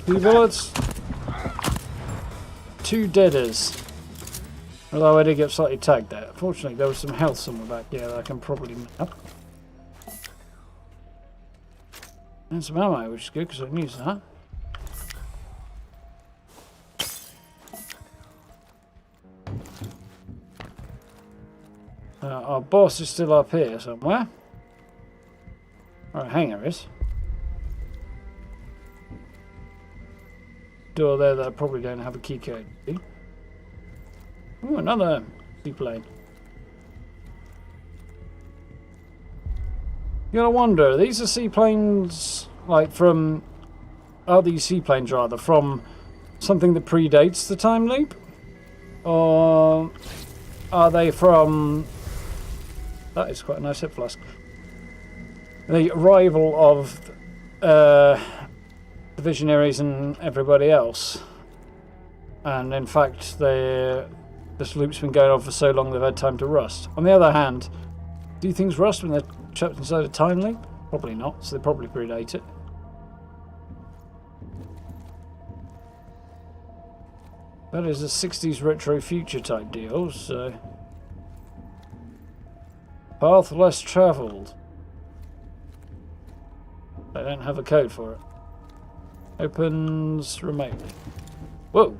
Two bullets. Two deaders. Although I did get slightly tagged there. Fortunately, there was some health somewhere back here that I can probably map. And some ammo, which is good because I can use that. Our boss is still up here somewhere. Alright, hangar is. Door there that I probably don't have a key code. Ooh, another seaplane. You gotta wonder, these are seaplanes like from... Are these seaplanes rather from something that predates the time loop? Or are they from... That is quite a nice hip flask. The arrival of the Visionaries and everybody else. And in fact, this loop's been going on for so long they've had time to rust. On the other hand, do things rust when they're trapped inside a time loop? Probably not, so they probably predate it. That is a 60s retro future type deal, so... Path less travelled. I don't have a code for it. Opens remotely. Whoa!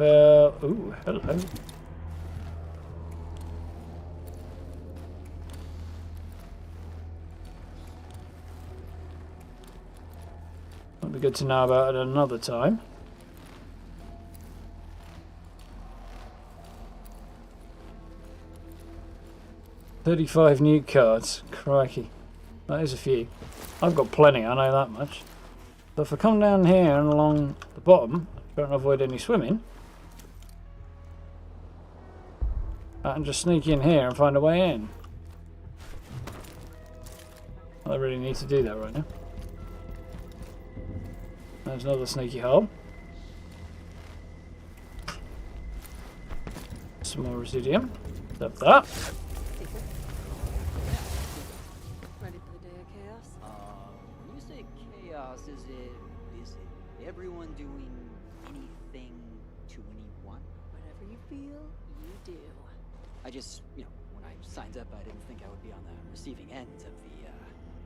Ooh, hello. That'd be good to know about at another time. $35 new cards. Crikey. That is a few. I've got plenty, I know that much. So if I come down here and along the bottom, trying to avoid any swimming, I can just sneak in here and find a way in. I really need to do that right now. There's another sneaky hole. Some more residium. Have that. Ready for the day of chaos? When you say chaos, is it everyone doing anything to anyone? Whatever you feel, you do. I just, when I signed up, I didn't think I would be on the receiving end of the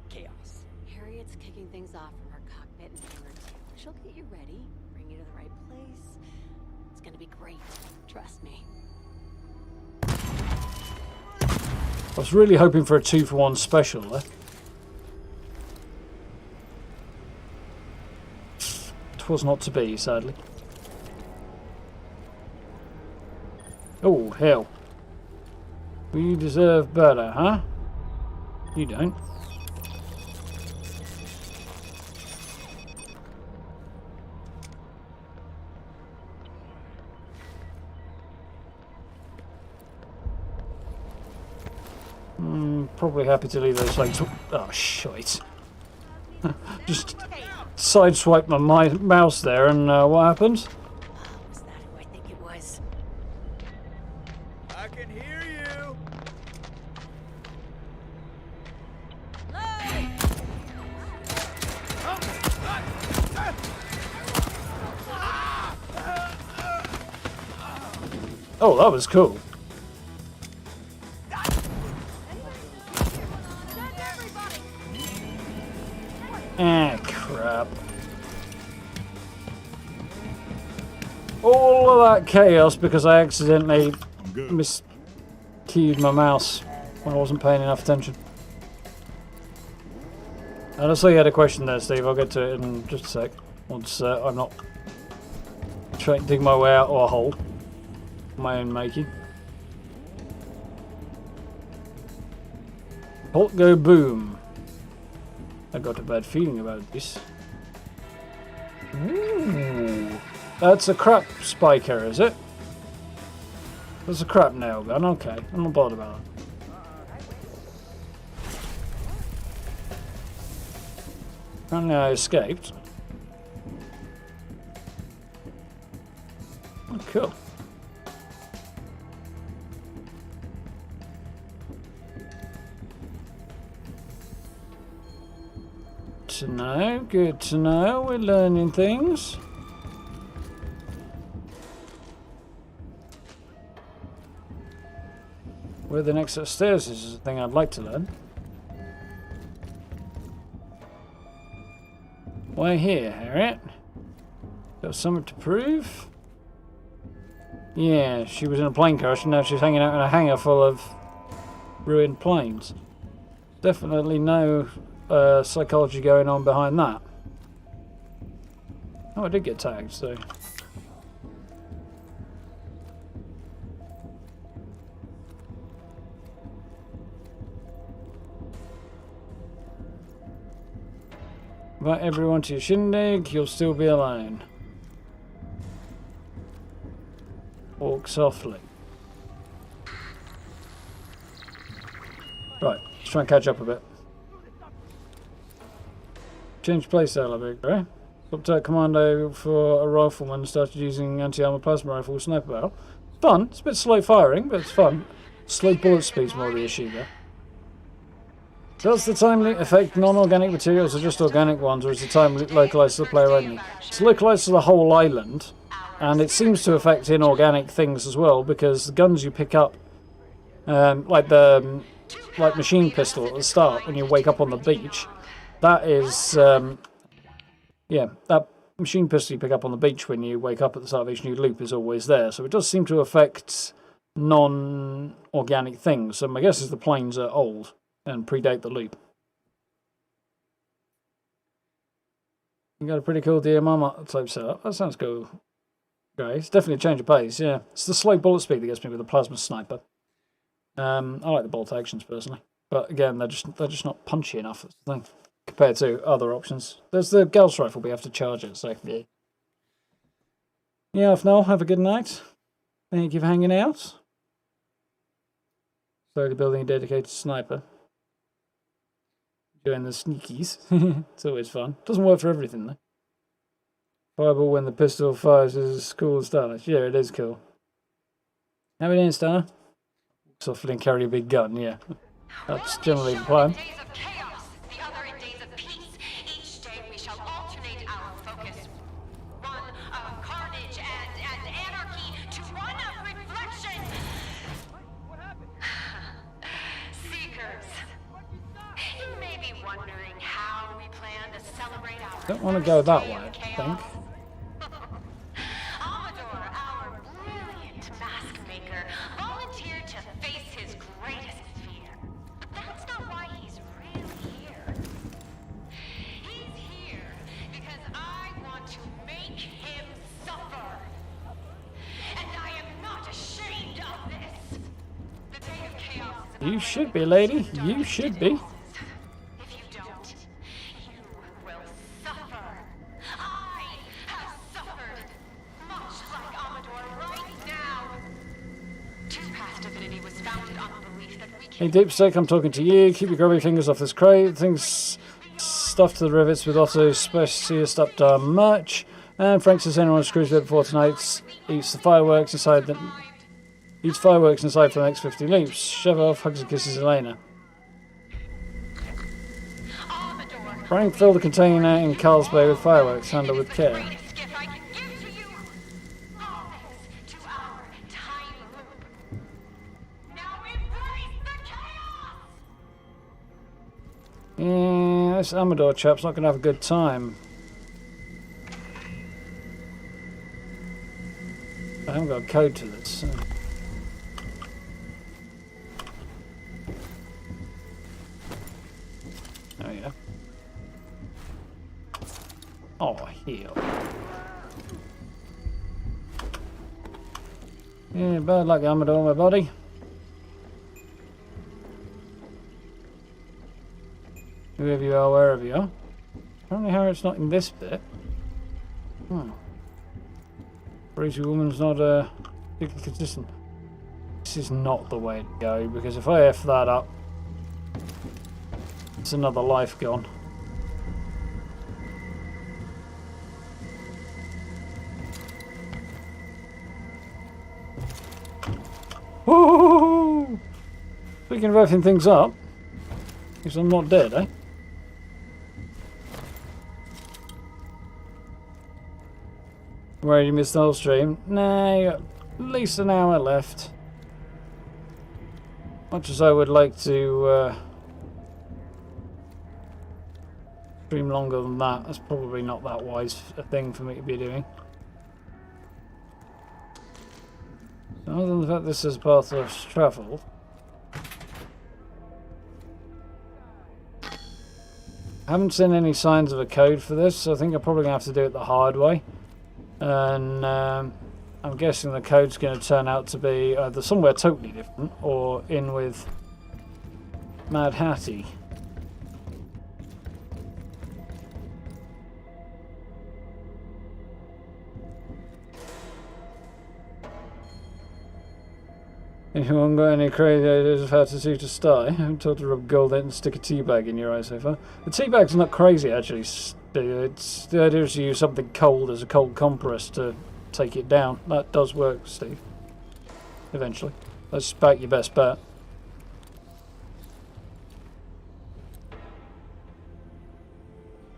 chaos. Harriet's kicking things off from her cockpit in Hangar 2. She'll get you ready, bring you to the right place. It's gonna be great. Trust me. I was really hoping for a 2-for-1 special there. It was not to be, sadly. Oh, hell. We deserve better, huh? You don't. Probably happy to leave those legs. Oh, shite. Just sideswipe my mouse there, and what happens? Was that who I think it was? I can hear you! Oh, that was cool. Ah, crap. All of that chaos because I accidentally miskeyed my mouse when I wasn't paying enough attention. And I saw you had a question there, Steve. I'll get to it in just a sec. Once I'm not trying to dig my way out of a hole. My own making. Colt go boom. I got a bad feeling about this. Ooh. That's a crap spiker, is it? That's a crap nail gun. Okay, I'm not bothered about it. Apparently I escaped. Oh, cool. To know, good to know, we're learning things. Where the next set of stairs is a thing I'd like to learn. Why here, Harriet? Got something to prove? Yeah, she was in a plane crash and now she's hanging out in a hangar full of ruined planes. Definitely no psychology going on behind that. Oh, I did get tagged, so... Invite everyone to your shindig, you'll still be alone. Walk softly. Right, let's try and catch up a bit. Change playstyle a bit, right? Swapped out commando for a rifleman and started using anti-armor plasma rifle with sniper barrel. Fun, it's a bit slow firing, but it's fun. Slow bullet speed's more the issue there. Does the time loop affect non-organic materials or just organic ones, or is the time loop localized to the player only? It's localized to the whole island, and it seems to affect inorganic things as well, because the guns you pick up, like the machine pistol at the start when you wake up on the beach, that is, yeah, that machine pistol you pick up on the beach when you wake up at the start of each new loop is always there. So it does seem to affect non-organic things. So my guess is the planes are old and predate the loop. You got a pretty cool DMR type setup. That sounds cool. Great. It's definitely a change of pace, yeah. It's the slow bullet speed that gets me with the plasma sniper. I like the bolt actions personally. But again, they're just not punchy enough, that's the thing, compared to other options. There's the Gauss rifle, but you have to charge it, so yeah. Yeah, off now, have a good night. Thank you for hanging out. Slowly building a dedicated sniper. Doing the sneakies. It's always fun. Doesn't work for everything though. Fireball when the pistol fires is cool and stylish. Yeah, it is cool. How we doing, Star? Softly and carry a big gun, yeah. That's generally the plan. Don't want to go that way, I think. Amador, our brilliant mask maker, volunteered to face his greatest fear. But that's not why he's really here. He's here because I want to make him suffer. And I am not ashamed of this. The day of chaos is You should be, lady. You should be. Hey Deepstick, I'm talking to you. Keep your grubby fingers off this crate. Things stuffed to the rivets with Otto specialist up much. And Frank says anyone who screws with it before tonight eats the fireworks inside for the next 50 loops. Shove off, hugs and kisses Elena. Frank filled the container in Carlsbad with fireworks, handled with care. Yeah, this Amador chap's not going to have a good time. I haven't got a code to this. So. Oh yeah. Oh, heal. Yeah, bad luck, Amador, my buddy. Whoever you are, wherever you are. Apparently Harriet's not in this bit. Crazy woman's not particularly consistent. This is not the way to go, because if I F that up, it's another life gone. Woo! Speaking of Fing things up, because I'm not dead, eh? Where you missed the whole stream? Nah, you got at least an hour left. Much as I would like to stream longer than that, that's probably not that wise a thing for me to be doing. So other than the fact this is path less travelled, I haven't seen any signs of a code for this, so I think I'm probably going to have to do it the hard way. And I'm guessing the code's going to turn out to be either somewhere totally different or in with Mad Hattie. Anyone got any crazy ideas of how to suit a sty? I'm told to rub gold in and stick a tea bag in your eye so far. The tea bag's not crazy actually. It's the idea is to use something cold as a cold compress to take it down. That does work, Steve. Eventually. That's about your best bet.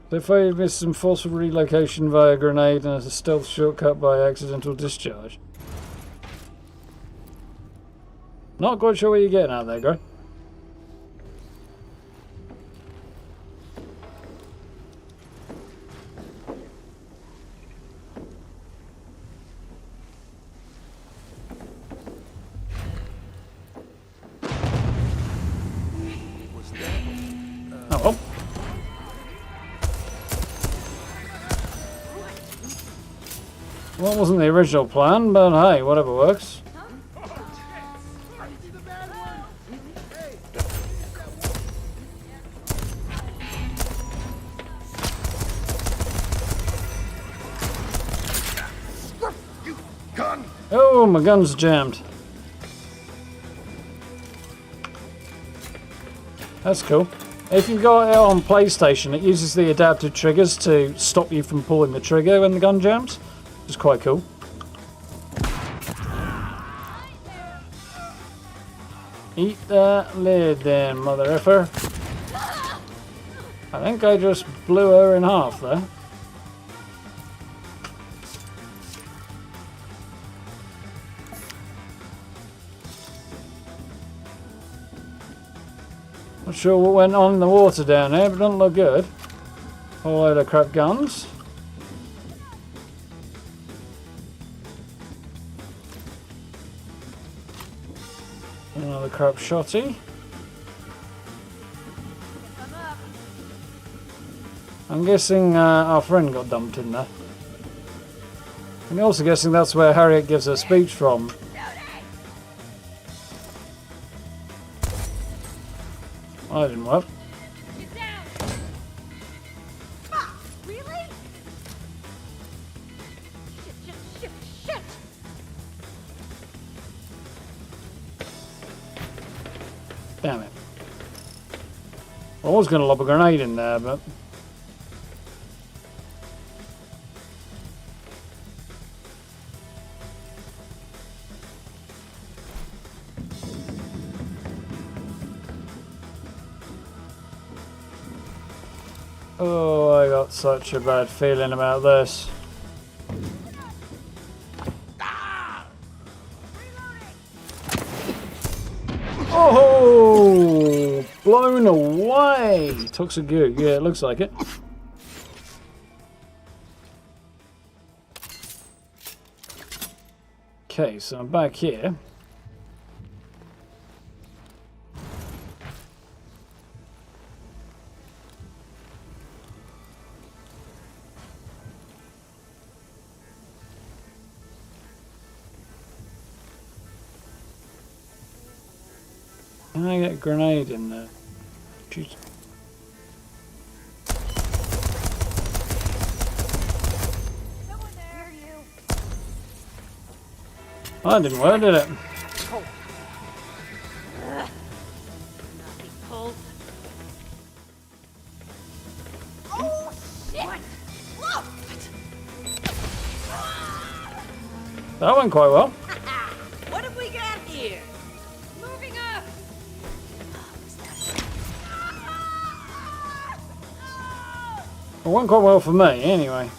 They failed with some forceful relocation via grenade and a stealth shortcut by accidental discharge. Not quite sure what you're getting out there, Gray. Oh well. Well, it wasn't the original plan, but hey, whatever works. Oh, my gun's jammed. That's cool. If you've got it on PlayStation, it uses the adaptive triggers to stop you from pulling the trigger when the gun jams. It's quite cool. Eat that lid then, mother effer. I think I just blew her in half there. Not sure what went on in the water down there, but it doesn't look good. Whole load of crap guns. Another crap shotty. I'm guessing our friend got dumped in there. I'm also guessing that's where Harriet gives her speech from. Oh, that didn't work. Get down! Really? Shit! Damn it. I was going to lob a grenade in there, but... Oh, I got such a bad feeling about this. Oh, blown away. Took some goo. Yeah, it looks like it. Okay, so I'm back here. Can I get a grenade in there? Jeez. Oh, that didn't work, did it? Colt. Colt. Oh shit! Look! That went quite well. What have we got here? Moving up! It went quite well for me, anyway.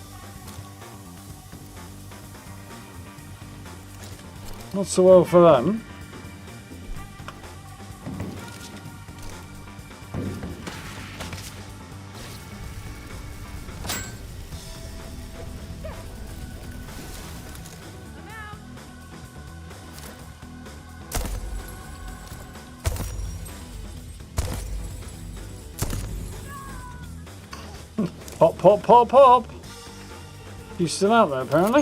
Not so well for them. Pop, pop, pop, pop! He's still out there, apparently.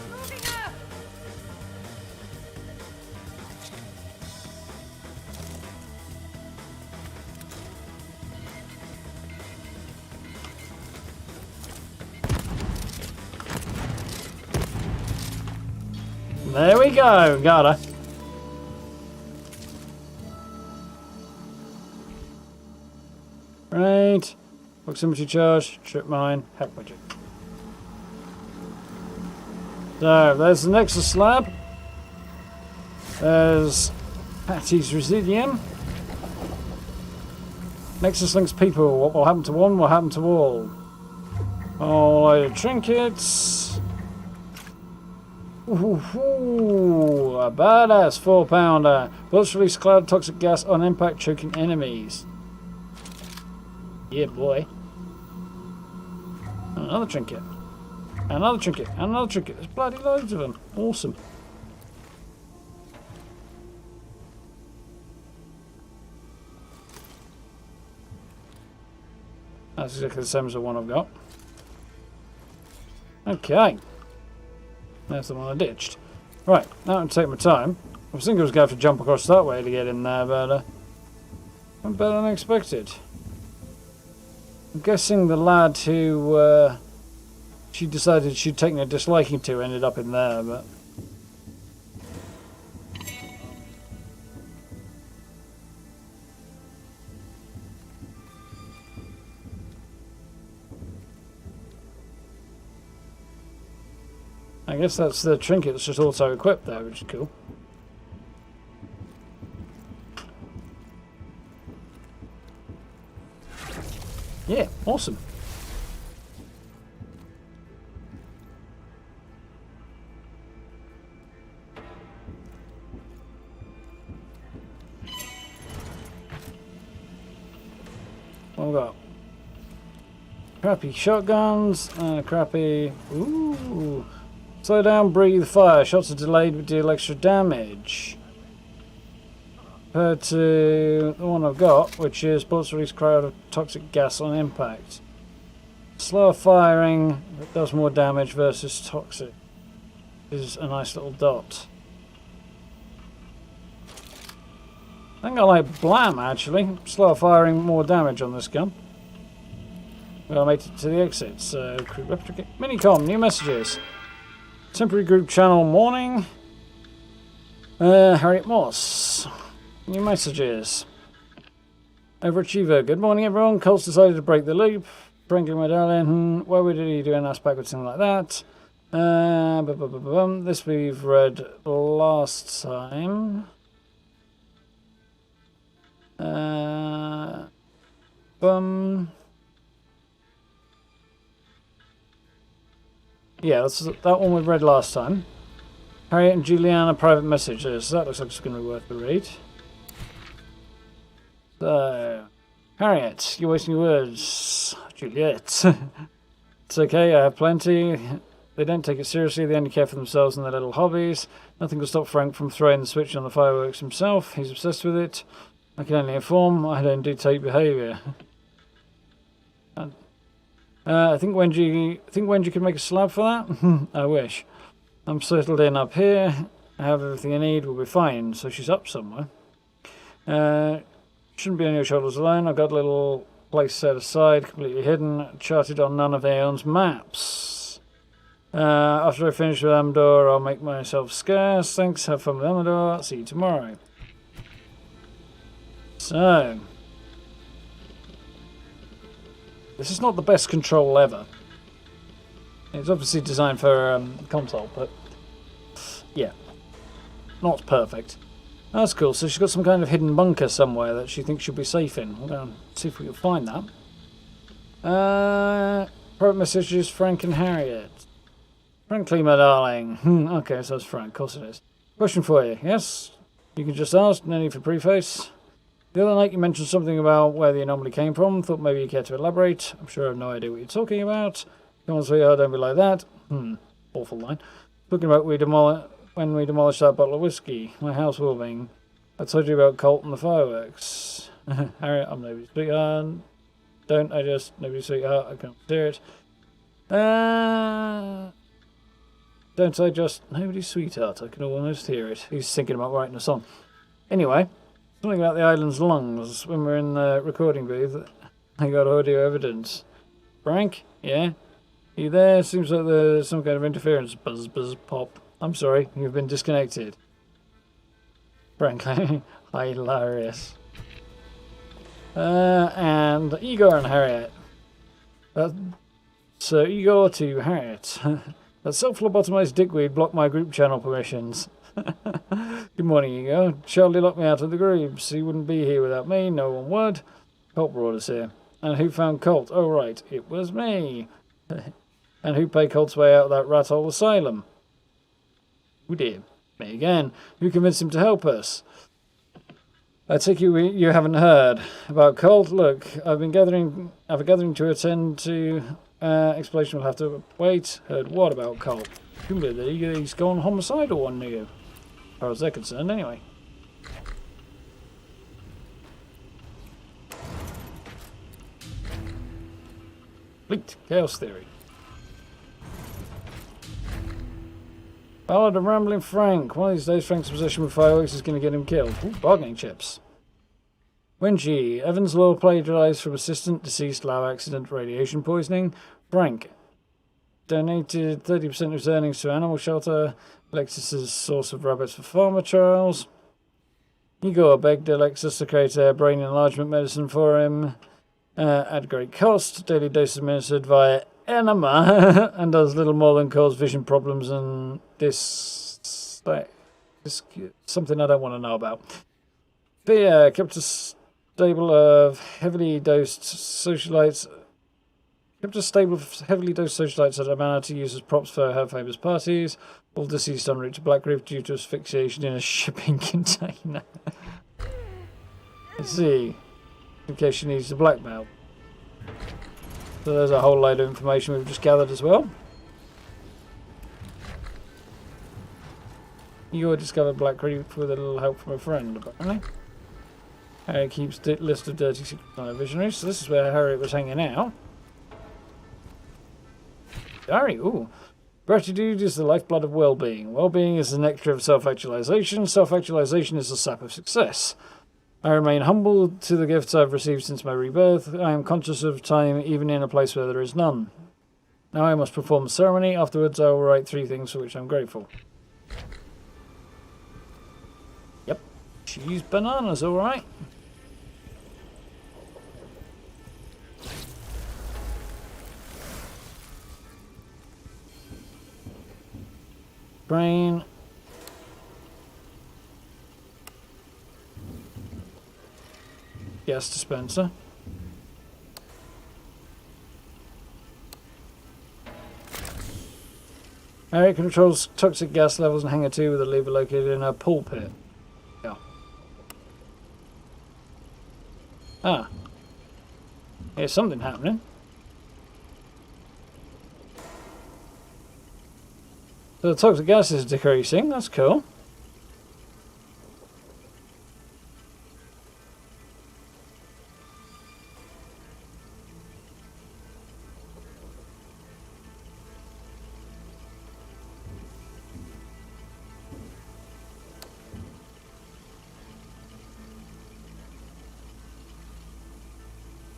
Moving up! There we go, got her. Right. Proximity charge, trip mine, heck widget. So, there's the Nexus slab. There's Patty's Residium. Nexus links people. What will happen to one will happen to all. All load of trinkets. Ooh, a badass 4-pounder. Bullets release cloud of toxic gas on impact, choking enemies. Yeah, boy. Another trinket. Another trinket. Another trinket. There's bloody loads of them. Awesome. That's exactly the same as the one I've got. Okay. That's the one I ditched. Right, that would take my time. I was thinking I was going to have to jump across that way to get in there, but went better than expected. I'm guessing the lad who she decided she'd taken a disliking to ended up in there, but... I guess that's the trinket that's just also equipped there, which is cool. Yeah, awesome. What have we got? Crappy shotguns and a crappy... Ooh! Slow down, breathe, fire. Shots are delayed but deal extra damage. Compared to the one I've got, which is bullets release crowd of toxic gas on impact. Slower firing, but does more damage versus toxic. Is a nice little dot. I think I like Blam actually. Slower firing, more damage on this gun. Well, I made it to the exit, so crew replicate. Minicom, new messages. Temporary group channel morning. Harriet Moss. New messages. Overachiever. Good morning, everyone. Colt's decided to break the loop. Frankly, my darling. Why would he do an ass backwards thing like that? This we've read last time. Yeah, that's that one we read last time. Harriet and Julianna private messages. That looks like it's going to be worth the read. So, Harriet, you're wasting your words. Juliet. It's okay, I have plenty. They don't take it seriously, they only care for themselves and their little hobbies. Nothing will stop Frank from throwing the switch on the fireworks himself. He's obsessed with it. I can only inform, I don't dictate behaviour. I think Wendy could make a slab for that. I wish. I'm settled in up here. I have everything I need. We'll be fine. So she's up somewhere. Shouldn't be on your shoulders alone. I've got a little place set aside, completely hidden, charted on none of Aeon's maps. After I finish with Amador, I'll make myself scarce. Thanks. Have fun with Amador. See you tomorrow. So. This is not the best control ever. It's obviously designed for console, but yeah, not perfect. That's cool. So she's got some kind of hidden bunker somewhere that she thinks she'll be safe in. We'll go and see if we can find that. Private messages, Frank and Harriet. Frankly, my darling. Okay, so it's Frank. Of course it is. Question for you. Yes? You can just ask. No need for preface. The other night you mentioned something about where the anomaly came from. Thought maybe you care to elaborate. I'm sure I have no idea what you're talking about. Come on, sweetheart, don't be like that. Awful line. Talking about when we demolished that bottle of whiskey. My housewarming. I told you about Colt and the fireworks. Harriet, I'm nobody's sweetheart. Nobody's sweetheart. I can't hear it. Don't I just nobody's sweetheart. I can almost hear it. He's thinking about writing a song. Anyway. Something about the island's lungs. When we're in the recording booth, I got audio evidence. Frank? Yeah? You there? Seems like there's some kind of interference. Buzz, buzz, pop. I'm sorry, you've been disconnected. Frank, hilarious. And Igor and Harriet. So Igor to Harriet. That self-lobotomized dickweed blocked my group channel permissions. Good morning, Ego. Charlie locked me out of the groups. He wouldn't be here without me. No one would. Colt brought us here. And who found Colt? Oh, right. It was me. And who paid Colt's way out of that rat hole asylum? Who did? Me again. Who convinced him to help us? I take you haven't heard about Colt. Look, I've a gathering to attend to. Explanation will have to wait. Heard what about Colt? He's gone homicidal on you. As far as they're concerned, anyway. Complete chaos theory. Ballad of Rambling Frank. One of these days, Frank's obsession with fireworks is going to get him killed. Ooh, bargaining chips. Wenji. Evans' law plagiarized from assistant, deceased, lab accident, radiation poisoning. Frank. Donated 30% of his earnings to animal shelter. Alexis's source of rabbits for pharma trials. Igor begged Alexis to create a brain enlargement medicine for him at great cost. Daily dose administered via enema and does little more than cause vision problems and something I don't want to know about. Fear kept a stable of heavily dosed socialites. Kept a stable of heavily dosed socialites at a manor to use as props for her famous parties. All deceased en route to Blackreef due to asphyxiation in a shipping container. Let's see. In case she needs to blackmail. So there's a whole load of information we've just gathered as well. You discovered Blackreef with a little help from a friend, apparently. Harriet keeps a list of dirty secrets on her visionaries. So this is where Harriet was hanging out. Diary, ooh. Gratitude is the lifeblood of well-being. Well-being is the nectar of self-actualization. Self-actualization is the sap of success. I remain humble to the gifts I've received since my rebirth. I am conscious of time even in a place where there is none. Now I must perform the ceremony. Afterwards I will write 3 things for which I'm grateful. Yep. Cheese bananas, alright. Brain. Gas dispenser. Harriet controls toxic gas levels in Hangar 2 with a lever located in her pulpit. Yeah. Ah. Here's something happening. So the toxic gas is decreasing, that's cool.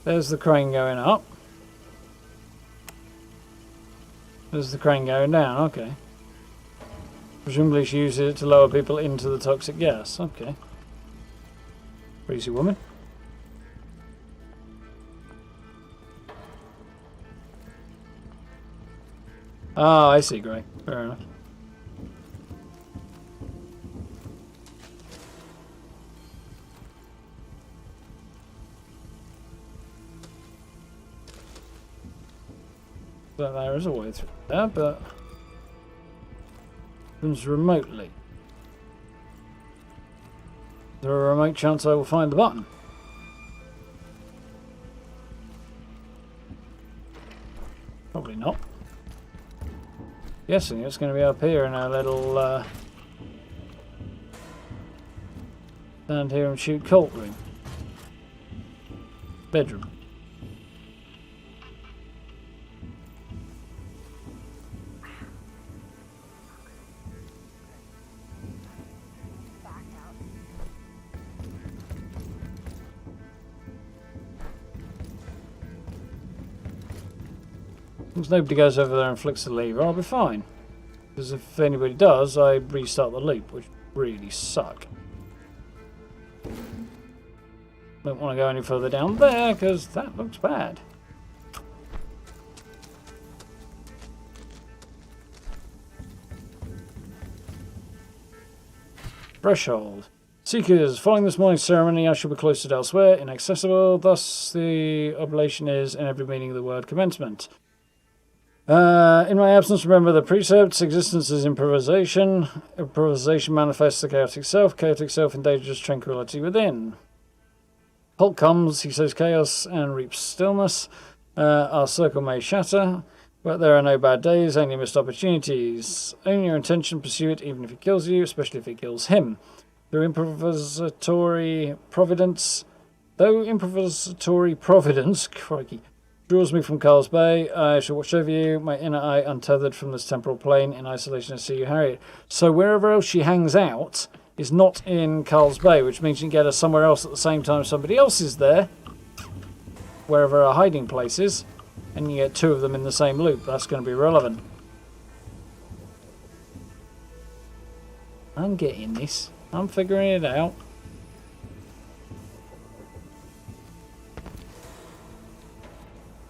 There's the crane going up. There's the crane going down, okay. Presumably she uses it to lower people into the toxic gas, okay. Crazy woman. Ah, I see, Grey. Fair enough. But there is a way through there, but happens remotely. Is there a remote chance I will find the button? Probably not. Guessing it's going to be up here in our little stand here and shoot Colt room. Bedroom. As nobody goes over there and flicks the lever, I'll be fine. Because if anybody does, I restart the loop, which really suck. Don't want to go any further down there, because that looks bad. Threshold. Seekers, following this morning's ceremony, I shall be cloistered elsewhere, inaccessible. Thus, the oblation is, in every meaning of the word, commencement. In my absence, remember the precepts. Existence is improvisation. Improvisation manifests the chaotic self. Chaotic self endangers tranquility within. Colt comes, he sows chaos and reaps stillness. Our circle may shatter, but there are no bad days, only missed opportunities. Own your intention, pursue it, even if it kills you, especially if it kills him. Through improvisatory providence, crikey, draws me from Carl's Bay, I shall watch over you, my inner eye untethered from this temporal plane, in isolation and see you harried. So wherever else she hangs out is not in Carl's Bay, which means you can get her somewhere else at the same time somebody else is there, wherever her hiding place is, and you get two of them in the same loop. That's going to be relevant. I'm getting this. I'm figuring it out.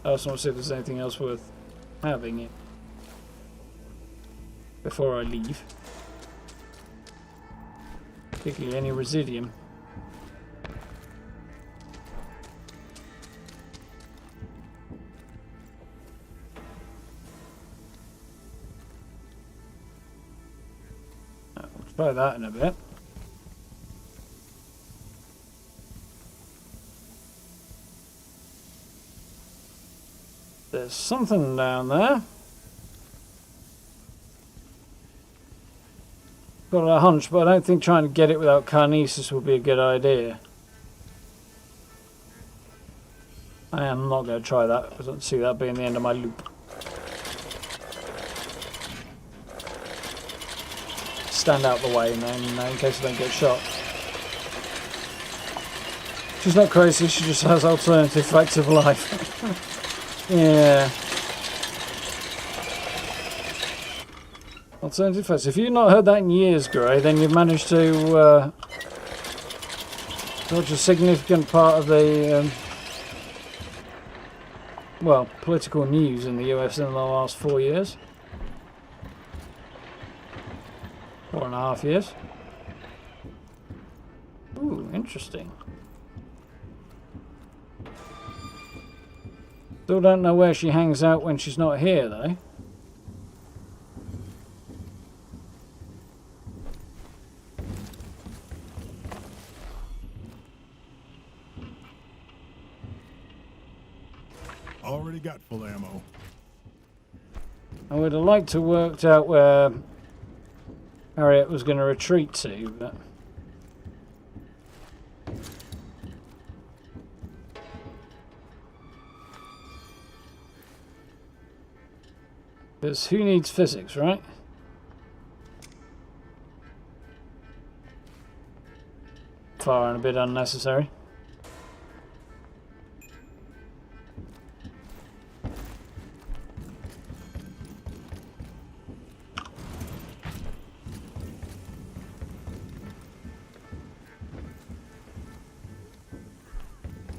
I also want to see if there's anything else worth having it before I leave. Particularly any residium. We'll try that in a bit. There's something down there. Got a hunch, but I don't think trying to get it without kinesis would be a good idea. I am not going to try that. I don't see that being the end of my loop. Stand out the way, and then in case I don't get shot. She's not crazy. She just has alternative facts of life. Yeah. Alternative facts. If you've not heard that in years, Gray, then you've managed to dodge a significant part of the well, political news in the US in the last 4 years. 4.5 years. Ooh, interesting. Still don't know where she hangs out when she's not here, though. Already got full ammo. I would have liked to have worked out where Harriet was going to retreat to, but... Because who needs physics, right? Far and a bit unnecessary.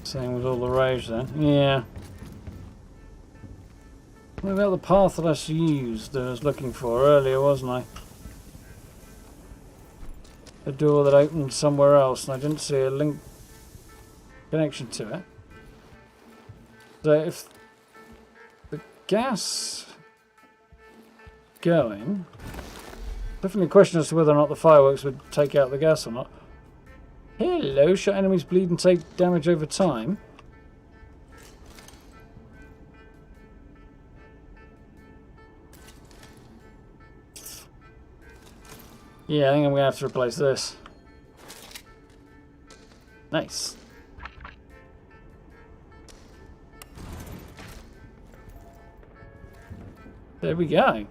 Same with all the rage then. Yeah. What about the path that I used that I was looking for earlier, wasn't I? A door that opened somewhere else and I didn't see a link connection to it. So if the gas going, definitely a question as to whether or not the fireworks would take out the gas or not. Hello, shot enemies bleed and take damage over time. Yeah, I think I'm going to have to replace this. Nice. There we go.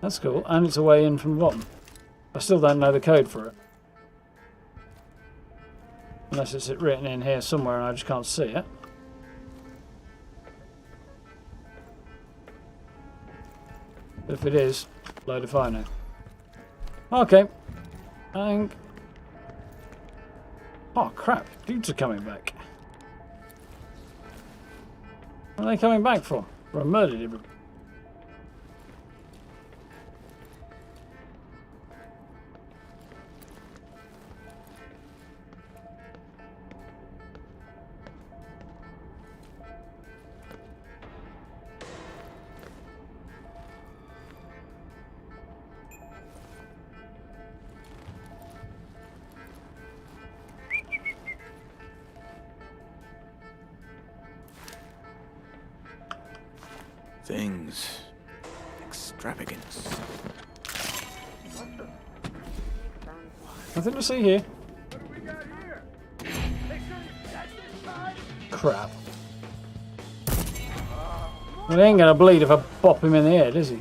That's cool. And it's a way in from the bottom. I still don't know the code for it. Unless it's written in here somewhere and I just can't see it. But if it is, load if I know. Okay. And... oh crap, dudes are coming back. What are they coming back for? For a murdered everybody. Things. Extravagance. Nothing to see here. Crap. Well, he ain't gonna bleed if I bop him in the head, is he?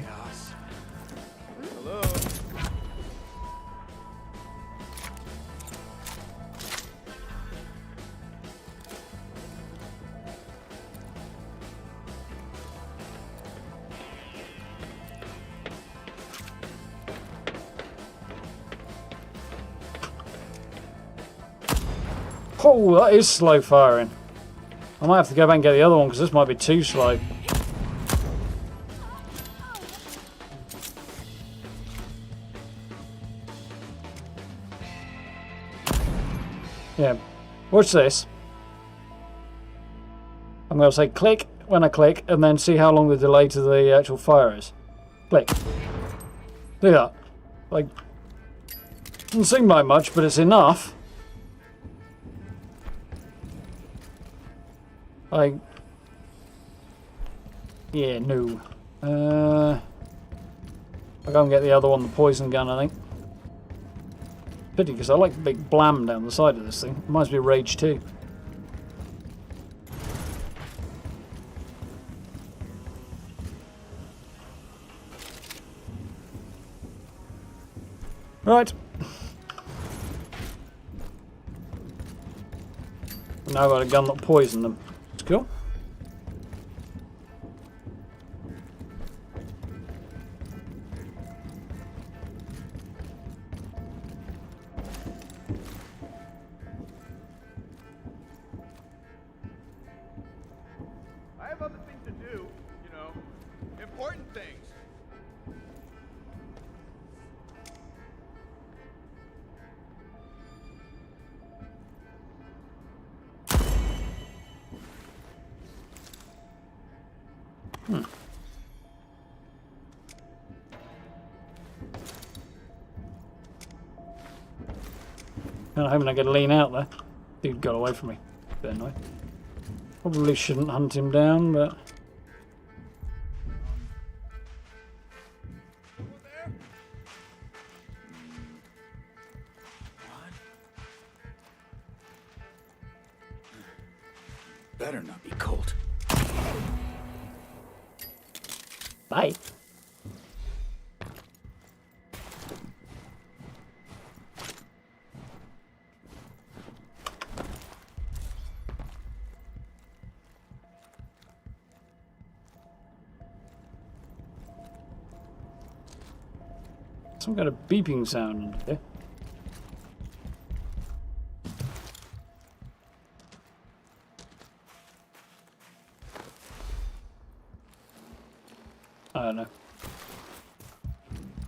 Oh, that is slow firing. I might have to go back and get the other one because this might be too slow. Yeah, watch this. I'm going to say click when I click and then see how long the delay to the actual fire is. Click. Look at that. Like, doesn't seem like much, but it's enough. Like, yeah, no. I'll go and get the other one, the poison gun, I think. Pity, because I like the big blam down the side of this thing. Reminds me of Rage 2. Right. Now I've got a gun that poisoned them. It's cool. I have other things to do, you know, important things. I'm hoping I can lean out there. Dude got away from me. Bit annoying. Probably shouldn't hunt him down, but... Better not be Colt. Bye. Some kind of beeping sound under there. I don't know.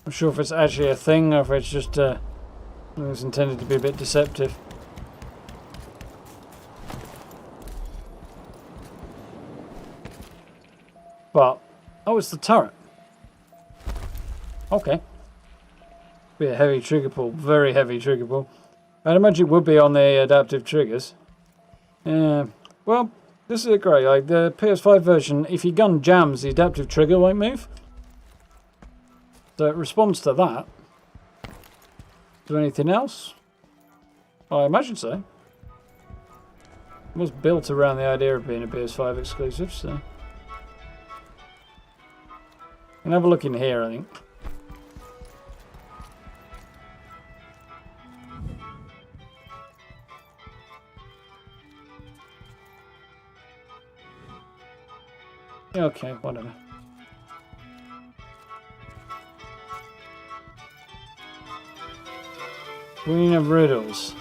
I'm sure if it's actually a thing or if it's just it's intended to be a bit deceptive. But oh, it's the turret. Okay. Be a heavy trigger pull, very heavy trigger pull. I'd imagine it would be on the adaptive triggers. Yeah. Well, this is great. Like the PS5 version, if your gun jams, the adaptive trigger won't move. So it responds to that. Is there anything else? I imagine so. It was built around the idea of being a PS5 exclusive, so. You can have a look in here, I think. Okay, whatever. Queen of Riddles.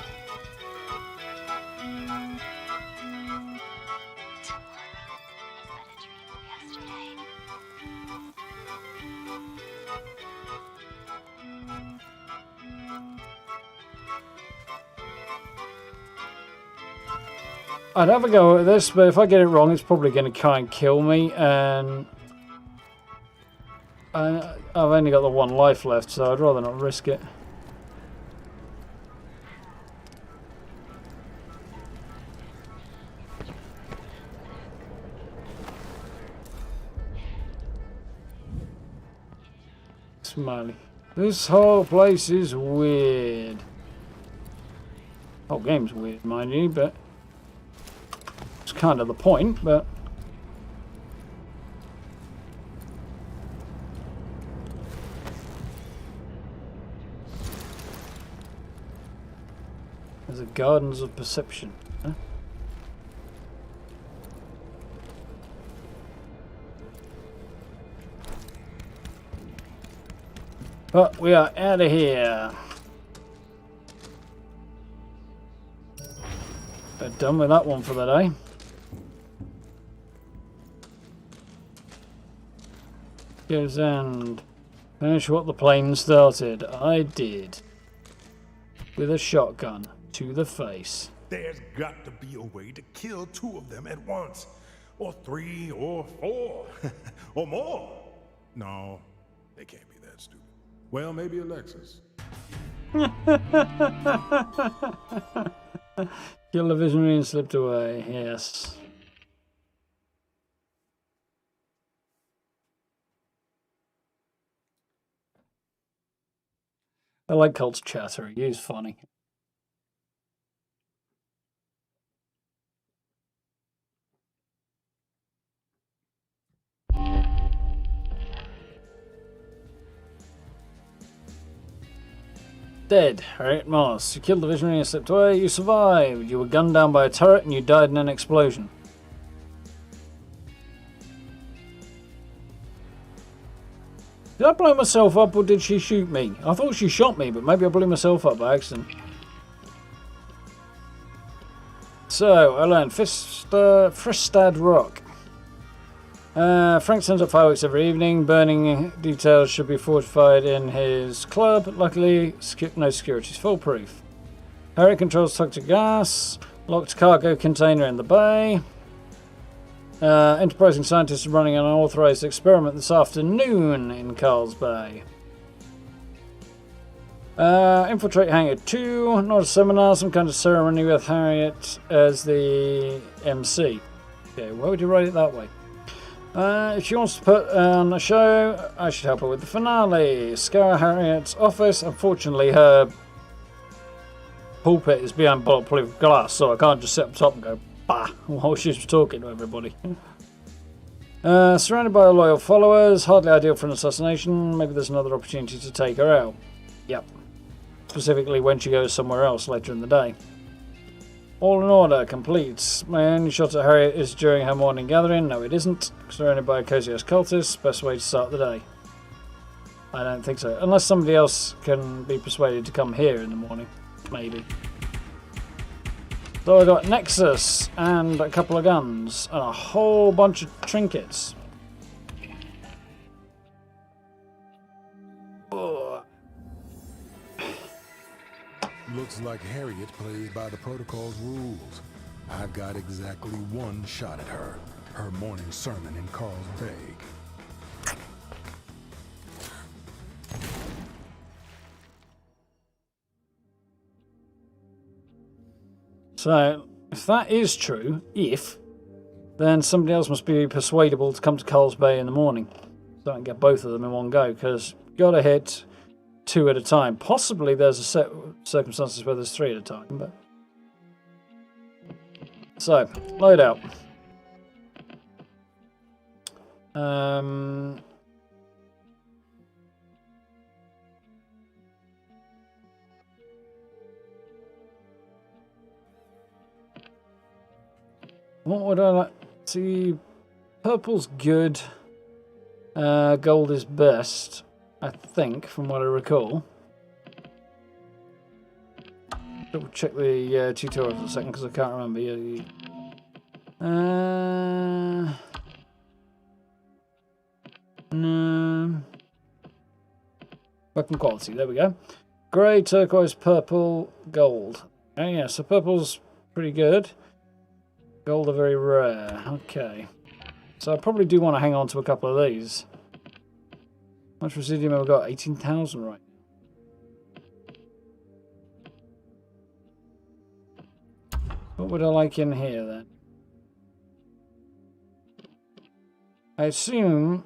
I'd have a go at this, but if I get it wrong, it's probably going to try and kill me, and I've only got the one life left, so I'd rather not risk it. Smiley. This whole place is weird. Whole game's weird, mind you, but it's kind of the point, but there's a Gardens of Perception. Huh? But we are out of here. We're done with that one for the day. Goes and finish what the plane started. I did. With a shotgun to the face. There's got to be a way to kill 2 of them at once. Or 3, or 4. Or more. No, they can't be that stupid. Well, maybe Alexis. Killed the visionary and slipped away. Yes. I like Colt's chatter. He is funny. Dead. Harriet Moss. You killed the visionary and slipped away. You survived. You were gunned down by a turret and you died in an explosion. Did I blow myself up or did she shoot me? I thought she shot me, but maybe I blew myself up by accident. So, I learned Fristad Rock. Frank sends up fireworks every evening. Burning details should be fortified in his club. Luckily, no security is foolproof. Harriet controls toxic gas. Locked cargo container in the bay. Enterprising scientists are running an unauthorized experiment this afternoon in Carl's Bay. Infiltrate Hangar 2. Not a seminar, some kind of ceremony with Harriet as the MC. Okay, why would you write it that way? If she wants to put on a show, I should help her with the finale. Scour Harriet's office. Unfortunately, her pulpit is behind bulletproof glass, so I can't just sit up top and go, bah, while she's talking to everybody. Surrounded by loyal followers. Hardly ideal for an assassination. Maybe there's another opportunity to take her out. Yep. Specifically when she goes somewhere else later in the day. All in order, complete. My only shot at Harriet is during her morning gathering. No, it isn't. Surrounded by a cozy-ass cultist. Best way to start the day. I don't think so. Unless somebody else can be persuaded to come here in the morning. Maybe. So I got Nexus and a couple of guns and a whole bunch of trinkets. Looks like Harriet plays by the protocol's rules. I've got exactly 1 shot at her. Her morning sermon in Carl's Bay. So, if that is true, then somebody else must be persuadable to come to Carl's Bay in the morning. So I can get both of them in one go, because you've got to hit 2 at a time. Possibly there's a set circumstances where there's 3 at a time, but... So, load out. What would I like? See, purple's good. Gold is best, I think, from what I recall. Double check the tutorial for a second because I can't remember. No. Weapon quality, there we go. Grey, turquoise, purple, gold. Oh yeah, so purple's pretty good. Gold are very rare. Okay. So I probably do want to hang on to a couple of these. How much Residium have we got? 18,000 right now. What would I like in here then? I assume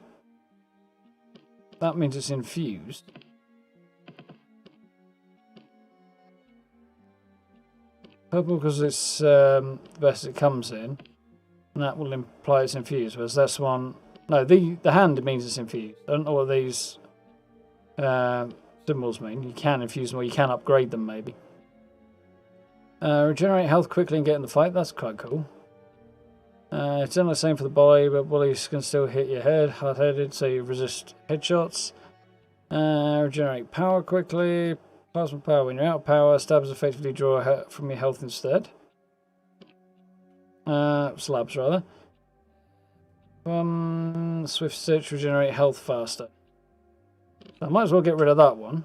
that means it's infused. Purple because it's the best it comes in. And that will imply it's infused. Whereas this one... No, the hand means it's infused. I don't know what these symbols mean. You can infuse them or you can upgrade them maybe. Regenerate health quickly and get in the fight. That's quite cool. It's only the same for the body, but bullies can still hit your head. Hard-headed, so you resist headshots. Regenerate power quickly. Plasma power. When you're out of power, stabs effectively draw from your health instead. Slabs, rather. Swift stitch, regenerate health faster. So I might as well get rid of that one.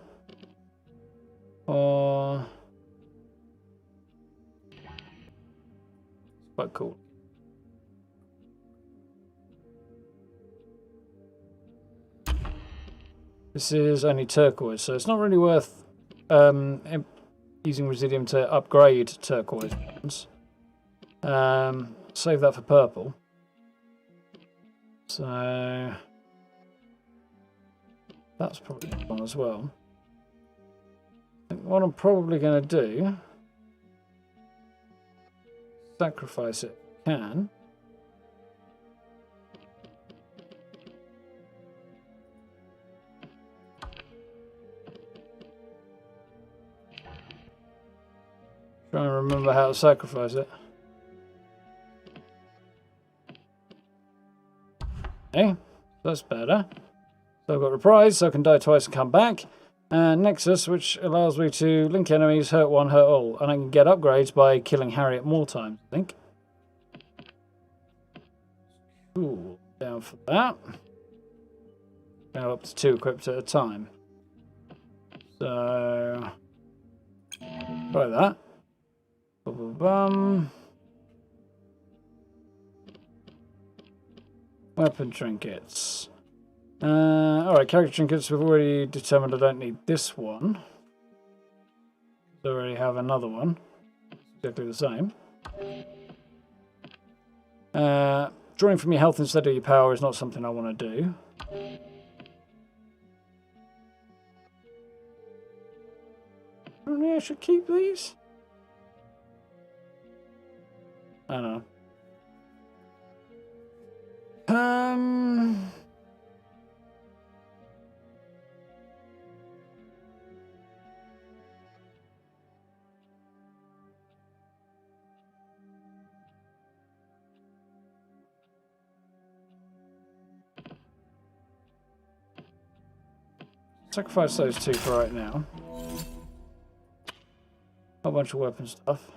Or... Quite cool. This is only turquoise, so it's not really worth using Residium to upgrade turquoise ones. Save that for purple. So that's probably one as well. I think what I'm probably going to do, sacrifice it if I can. Trying to remember how to sacrifice it. Okay, that's better. So I've got Reprise, so I can die twice and come back. And Nexus, which allows me to link enemies, hurt one, hurt all. And I can get upgrades by killing Harriet more times, I think. Cool, down for that. Now up to 2 equipped at a time. So, try that. Bum. Weapon trinkets. Alright, character trinkets, we've already determined I don't need this one. I already have another one. Exactly the same. Drawing from your health instead of your power is not something I want to do. Maybe I should keep these? I don't know. Sacrifice those 2 for right now. A bunch of weapon stuff.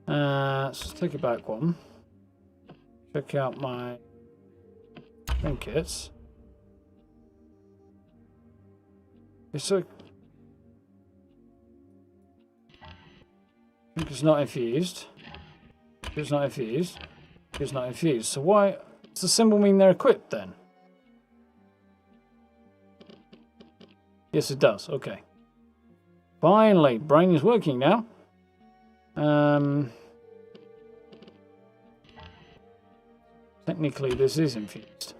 Let's just take it back one. Check out my trinkets. So it's not infused. It's not infused. It's not infused. So why does the symbol mean they're equipped then? Yes, it does. Okay. Finally, brain is working now. Technically, this is infused.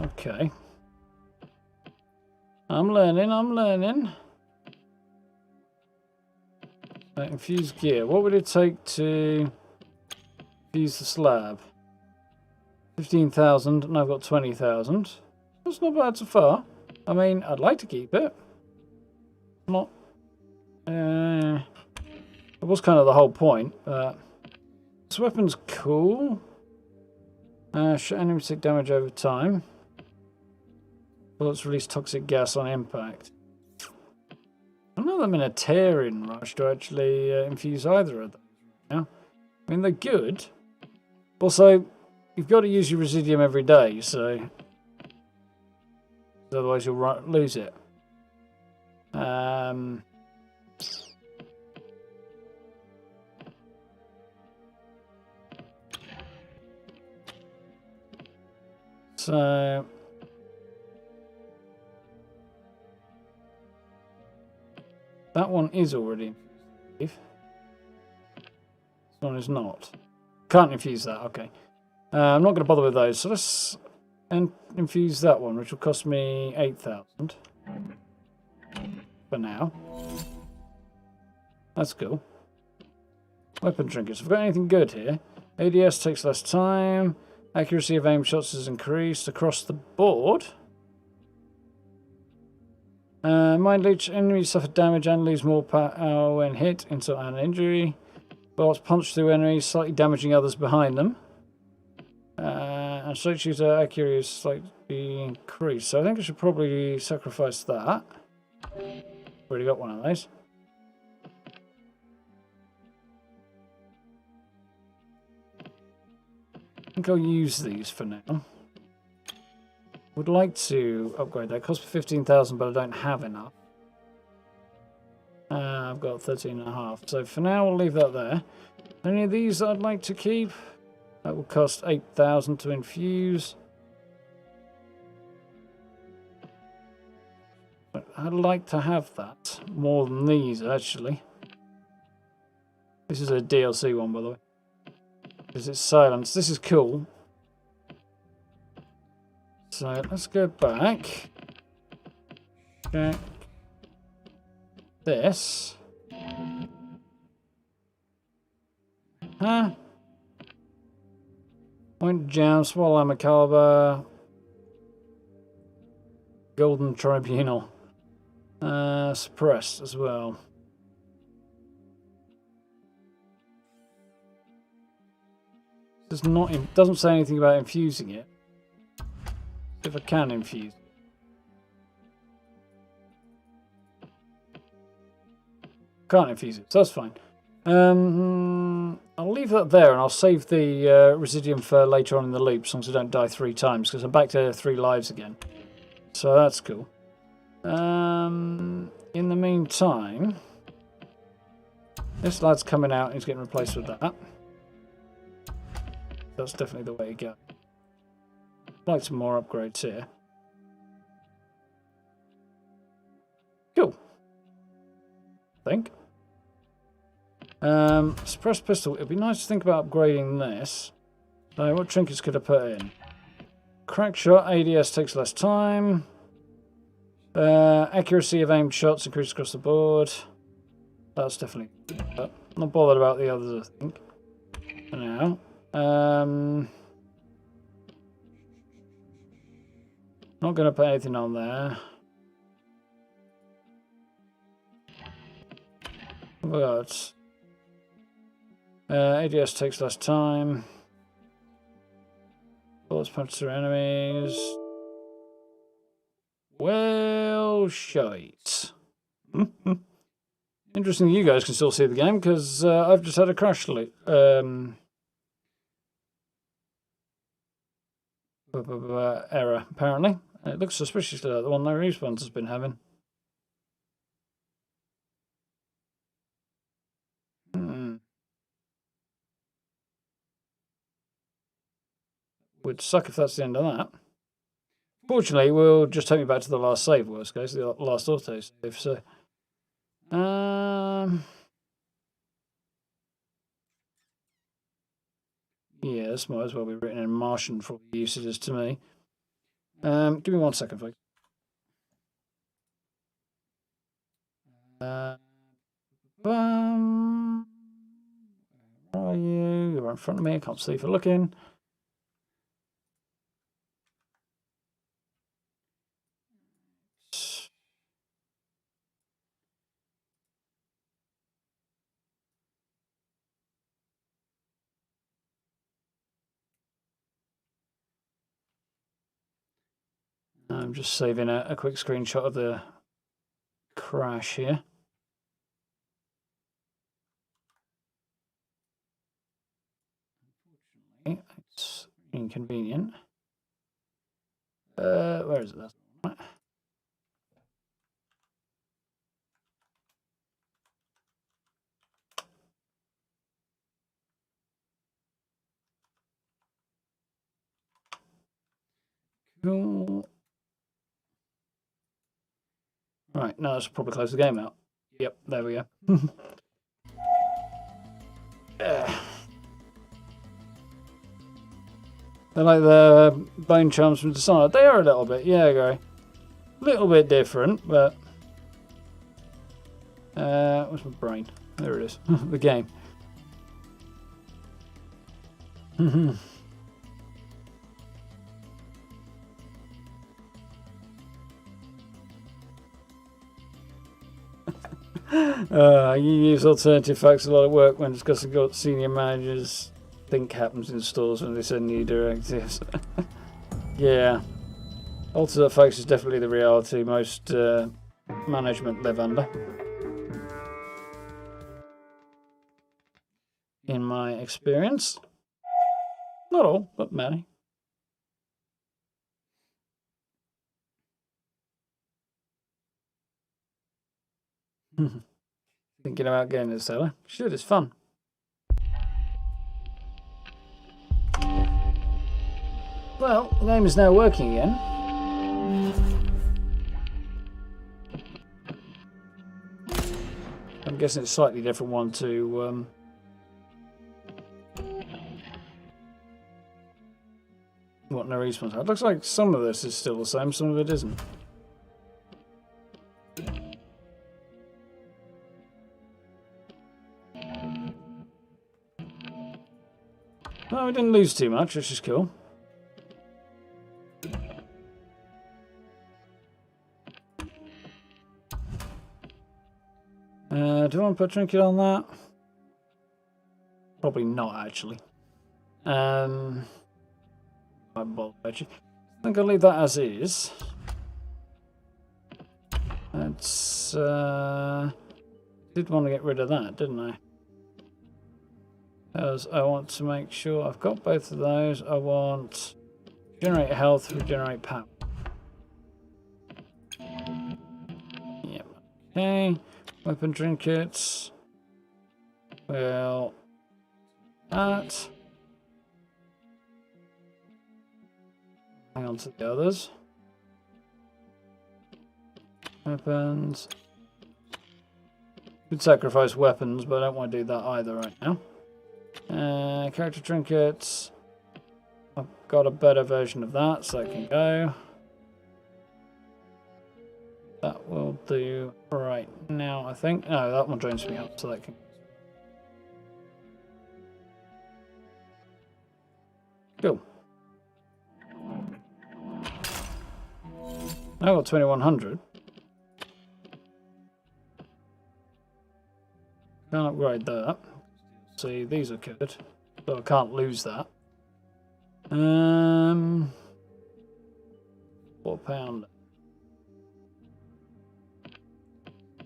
Okay. I'm learning. Infused gear. What would it take to infuse the slab? 15,000, and I've got 20,000. That's not bad so far. I mean, I'd like to keep it. Not. It was kind of the whole point. This weapon's cool. Shoot enemies take damage over time. Bullets release toxic gas on impact. I don't know that I'm in a tearing rush to actually infuse either of them. Yeah? I mean, they're good. Also, you've got to use your Residium every day, so otherwise you'll lose it. So That one is already infused. This one is not. Can't infuse that, okay. I'm not going to bother with those, so let's infuse that one, which will cost me 8,000 for now. That's cool. Weapon trinkets. Have I got anything good here? ADS takes less time. Accuracy of aim shots is increased across the board. Mind Leech. Enemies suffer damage and lose more power when hit. Insult and injury. Bullets punch through enemies, slightly damaging others behind them. And straight shooter accuracy is slightly increased. So I think I should probably sacrifice that. Already got one of those. I think I'll use these for now. Would like to upgrade that. Cost me 15,000, but I don't have enough. I've got 13.5. So for now, we'll leave that there. Any of these I'd like to keep? That will cost 8,000 to infuse. But I'd like to have that more than these, actually. This is a DLC one, by the way. Because it's silence. This is cool. So let's go back. Check this. Huh? Point jam, small armor caliber. Golden Tribunal. Suppressed as well. Doesn't say anything about infusing it. If I can infuse. Can't infuse it, so that's fine. I'll leave that there and I'll save the Residium for later on in the loop, as long as I don't die 3 times, because I'm back to 3 lives again. So that's cool. In the meantime, this lad's coming out and he's getting replaced with that. That's definitely the way to go. I'd like some more upgrades here. Cool. I think. Suppressed pistol. It'd be nice to think about upgrading this. What trinkets could I put in? Crack shot. ADS takes less time. Accuracy of aimed shots increased across the board. That's definitely. Not bothered about the others, I think. For now. Not going to put anything on there. What have we got? ADS takes less time. Bullets punch through enemies. Well, shite. Interesting you guys can still see the game, because I've just had a crash error, apparently. It looks suspiciously like the one that Respawn has been having. Would suck if that's the end of that. Fortunately, we'll just take me back to the last save, worst case, the last auto save. So, yeah, this might as well be written in Martian for the use it is to me. Give me 1 second, folks. Where are you? You're in front of me. I can't see if you're looking. I'm just saving a quick screenshot of the crash here. Unfortunately, it's inconvenient. Where is it? That's right. Cool. Right, now let's probably close the game out. Yep, there we go. They're like the bone charms from Dishonored. They are a little bit, yeah, Gary. A little bit different, but... where's my brain? There it is. The game. You use alternative facts a lot of work when discussing what senior managers think happens in stores when they send new directives. Yeah. Alternate facts is definitely the reality most management live under. In my experience. Not all, but many. Thinking about getting it, Stella? Should, it's fun. Well, the game is now working again. I'm guessing it's a slightly different one to what no response had. Looks like some of this is still the same, some of it isn't. No, we didn't lose too much, which is cool. Do I want to put a trinket on that? Probably not, actually. I think I'll leave that as is. It's did want to get rid of that, didn't I? Because I want to make sure I've got both of those. I want generate health, regenerate power. Yep. Okay. Weapon trinkets. Well, that. Hang on to the others. Weapons. Could sacrifice weapons, but I don't want to do that either right now. Character trinkets. I've got a better version of that, so I can go. That will do right now, I think. No, that one joins me up, so that can. Cool. I got 2100. Can't upgrade that. See, these are good, so I can't lose that. £4.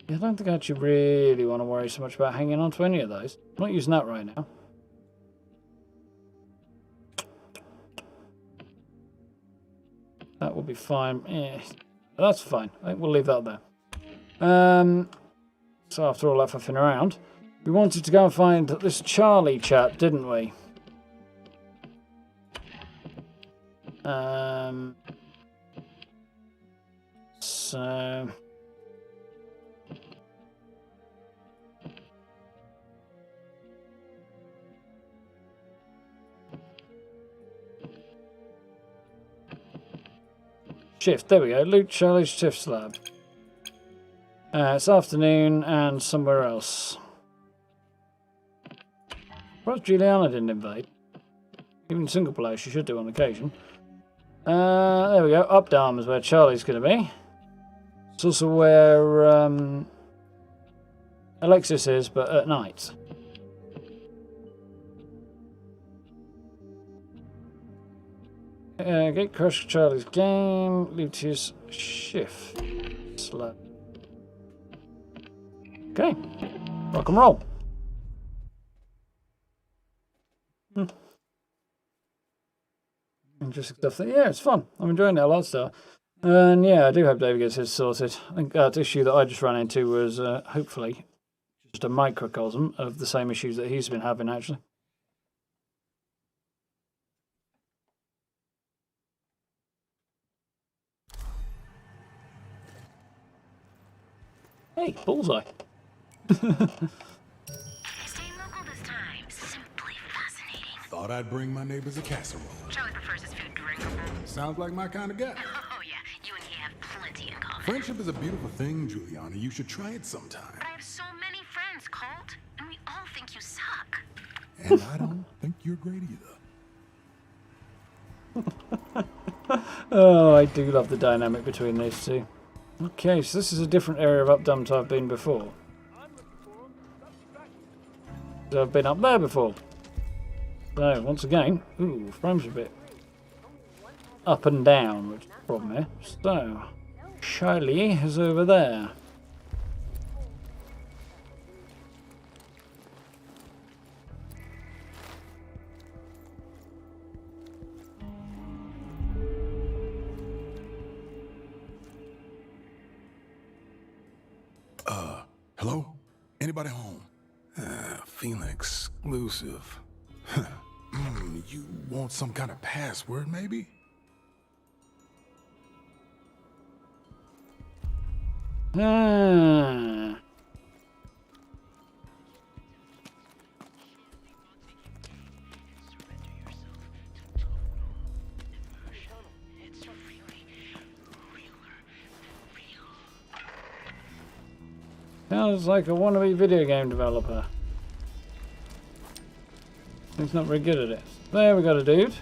Yeah, I don't think I actually really want to worry so much about hanging on to any of those. I'm not using that right now. That will be fine. Yeah, that's fine. I think we'll leave that there. So after all that faffing around, we wanted to go and find this Charlie chap, didn't we? So shift, there we go. Loot Charlie's shift slab. It's afternoon and somewhere else. Perhaps Julianna didn't invade. Even single player, she should do on occasion. There we go. Up Dharm is where Charlie's going to be. It's also where Alexis is, but at night. Get crush Charlie's game. Loot his shift slab. Okay. Rock and roll. Interesting stuff. Yeah, it's fun. I'm enjoying it a lot still. And yeah, I do hope David gets his sorted. I think that issue that I just ran into was hopefully just a microcosm of the same issues that he's been having, actually. Hey, bullseye. Staying local this time, simply fascinating. Thought I'd bring my neighbors a casserole. Charlie prefers his food drinkable. Sounds like my kind of guy. Oh yeah, you and he have plenty in common. Friendship is a beautiful thing, Julianna. You should try it sometime. But I have so many friends, Colt, and we all think you suck. And I don't think you're great either. Oh, I do love the dynamic between these two. Okay, so this is a different area of Updump I've been before. So I've been up there before. So, once again, ooh, frames a bit up and down, which is the problem here. So, Shiley is over there. Hello? Anybody home? Feeling exclusive. You want some kind of password, maybe? Sounds like a wannabe video game developer. He's not very good at it. There we got a dude.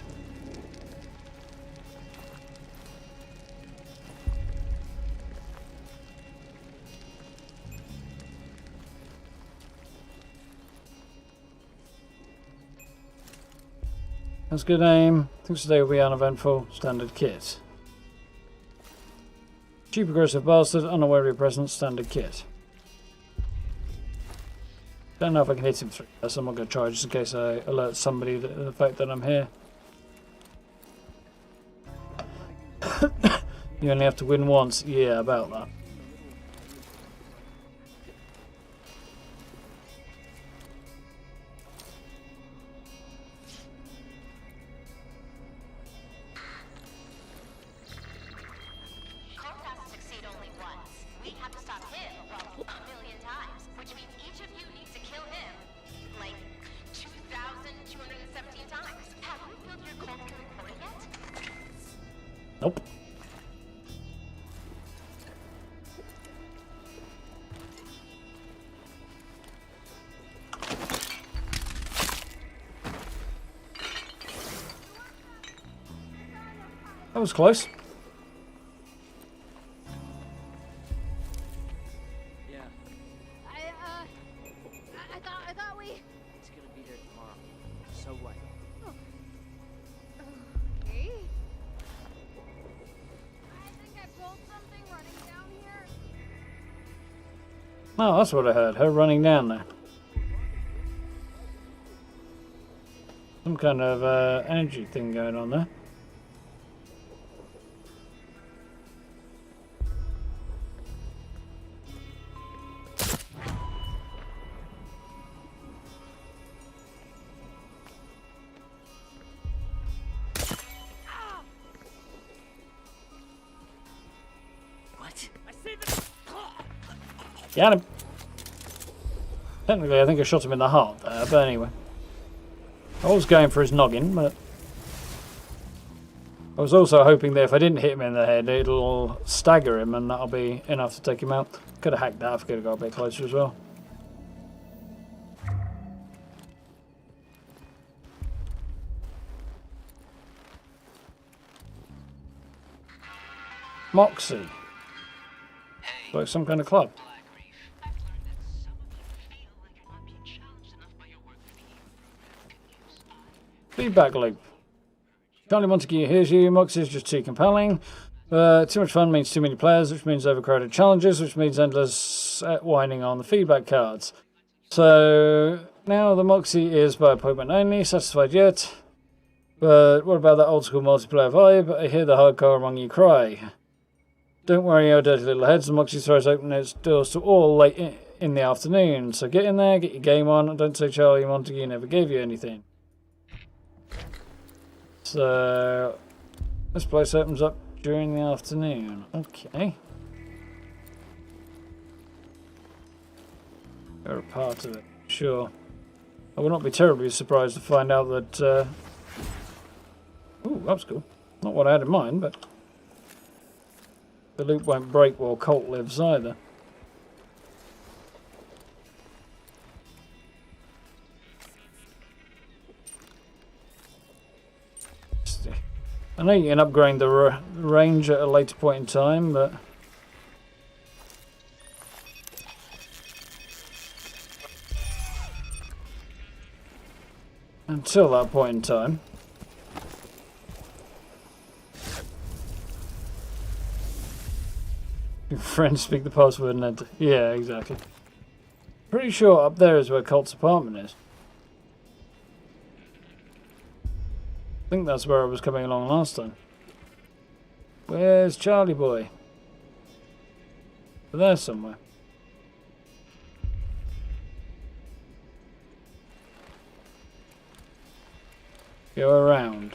That's good aim. Thinks today will be uneventful. Standard kit. Cheap aggressive bastard, unaware of your presence, standard kit. Don't know if I can hit him through this. I'm not going to try just in case I alert somebody that the fact that I'm here. You only have to win once. Yeah, about that. Colt has to succeed only once. We have to stop him, well, a million times. Which means each of you needs to kill him, like, 2,217 times. Have you built your Colt recording yet? Nope. That was close. Yeah, I thought we... it's gonna be there tomorrow. So what? Okay. I think I pulled something running down here. Oh, that's what I heard. Her running down there. Some kind of energy thing going on there. What? Got him. Technically, I think I shot him in the heart there, but anyway. I was going for his noggin, but I was also hoping that if I didn't hit him in the head, it'll stagger him and that'll be enough to take him out. Could have hacked that if I could have got a bit closer as well. Moxie. Hey, Like some kind of club. Blackreef. I've learned that some of you feel like you're not being challenged enough by your work for the improvement. Can use Feedback loop. Charlie Montague hears you. Moxie is just too compelling. Too much fun means too many players, which means overcrowded challenges, which means endless whining on the feedback cards. So now the Moxie is by appointment only. Satisfied yet? But what about that old school multiplayer vibe? I hear the hardcore among you cry. Don't worry, your dirty little heads. The Moxie throws open its doors to all late in the afternoon. So get in there, get your game on, and don't say Charlie Montague never gave you anything. So this place opens up during the afternoon. Okay. They're a part of it, sure. I would not be terribly surprised to find out that... Ooh, that's cool. Not what I had in mind, but... The loop won't break while Colt lives either. I know you can upgrade the range at a later point in time, but... Until that point in time... Your friends speak the password and enter. Yeah, exactly. Pretty sure up there is where Colt's apartment is. I think that's where I was coming along last time. Where's Charlie boy? There somewhere. Go around.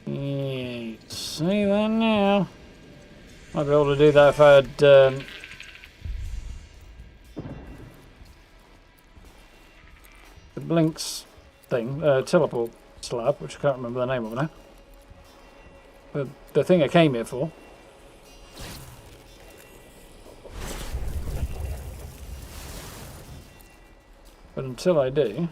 Yeah, see that now. Might be able to do that if I had the Blinks thing, teleport slab, which I can't remember the name of now. The thing I came here for. But until I do...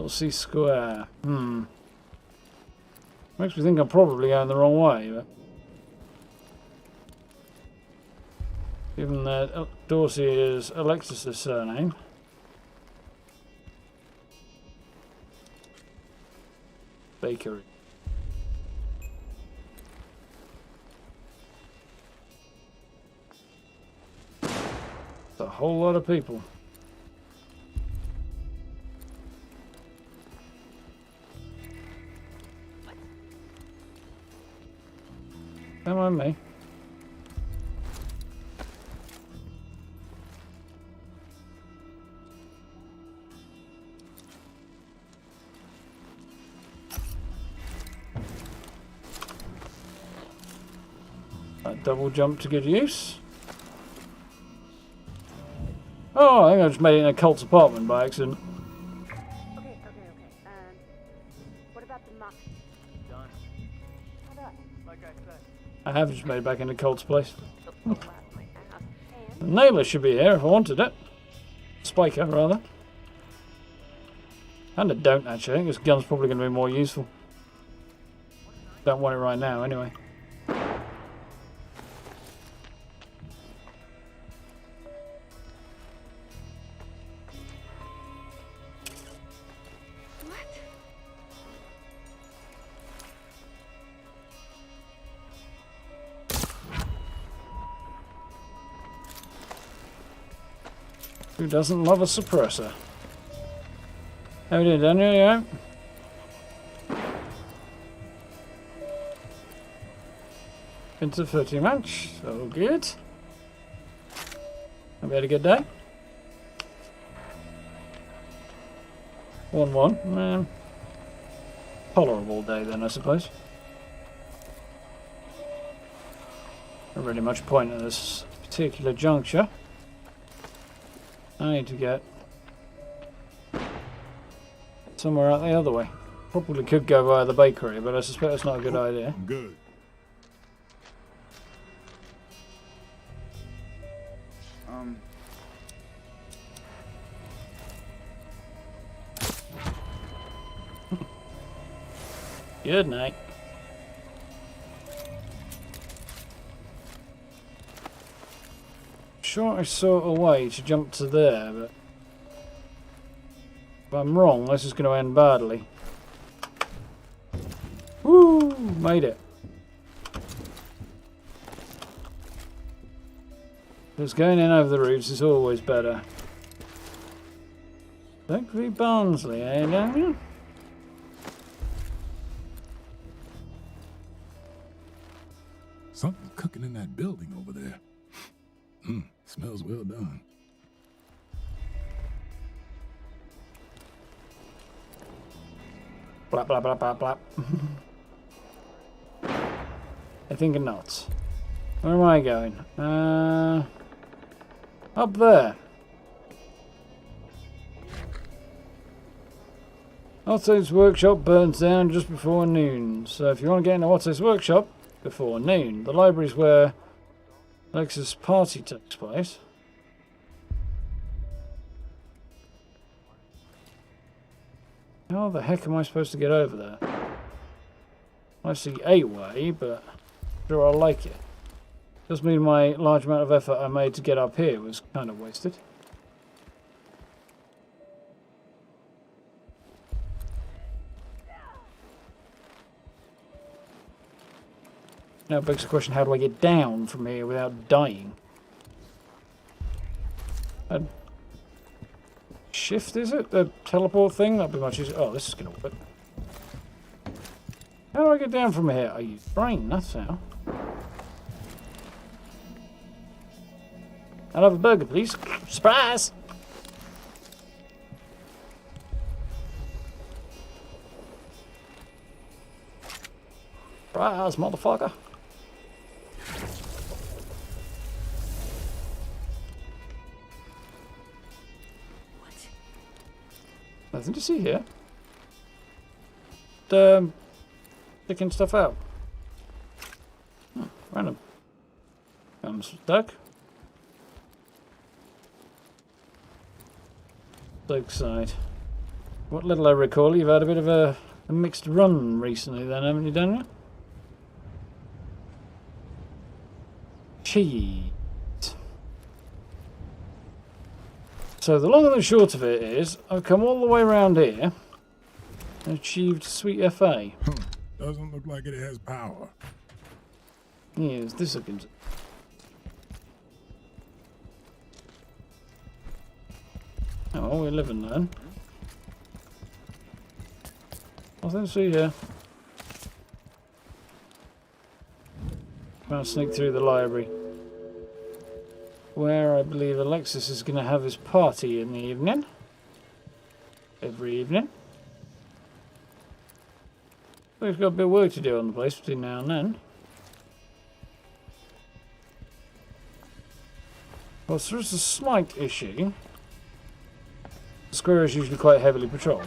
C square. Makes me think I'm probably going the wrong way, but... Given that Dorsey is Alexis' surname. Bakery. It's a whole lot of people. Don't mind me. That double jump to good use. Oh, I think I just made it in a Colt's apartment by accident. Okay. What about the mock? Done. How about? Like I said. I have just made it back into Colt's place. The nailer should be here if I wanted it. Spiker, rather. And I don't, actually. I think this gun's probably going to be more useful. Don't want it right now, anyway. Who doesn't love a suppressor? How we doing, Daniel? You alright? Into 30 match. So good. Have we had a good day? 1-1. Tolerable day then, I suppose. Not really much point at this particular juncture. I need to get somewhere out the other way. Probably could go via the bakery, but I suspect it's not a good idea. Good. Good night. Sure I saw a way to jump to there, but if I'm wrong, this is going to end badly. Woo! Made it. Because going in over the roofs is always better. Blackreef Barnsley, eh, Daniel? Something's cooking in that building over there. Smells well done. Blah, blah, blah, blah, blah. I think not. Where am I going? Up there. Otto's workshop burns down just before noon. So if you want to get into Otto's workshop before noon, the library's where Alexis' party takes place. How the heck am I supposed to get over there? I see a way, but I'm sure I'll like it. Does mean my large amount of effort I made to get up here was kind of wasted. Now it begs the question, how do I get down from here without dying? Shift, is it? The teleport thing? That'd be much easier. Oh, this is going to work. How do I get down from here? I use brain, that's how. I'll have a burger, please. Surprise! Surprise, motherfucker. Nothing to see here. Picking stuff out. Oh, random. I'm stuck. Lakeside. What little I recall, you've had a bit of a mixed run recently then, haven't you, Daniel? Cheese. So the long and the short of it is, I've come all the way around here and achieved sweet FA. Doesn't look like it has power. Yes, this looking. Oh, well, we live and learn. Nothing to see here. Trying to sneak through the library, where I believe Alexis is going to have his party in the evening. Every evening. We've got a bit of work to do on the place between now and then. Well, so there's a slight issue. The square is usually quite heavily patrolled.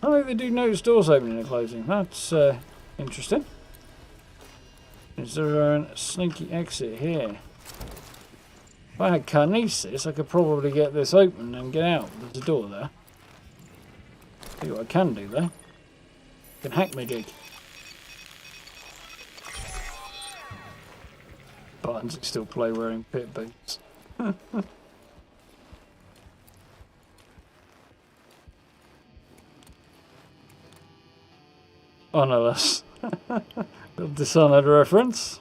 I think they do notice doors opening and closing. That's interesting. Is there a sneaky exit here? If I had kinesis, I could probably get this open and get out. There's a door there. See what I can do there. I can hack me dig. Buttons that still play wearing pit boots. Oh no, that's little Dishonored reference.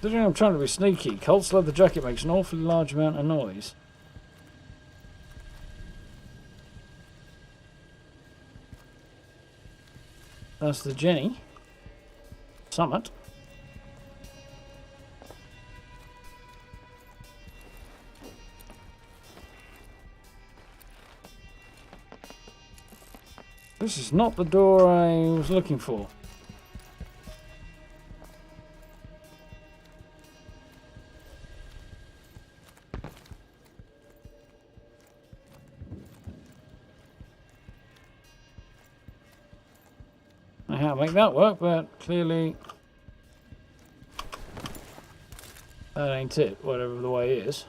Considering I'm trying to be sneaky, Colt's leather jacket makes an awfully large amount of noise. That's the Jenny. Summit. This is not the door I was looking for. I can't make that work, but clearly that ain't it, whatever the way is.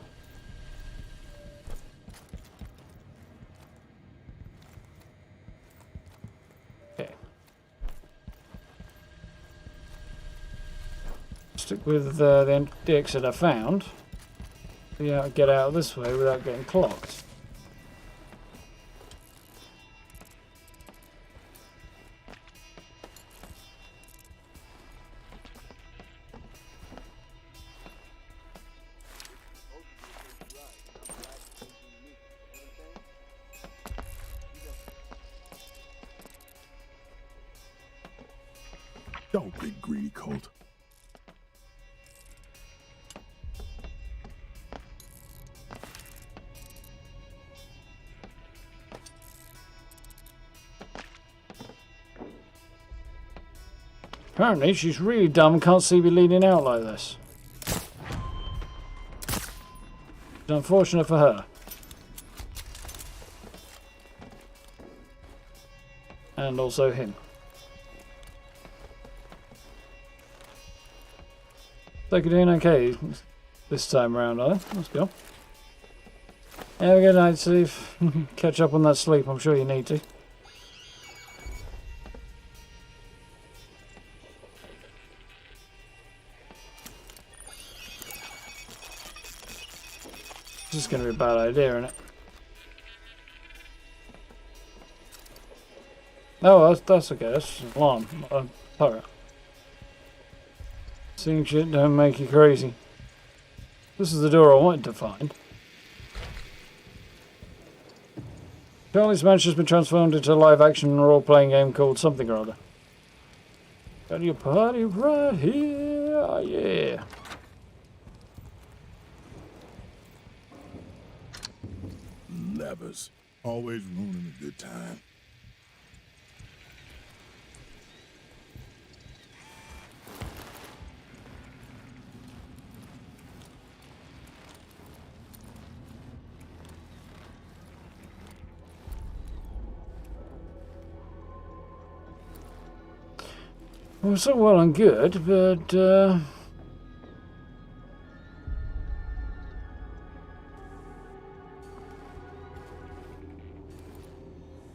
Stick with the exit I found. Yeah, get out this way without getting clocked. Don't be greedy, Colt. Apparently she's really dumb and can't see me leaning out like this. It's unfortunate for her. And also him. So you're doing okay this time around, are they? Let's go. Have a good night, Steve. Catch up on that sleep, I'm sure you need to. This is going to be a bad idea, isn't it? Oh, that's okay. That's an alarm, not a turret. Seeing shit don't make you crazy. This is the door I wanted to find. Charlie's Mansion has been transformed into a live-action role-playing game called something or other. Got your party right here, yeah. Levers. Always ruining a good time. Well, it's all well and good, but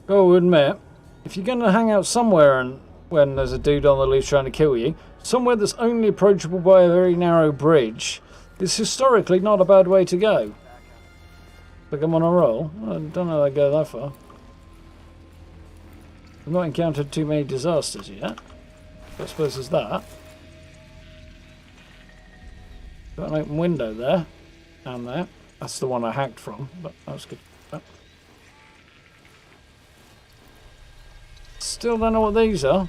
I'll admit, if you're going to hang out somewhere and when there's a dude on the loose trying to kill you, somewhere that's only approachable by a very narrow bridge is historically not a bad way to go. Like I'm on a roll. I don't know if I go that far. I've not encountered too many disasters yet. I suppose there's that. Got an open window there. And there. That's the one I hacked from, but that was good. Still don't know what these are.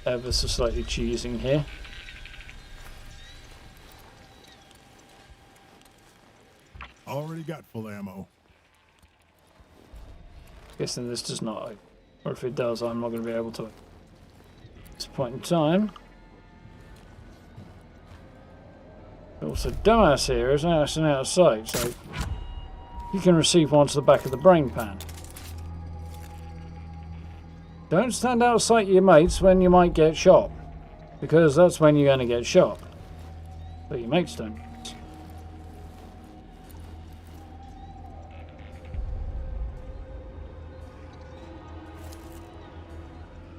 Ever so slightly cheesing here. Already got full ammo. Guessing this does not open. Or if it does, I'm not going to be able to. At this point in time. Also, dumbass here is out and out of sight, so you can receive one to the back of the brain pan. Don't stand out of sight of your mates when you might get shot, because that's when you're going to get shot. But your mates don't.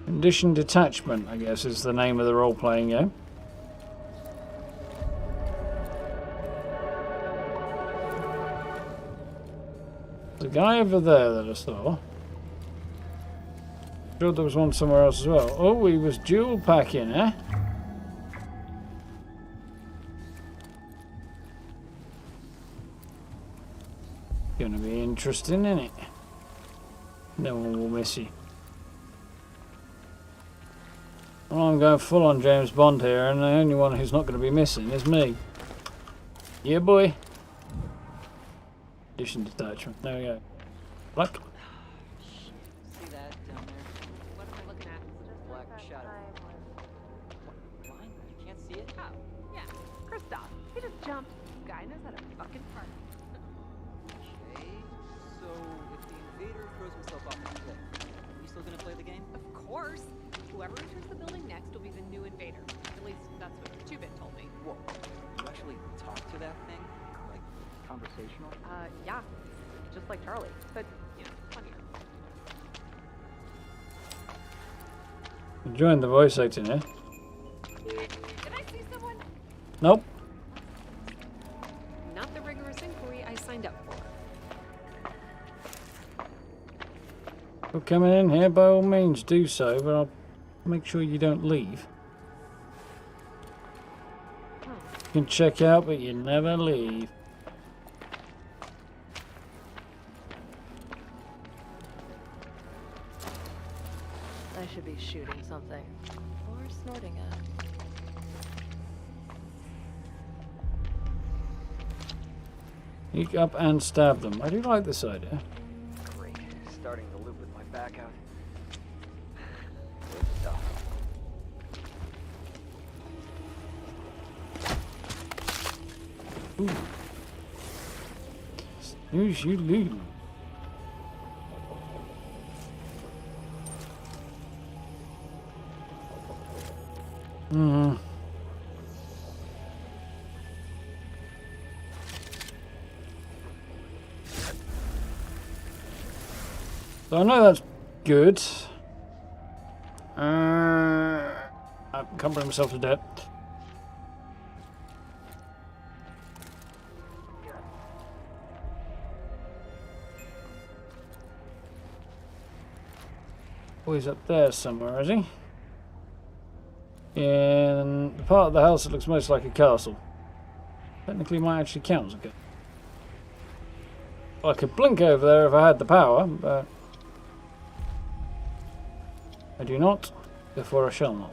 Condition Detachment, I guess, is the name of the role-playing game. There's a guy over there that I saw. Sure there was one somewhere else as well. Oh, he was dual packing, eh? Gonna be interesting, isn't it? No one will miss you. Well, I'm going full on James Bond here, and the only one who's not going to be missing is me. Yeah, boy. Condition Detachment. There we go. Black. See that down there? What am I looking at? Black shadow. Blind? You can't see it? Oh, yeah. Kristoff. He just jumped. Guy knows how to fucking party. Okay, so if the invader throws himself off the cliff, are we still gonna play the game? Of course. Whoever enters the building next will be the new invader. At least that's what Tubin told me. Whoa. You actually talk to that thing? Like, conversational? Yeah. Just like Charlie. But, you know, funnier. Enjoying the voice acting here. Did I see someone? Nope. Not the rigorous inquiry I signed up for. You're coming in here, by all means do so, but I'll make sure you don't leave. You can check out, but you never leave. I should be shooting something. Or snorting it. Sneak up and stab them. I do like this idea. Great. Starting the loop with my back out. Good stuff. Ooh. Snooze you lose. So I know that's good. I'm covering myself to death. Oh, he's up there somewhere, is he? In the part of the house that looks most like a castle. Technically might actually count as a castle. I could blink over there if I had the power, but I do not, therefore I shall not.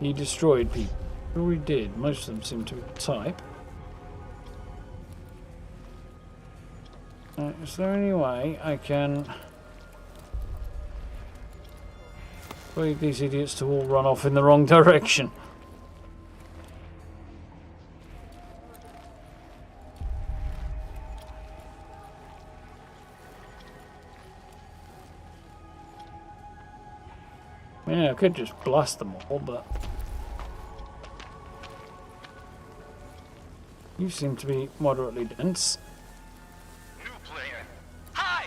He destroyed people. Sure he did. Most of them seem to be type. Is there any way I can persuade these idiots to all run off in the wrong direction? Yeah, I could just blast them all, but you seem to be moderately dense. New player. Hi!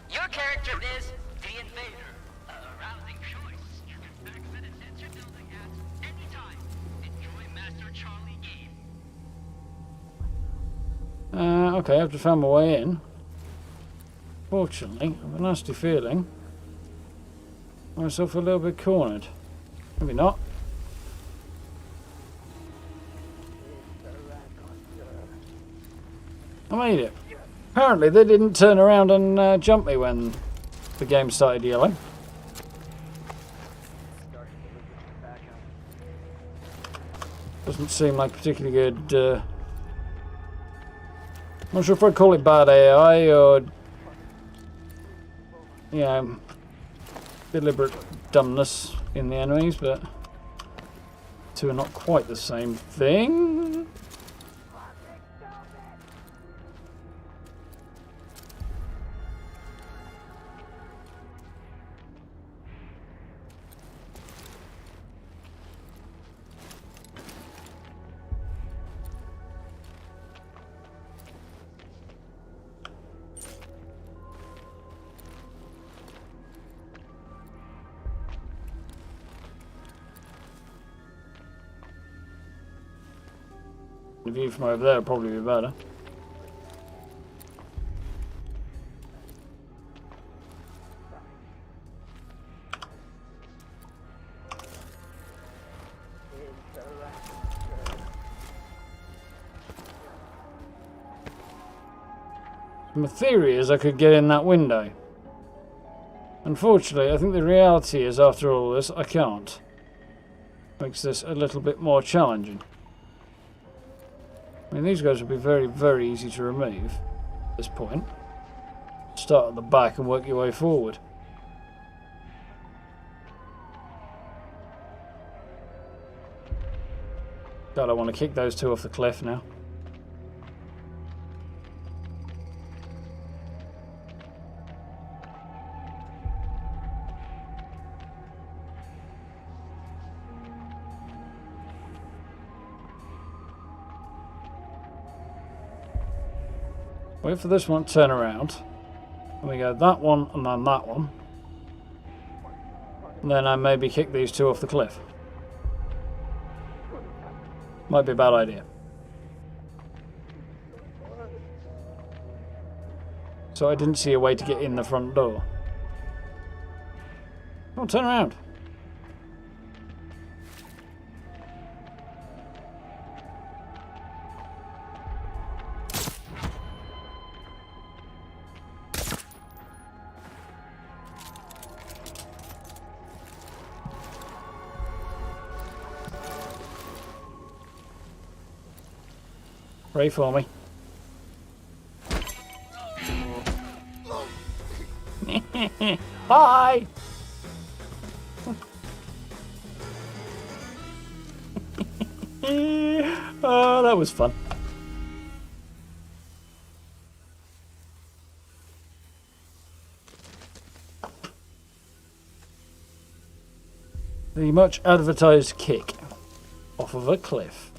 Your character is the Invader. A rousing choice. You can exit and enter building at any time. Enjoy Master Charlie game. Okay, I've just found my way in. Fortunately, I have a nasty feeling. Myself a little bit cornered. Maybe not. I made it. Apparently they didn't turn around and jump me when the game started yelling. Doesn't seem like particularly good. Not sure if I'd call it bad AI or, you know, deliberate dumbness in the enemies, but two are not quite the same thing. The view from over there would probably be better. My theory is I could get in that window. Unfortunately, I think the reality is after all this, I can't. Makes this a little bit more challenging. I mean, these guys would be very, very easy to remove at this point. Start at the back and work your way forward. God, I want to kick those two off the cliff now. Wait for this one to turn around. And we go that one and then that one. And then I maybe kick these two off the cliff. Might be a bad idea. So I didn't see a way to get in the front door. Oh, turn around. Pray for me. Hi! Oh, that was fun. The much advertised kick off of a cliff.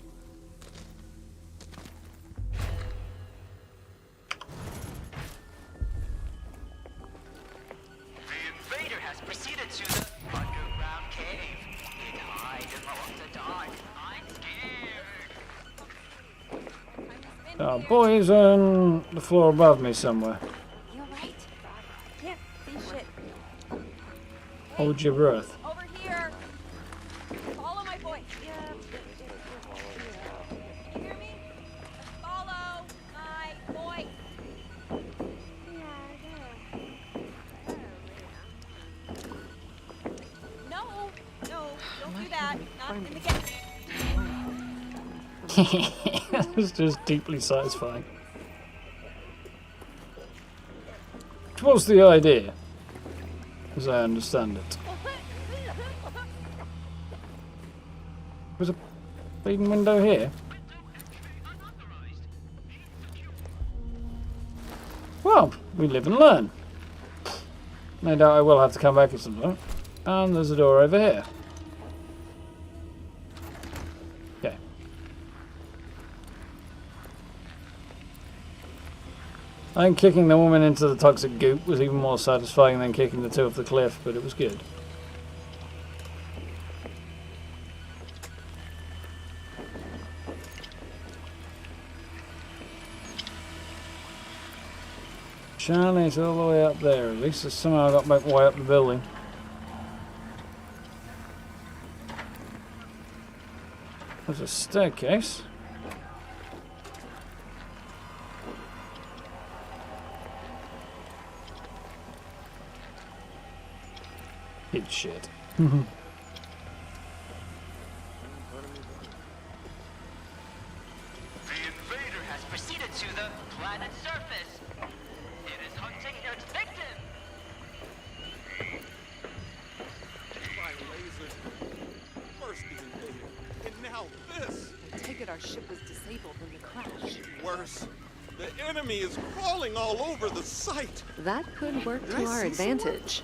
Oh, boys on the floor above me somewhere. You're right. Can't see shit. Hold your breath. Over here. Follow my voice. You hear me? Follow my voice. No, don't do that. Not in the game. That was just deeply satisfying. Which was the idea, as I understand it. There's a bleeding window here. Well, we live and learn. No doubt I will have to come back at some point. And there's a door over here. Okay. I think kicking the woman into the toxic goop was even more satisfying than kicking the two off the cliff, but it was good. Charlie's all the way up there. At least somehow I got my way up the building. There's a staircase. It's shit. The invader has proceeded to the planet's surface. It is hunting its victim. By lasers. First the invader, and now this. I take it our ship was disabled in the crash. Worse, the enemy is crawling all over the site. That could work Did to I our see advantage.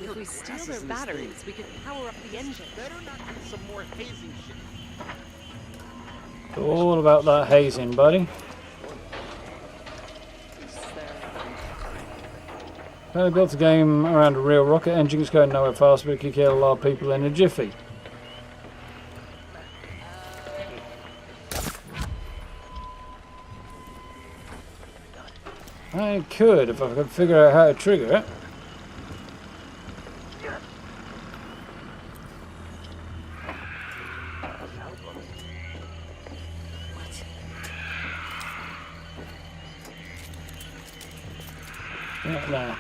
If we steal their batteries, we could power up the engine. Better not do some more hazing shit. All about that hazing, buddy. I built a game around a real rocket engine. It's going nowhere fast, but it could kill a lot of people in a jiffy. I could if I could figure out how to trigger it. Not now.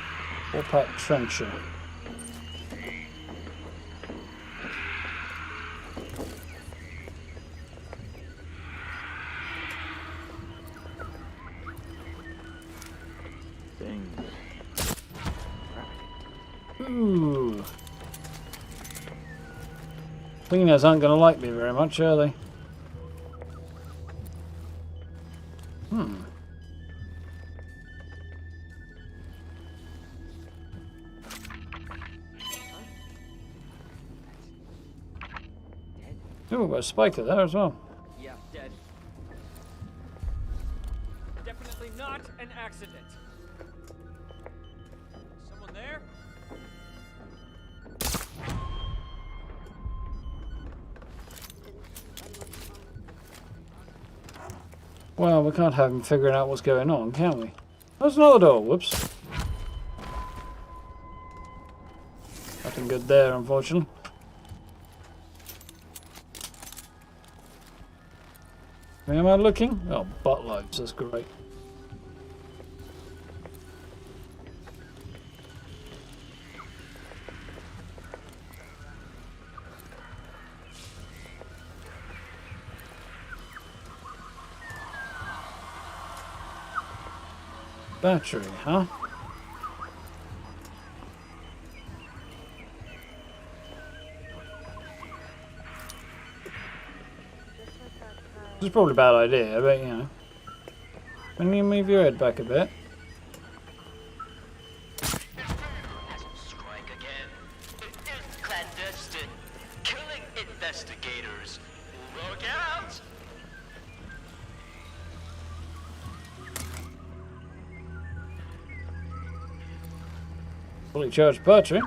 Four-pack trencher. Ooh. Cleaners aren't going to like me very much, are they? Ooh, got a spiker there as well. Yeah, dead. Definitely not an accident. Someone there? Well, we can't have him figuring out what's going on, can we? There's another door. Whoops. Nothing good there, unfortunately. Where am I looking? Oh, buttloads. That's great. Battery, huh? This is probably a bad idea, but you know. Can you move your head back a bit? Strike again. It is clandestine. Killing investigators. Look out! Fully charged battery.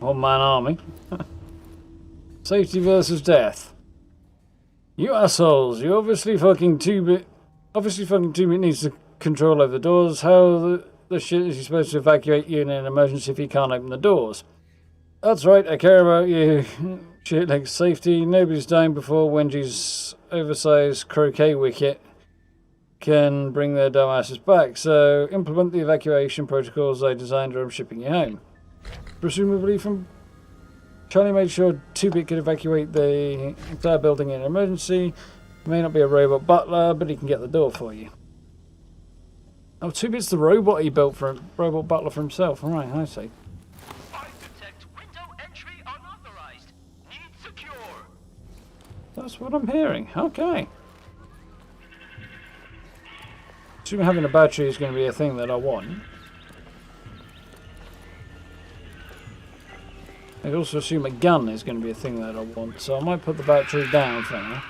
One-man army. Safety versus death. You assholes! You obviously fucking 2-bit. Obviously fucking 2-bit needs to control over the doors. How the shit is he supposed to evacuate you in an emergency if he can't open the doors? That's right, I care about you. Shit like safety. Nobody's dying before Wendy's oversized croquet wicket can bring their dumb asses back. So implement the evacuation protocols I designed or I'm shipping you home. Presumably from Charlie made sure 2-bit could evacuate the entire building in an emergency. He may not be a robot butler, but he can get the door for you. Oh, 2-bit's the robot he built for him, robot butler for himself. All right, I see. That's what I'm hearing. Okay. Assuming having a battery is going to be a thing that I want. I also assume a gun is going to be a thing that I want, so I might put the battery down for now.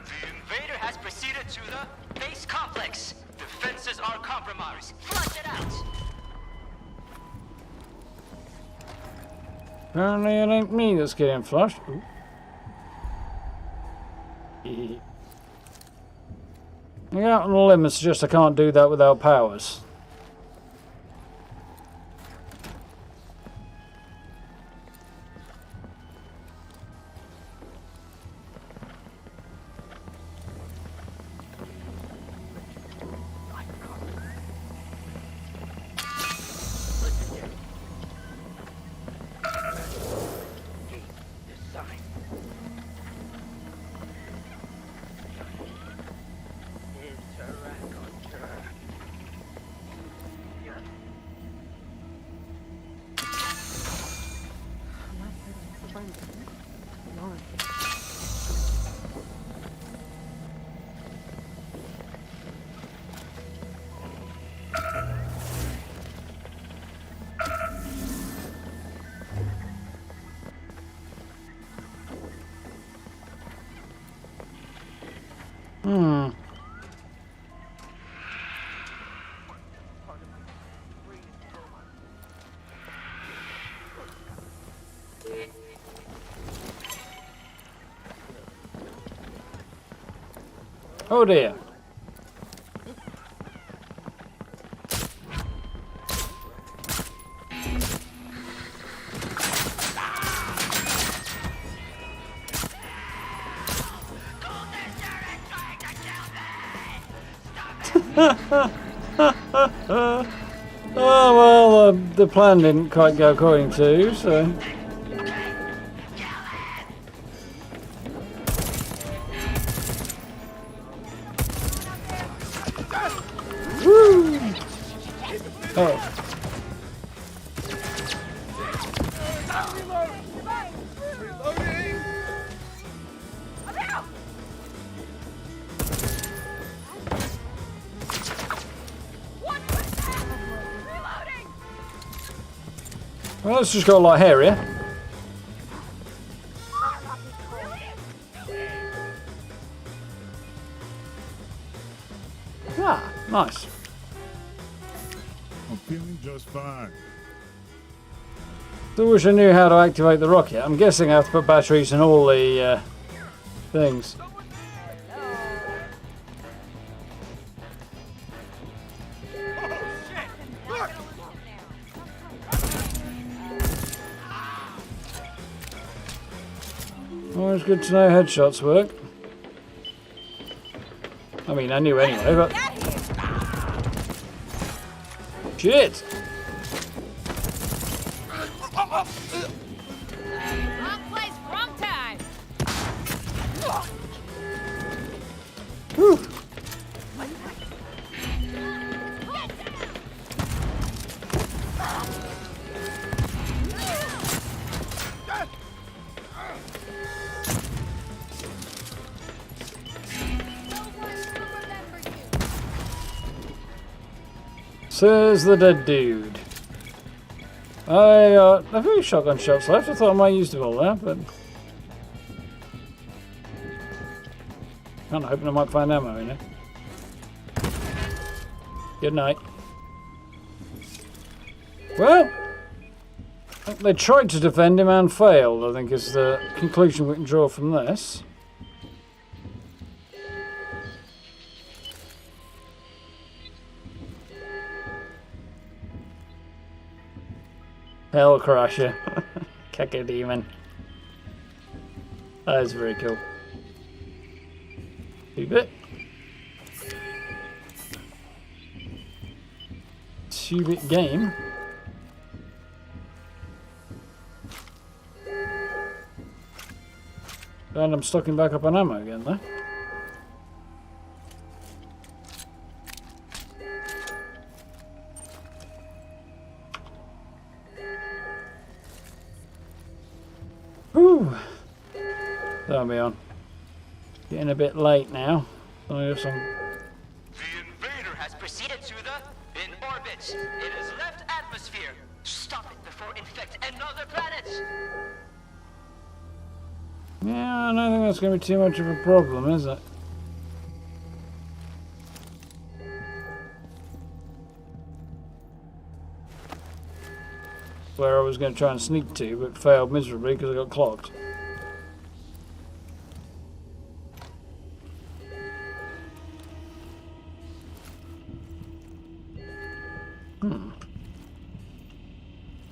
The invader has proceeded to the base complex. Defenses are compromised. Flush it out. Apparently it ain't me that's getting flushed. Ooh. I got on the limit, suggest I can't do that without powers. Oh dear. Oh well, the plan didn't quite go according to, so. Woo! Oh. Well, it's just got a lot hairier. Ah, nice. I'm feeling just fine. I wish I knew how to activate the rocket. I'm guessing I have to put batteries in all the things. Always good to know headshots work. I mean, I knew anyway, but... Shit! Wrong place, wrong time. Whew. Says the dead dude. I've got shotgun shots left. I thought I might use them all there, but kind of hoping I might find ammo in it. Good night. Well, they tried to defend him and failed, I think is the conclusion we can draw from this. Hell Crusher. Cacodemon. That is very cool. 2-bit. 2-bit game. And I'm stocking back up on ammo again though. Whew. That'll be on. Getting a bit late now. The invader has proceeded to the in orbit. It has left atmosphere. Stop it before it infects another planet. Yeah, I don't think that's going to be too much of a problem, is it? Where I was going to try and sneak to, but failed miserably because I got clocked.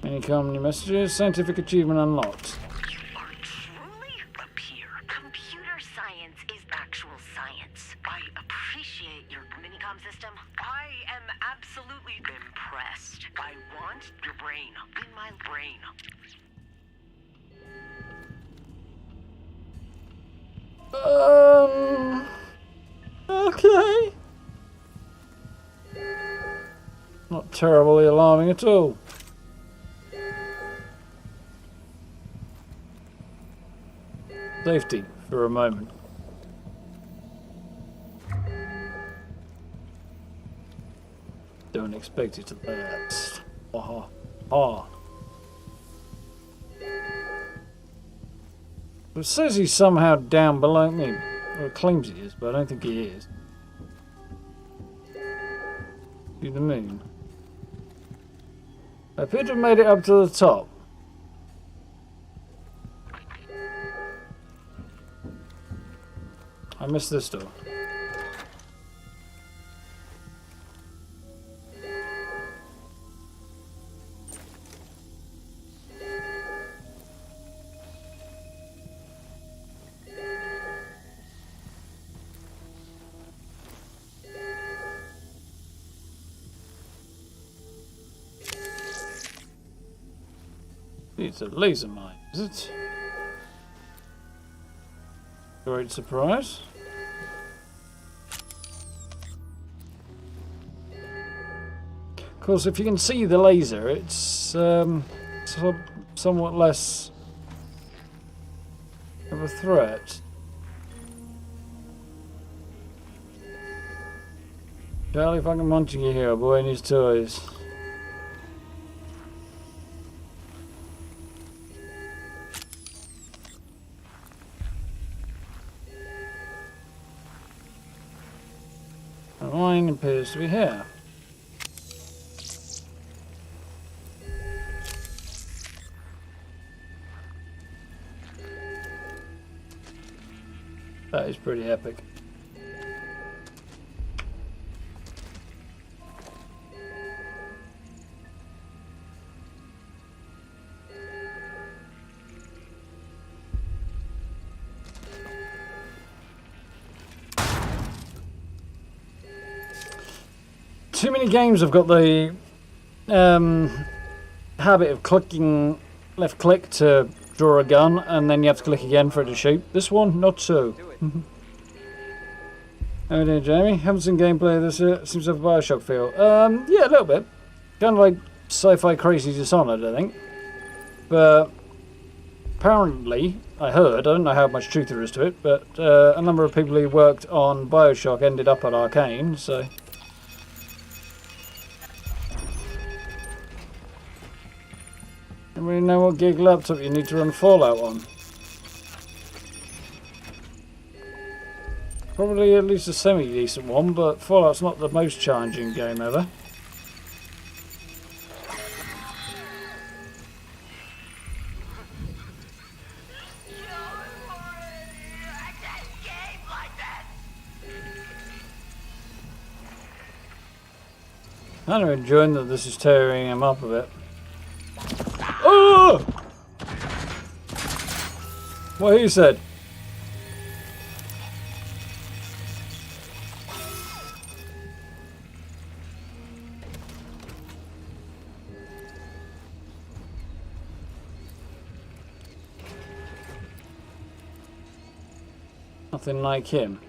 Any common messages? Scientific achievement unlocked. You are truly a peer. Computer science is actual science. I appreciate your minicom system. I am absolutely impressed. I want your brain in my brain. Okay. Not terribly alarming at all. Safety for a moment. Don't expect it to last. Ah, ah. It says he's somehow down below me. Well, it claims he is, but I don't think he is. To the moon. I appear to have made it up to the top. I missed this door. It's a laser mine, is it? Great surprise. Of course, if you can see the laser, it's somewhat less of a threat. Charlie fucking Montague here, a boy and his toys. mine appears to be here. That is pretty epic. Too many games have got the habit of clicking left click to draw a gun and then you have to click again for it to shoot. This one, not so. How are you doing, Jamie? Haven't seen gameplay of this yet. Seems to have a Bioshock feel. Yeah, a little bit. Kind of like sci-fi crazy Dishonored, I think. But apparently, I heard, I don't know how much truth there is to it, but a number of people who worked on Bioshock ended up at Arcane, so... Anybody know what gig laptop you need to run Fallout on? Probably at least a semi-decent one, but Fallout's not the most challenging game ever. Kind of enjoying that this is tearing him up a bit. Oh! What he said. Nothing like him.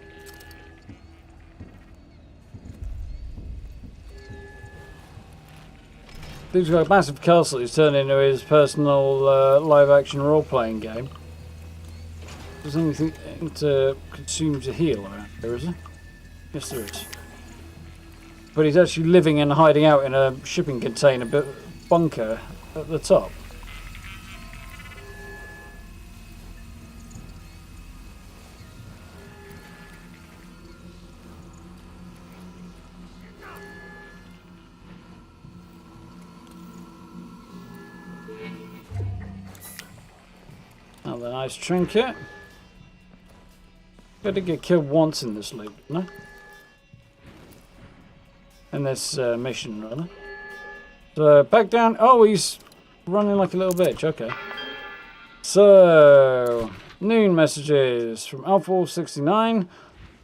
He's got a massive castle he's turned into his personal live-action role-playing game. There's anything to consume to heal around here, is there? Yes, there is. But he's actually living and hiding out in a shipping container bunker at the top. Another nice trinket. Got to get killed once in this loop, no? In this mission, rather. So, back down. Oh, he's running like a little bitch. Okay. So, noon messages from Alpha69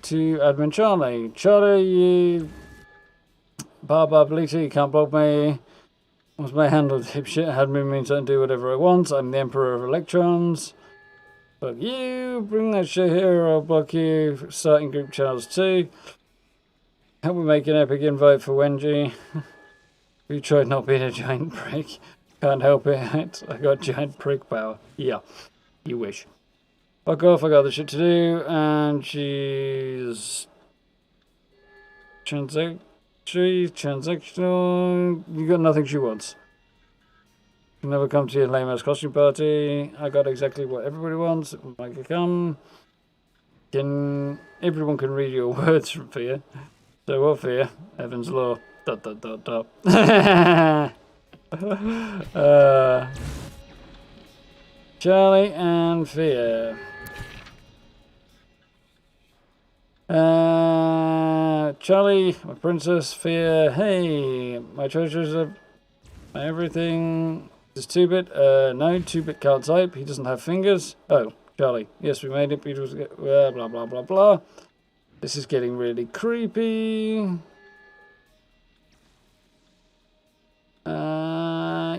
to Admin Charlie. Charlie, you... Bleater, you can't block me. Was my handle dipshit? I had me means I can do whatever I want. I'm the Emperor of Electrons. Fuck you. Bring that shit here or I'll block you. Starting group channels too. Help me make an epic invite for Wenji. You tried not being a giant prick. Can't help it. I got giant prick power. Yeah. You wish. Fuck off. I got the shit to do. And she's... transactional. You got nothing she wants. Can never come to your lame ass costume party. I got exactly what everybody wants. I can come. Everyone can read your words from fear. So what fear? Heaven's law. ... Charlie and fear. Charlie, my princess, fear, hey, my treasures are my everything. Is 2-bit? No, 2-bit can't type, he doesn't have fingers. Oh, Charlie, yes, we made it, blah, blah, blah, blah, blah. This is getting really creepy.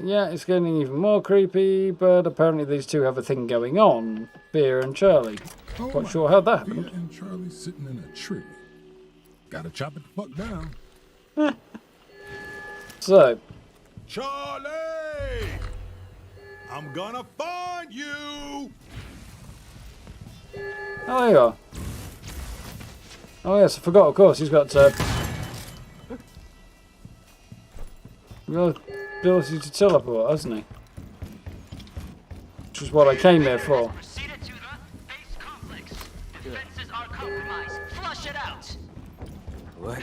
Yeah, it's getting even more creepy, but apparently these two have a thing going on. Fear and Charlie. Oh, Quite sure how that happened. Fear and Charlie sitting in a tree. Gotta chop it the fuck down. So. Charlie! I'm gonna find you! Oh, there you are. Oh, yes, I forgot, of course, he's got ability to teleport, hasn't he? Which is what I came here for. Proceeded to the base complex. Defenses are compromised. Flush it out. What?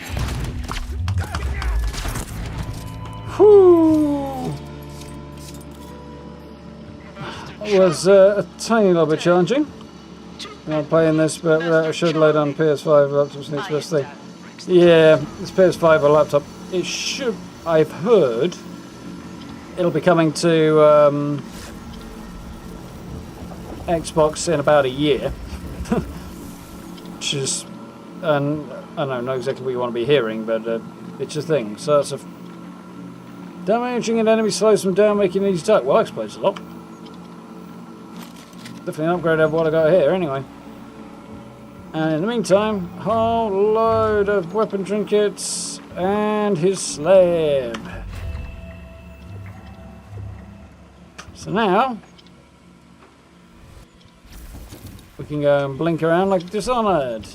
Whew. It was a tiny little bit challenging. I'm playing this, but I should load on PS5 laptop's the next best thing. Yeah, this PS5 or laptop. It should. I've heard it'll be coming to Xbox in about a year, which is, and I don't know exactly what you want to be hearing, but it's a thing. So that's a damaging an enemy slows them down, making it easy to attack. Well, that explains a lot. Definitely an upgrade over what I got here, anyway. And in the meantime, whole load of weapon trinkets and his slab. So now we can go and blink around like Dishonored.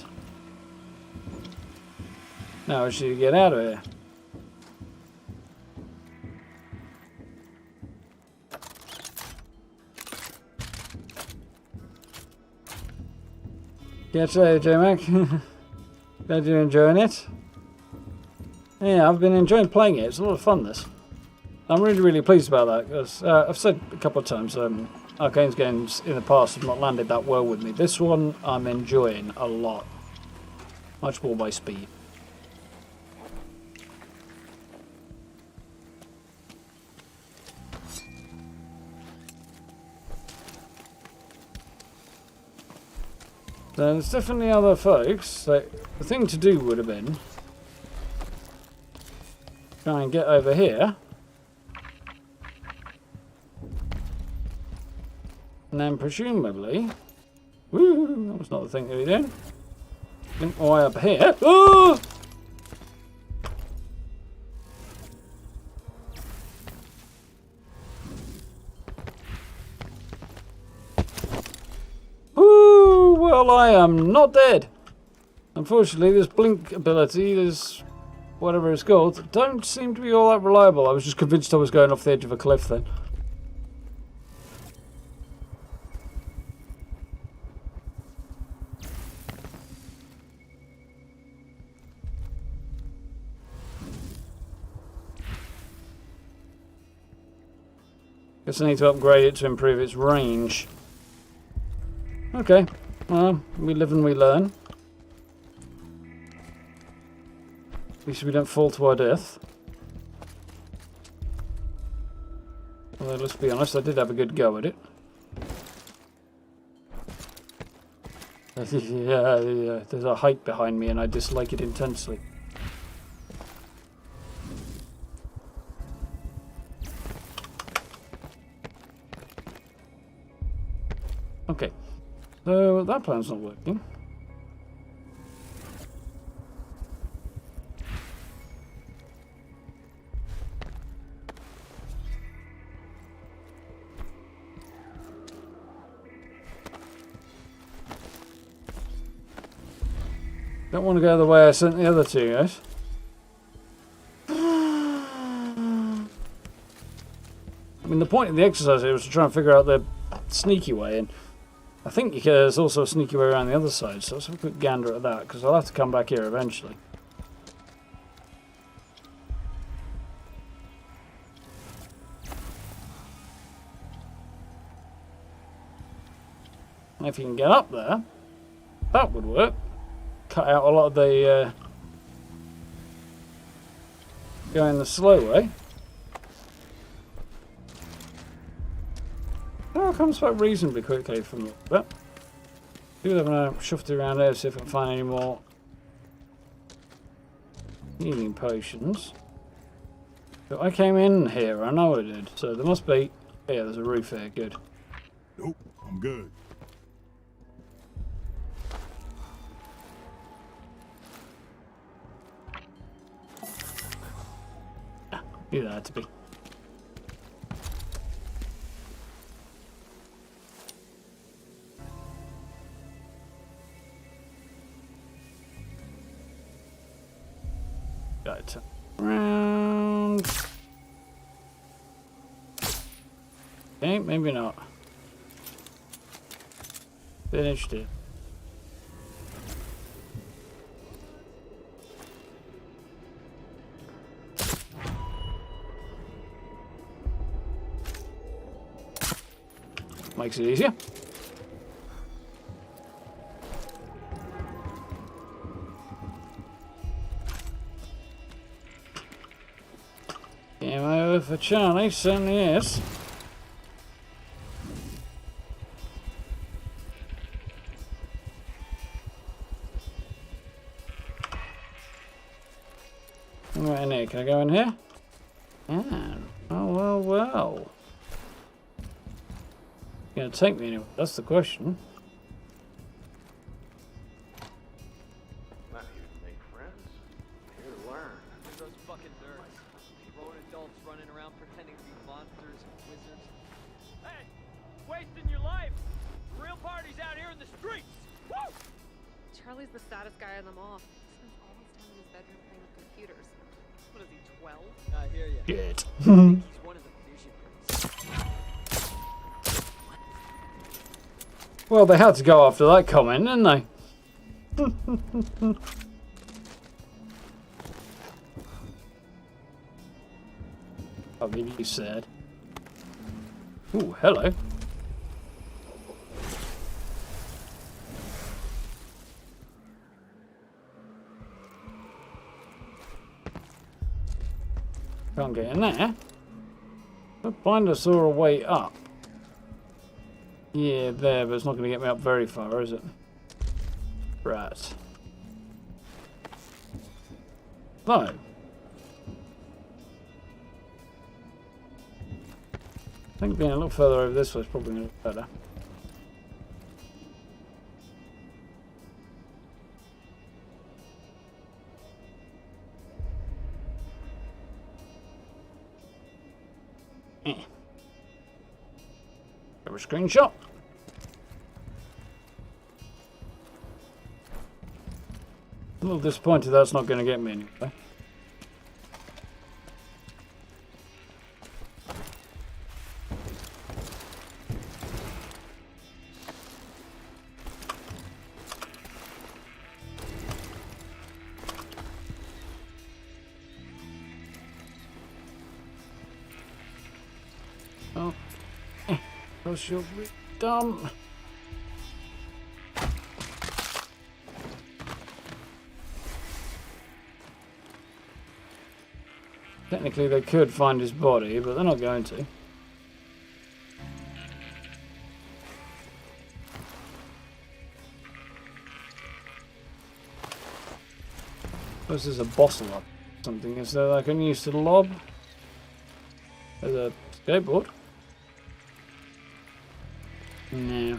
Now we should get out of here. Catch you later, J-Mac. Glad you're enjoying it. Yeah, I've been enjoying playing it. It's a lot of fun, this. I'm really, really pleased about that, because I've said a couple of times, Arcane's games in the past have not landed that well with me. This one I'm enjoying a lot. Much more by speed. There's definitely other folks. So the thing to do would have been try and get over here, and then presumably, woo, that was not the thing to be doing. Link my way up here. Oh! Well, I am not dead. Unfortunately, this blink ability, this whatever it's called, don't seem to be all that reliable. I was just convinced I was going off the edge of a cliff then. Guess I need to upgrade it to improve its range. Okay. Well, we live and we learn. At least we don't fall to our death. Although, let's be honest, I did have a good go at it. Yeah, there's a height behind me and I dislike it intensely. Okay. So that plan's not working. Don't want to go the way I sent the other two guys. I mean, the point of the exercise here was to try and figure out the sneaky way, and I think there's also a sneaky way around the other side, so let's have a quick gander at that, because I'll have to come back here eventually. And if you can get up there, that would work. Cut out a lot of the going the slow way. Oh, it comes back reasonably quickly from that. Do have a shuffle around there, see if I can find any more healing potions. But I came in here, I know I did, so there must be. Yeah, there's a roof here, good. Nope, I'm good. Knew that had to be. Got it. Round. Okay, maybe not. Finished it. makes it easier. Game over for Charlie, certainly is. Right in here, can I go in here? Yeah. Oh, well, well. Gonna take me anywhere? That's the question. Not here to make friends. Here to learn. Those fucking nerds. Grown adults running around pretending to be monsters and wizards. Hey! Wasting your life! Real party's out here in the streets! Woo! Charlie's the saddest guy of them all. He spends all his time in his bedroom playing with computers. What is he, 12? I hear you. Good. He's one of the visionaries. Well, they had to go after that comment, didn't they? I mean, you said. Ooh, hello. Can't get in there. But binder saw a way up. Yeah, there, but it's not going to get me up very far, is it? Right. No. I think being a little further over this way is probably going to be better. Have a screenshot. A little disappointed that's not going to get me anywhere. Oh. Cause you're dumb. Technically they could find his body, but they're not going to. Suppose there's a bottle up. Something is there that I can use to lob? There's a skateboard. No.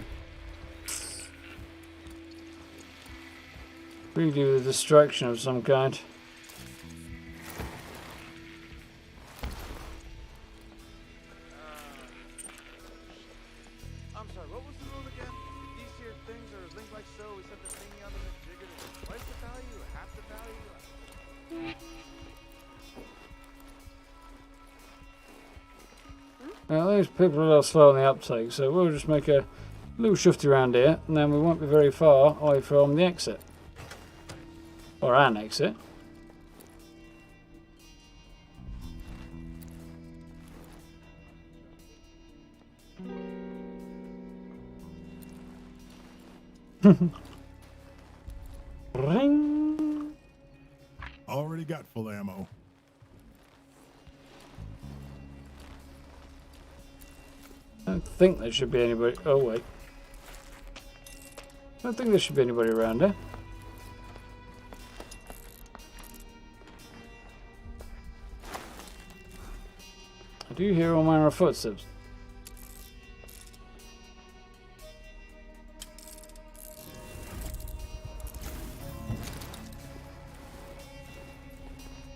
Really with a distraction of some kind. I'm sorry, what was the rule again? These here things are linked like so, except the thing on them is bigger than twice the value, or half the value? Now those people are a little slow on the uptake, so we'll just make a little shifty around here, and then we won't be very far away from the exit. Or an exit. Ring. Already got full ammo. I don't think there should be anybody. Oh wait. I don't think there should be anybody around here. I do hear all manner of footsteps.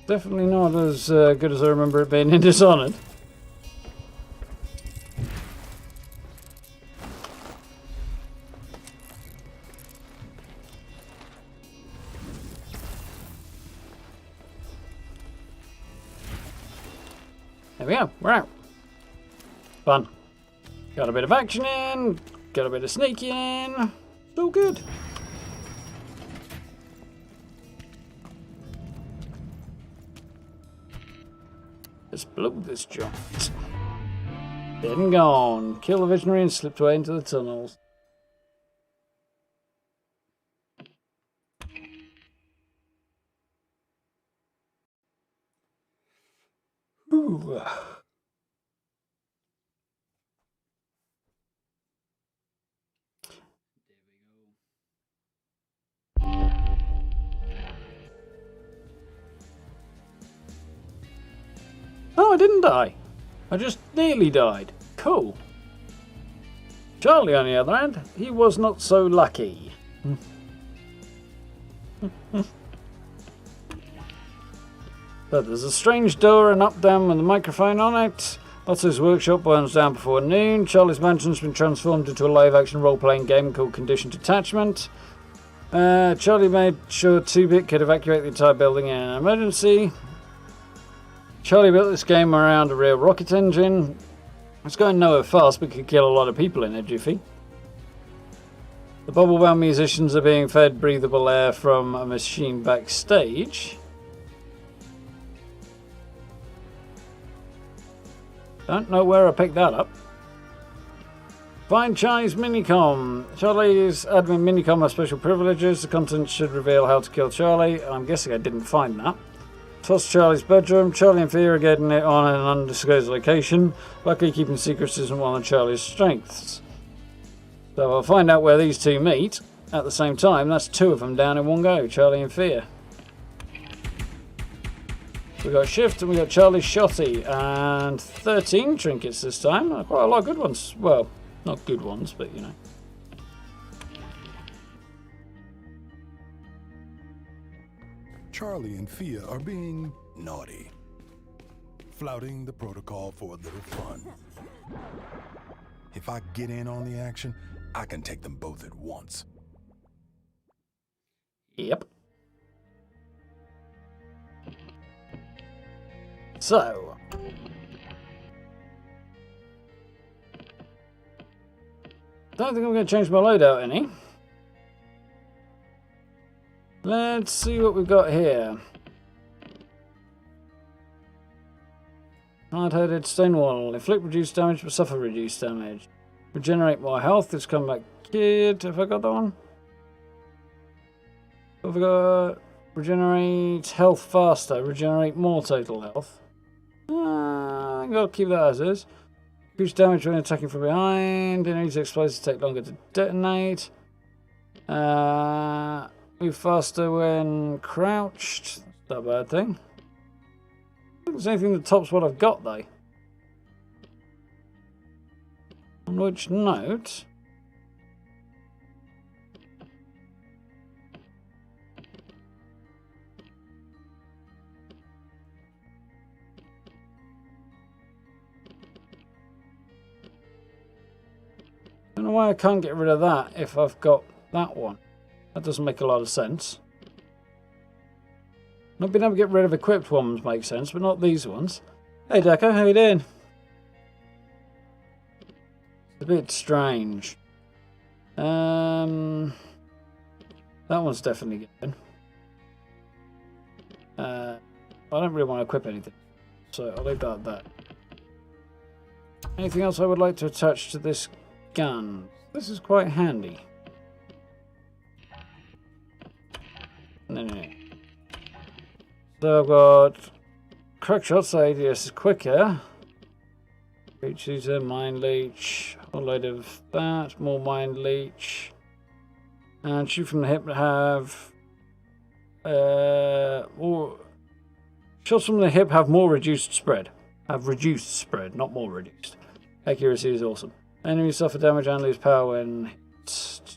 Definitely not as good as I remember it being in Dishonored. There we go, we're out. Fun. Got a bit of action in, got a bit of sneaking in. So good. Let's blow this joint. Dead and gone. Kill the visionary and slipped away into the tunnels. Ooh. Oh, I didn't die. I just nearly died. Cool. Charlie, on the other hand, he was not so lucky. But there's a strange door and up down with a microphone on it. Otto's workshop burns down before noon. Charlie's mansion's been transformed into a live-action role-playing game called Conditioned Attachment. Charlie made sure 2-Bit could evacuate the entire building in an emergency. Charlie built this game around a real rocket engine. It's going nowhere fast, but could kill a lot of people in a jiffy. The bubble-bound musicians are being fed breathable air from a machine backstage. Don't know where I picked that up. Find Charlie's minicom. Charlie's admin minicom has special privileges. The contents should reveal how to kill Charlie. I'm guessing I didn't find that. Toss Charlie's bedroom. Charlie and Thea are getting it on an undisclosed location. Luckily, keeping secrets isn't one of Charlie's strengths. So I'll find out where these two meet. At the same time, that's 2 of them down in one go. Charlie and Thea. We got Shift and we got Charlie Shotty. And 13 trinkets this time. Quite a lot of good ones. Well, not good ones, but you know. Charlie and Thea are being naughty, flouting the protocol for a little fun. If I get in on the action, I can take them both at once. Yep. So. Don't think I'm going to change my loadout any. Let's see what we've got here. Hard-headed Stonewall. Inflict reduced damage but suffer reduced damage. Regenerate more health. This comeback kid. Have I got that one? Have I got regenerate health faster. Regenerate more total health. I think I'll keep that as is. Increase damage when attacking from behind. Enemies explosives take longer to detonate. Move faster when crouched. Not a bad thing. I don't think there's anything that tops what I've got though. On which note, I don't know why I can't get rid of that if I've got that one. That doesn't make a lot of sense. Not being able to get rid of equipped ones makes sense, but not these ones. Hey Deco, how you doing? It's a bit strange. That one's definitely good. I don't really want to equip anything, so I'll leave that at that. Anything else I would like to attach to this gun? This is quite handy. No. So I've got crack shots, so ADS is quicker. Reach shooter, mind leech, a whole load of that, more mind leech. And shoot from the hip have more shots from the hip have more reduced spread. Have reduced spread, not more reduced. Accuracy is awesome. Enemies suffer damage and lose power when hit.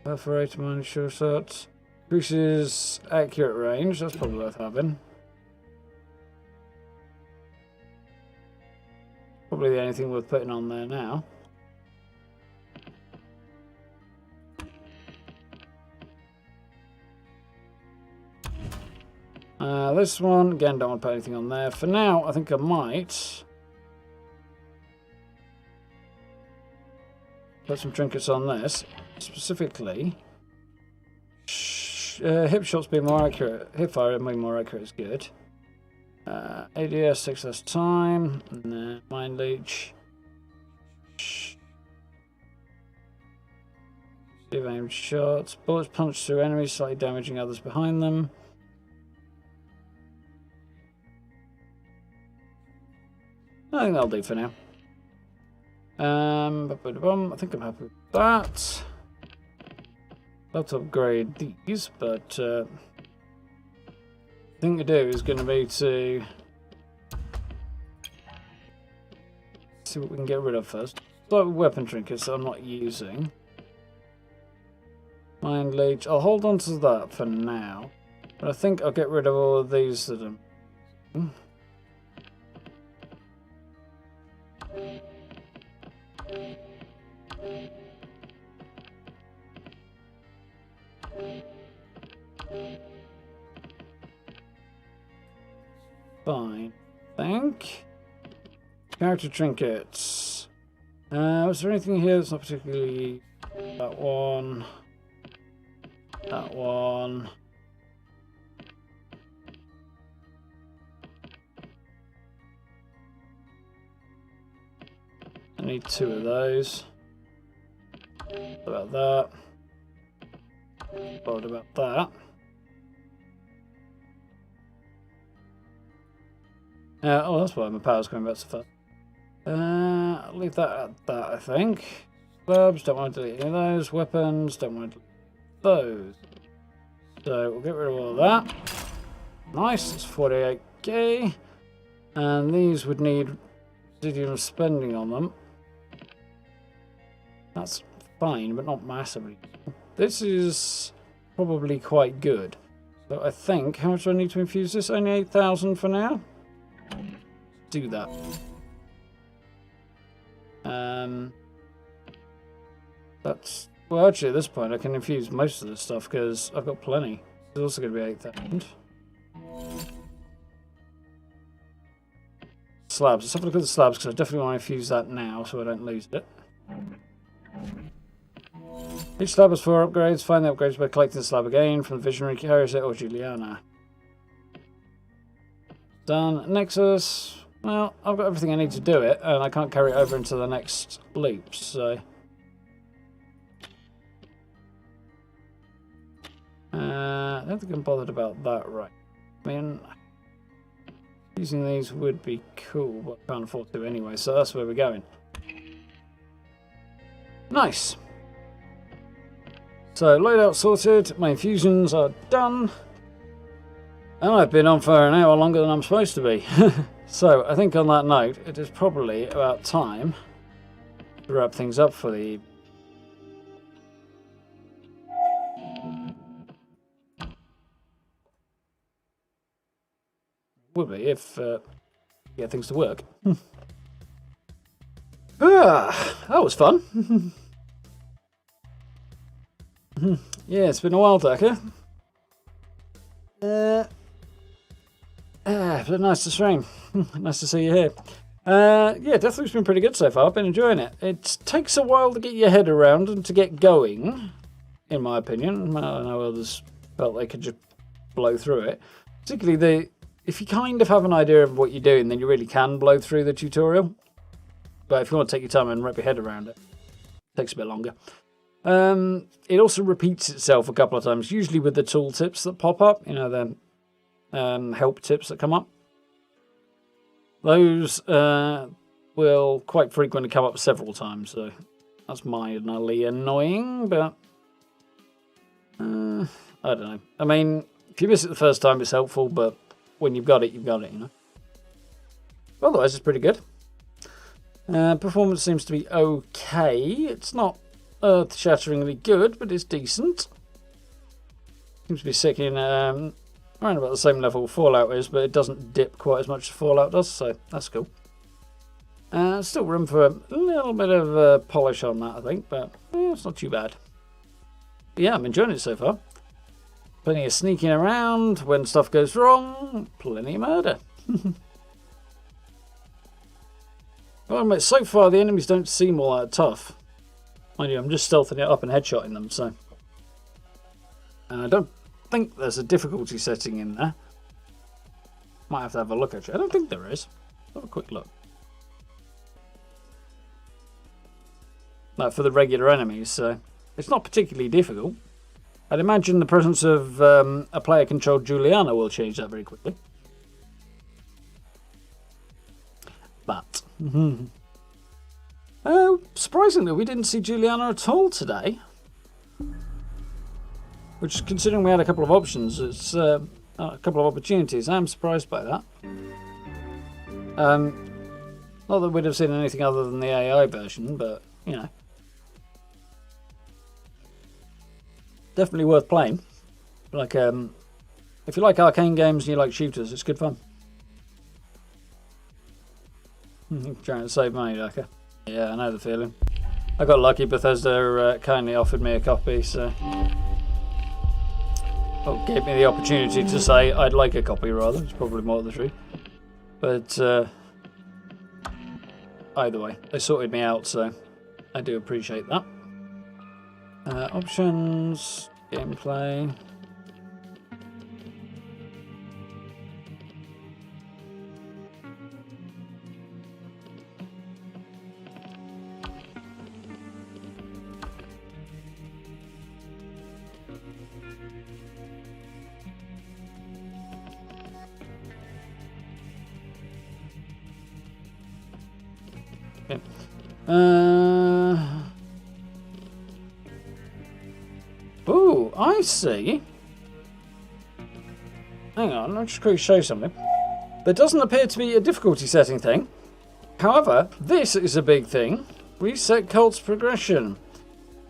Perforate mine sure shots. Increases accurate range, that's probably worth having. Probably the only thing worth putting on there now. This one, again, don't want to put anything on there. For now, I think I might put some trinkets on this. Specifically, hip shots being more accurate. Hip fire being more accurate is good. ADS takes less time. Nah, mind leech. Aimed shots. Bullets punch through enemies, slightly damaging others behind them. I think that'll do for now. I think I'm happy with that. Love to upgrade these, but the thing to do is going to be to see what we can get rid of first. Start with weapon trinkets that I'm not using. Mind leech. I'll hold on to that for now, but I think I'll get rid of all of these that are. Fine. Think. Character trinkets. Was there anything here that's not particularly... That one. That one. I need 2 of those. What about that? What about that? Oh, that's why my power's coming back so fast. I'll leave that at that, I think. Clubs, don't want to delete any of those. Weapons, don't want to delete those. So we'll get rid of all of that. Nice, it's 48k. And these would need residual spending on them. That's fine, but not massively. This is probably quite good. So I think, how much do I need to infuse this? Only 8,000 for now? Do that. That's... Well, actually, at this point, I can infuse most of this stuff because I've got plenty. It's also going to be 8,000. Slabs. Let's have a look at the slabs because I definitely want to infuse that now so I don't lose it. Each slab has 4 upgrades. Find the upgrades by collecting the slab again from the Visionary, Carries it, or Julianna. Done. Nexus. Well, I've got everything I need to do it, and I can't carry it over into the next loop, so... I don't think I'm bothered about that right. I mean, using these would be cool, but I can't afford to anyway, so that's where we're going. Nice. So, loadout sorted, my infusions are done. And I've been on for an hour longer than I'm supposed to be. So, I think on that note, it is probably about time to wrap things up for the evening. Would be if get things to work. That was fun. Yeah, it's been a while, Decker. But nice to stream. Nice to see you here. Yeah, Deathloop's been pretty good so far. I've been enjoying it. It takes a while to get your head around and to get going, in my opinion. I know others felt they could just blow through it. Particularly if you kind of have an idea of what you're doing, then you really can blow through the tutorial. But if you want to take your time and wrap your head around it, it takes a bit longer. It also repeats itself a couple of times, usually with the tool tips that pop up, you know, the help tips that come up. Those will quite frequently come up several times, so that's mildly annoying, but I don't know. I mean, if you miss it the first time, it's helpful, but when you've got it, you know. Otherwise, it's pretty good. Performance seems to be okay. It's not earth-shatteringly good, but it's decent. Seems to be sitting around about the same level Fallout is, but it doesn't dip quite as much as Fallout does, so that's cool. Still room for a little bit of polish on that, I think, but it's not too bad. But yeah, I'm enjoying it so far. Plenty of sneaking around when stuff goes wrong. Plenty of murder. Well, so far the enemies don't seem all that tough. Mind you, I'm just stealthing it up and headshotting them, so... I don't think there's a difficulty setting in there. Might have to have a look actually. I don't think there is. Have a quick look. No, for the regular enemies, so it's not particularly difficult. I'd imagine the presence of a player-controlled Julianna will change that very quickly. But surprisingly, we didn't see Julianna at all today. Which, considering we had a couple of options, it's a couple of opportunities. I'm surprised by that. Not that we'd have seen anything other than the AI version, but you know, definitely worth playing. Like, if you like arcane games and you like shooters, it's good fun. Trying to save money, Daka. Yeah, I know the feeling. I got lucky. Bethesda kindly offered me a copy, so gave me the opportunity to say I'd like a copy. Rather, it's probably more the truth. But either way, they sorted me out, so I do appreciate that. Options, gameplay. Okay. Ooh, I see. Hang on, I'll just quickly show you something. There doesn't appear to be a difficulty setting thing. However, this is a big thing. Reset Colt's progression.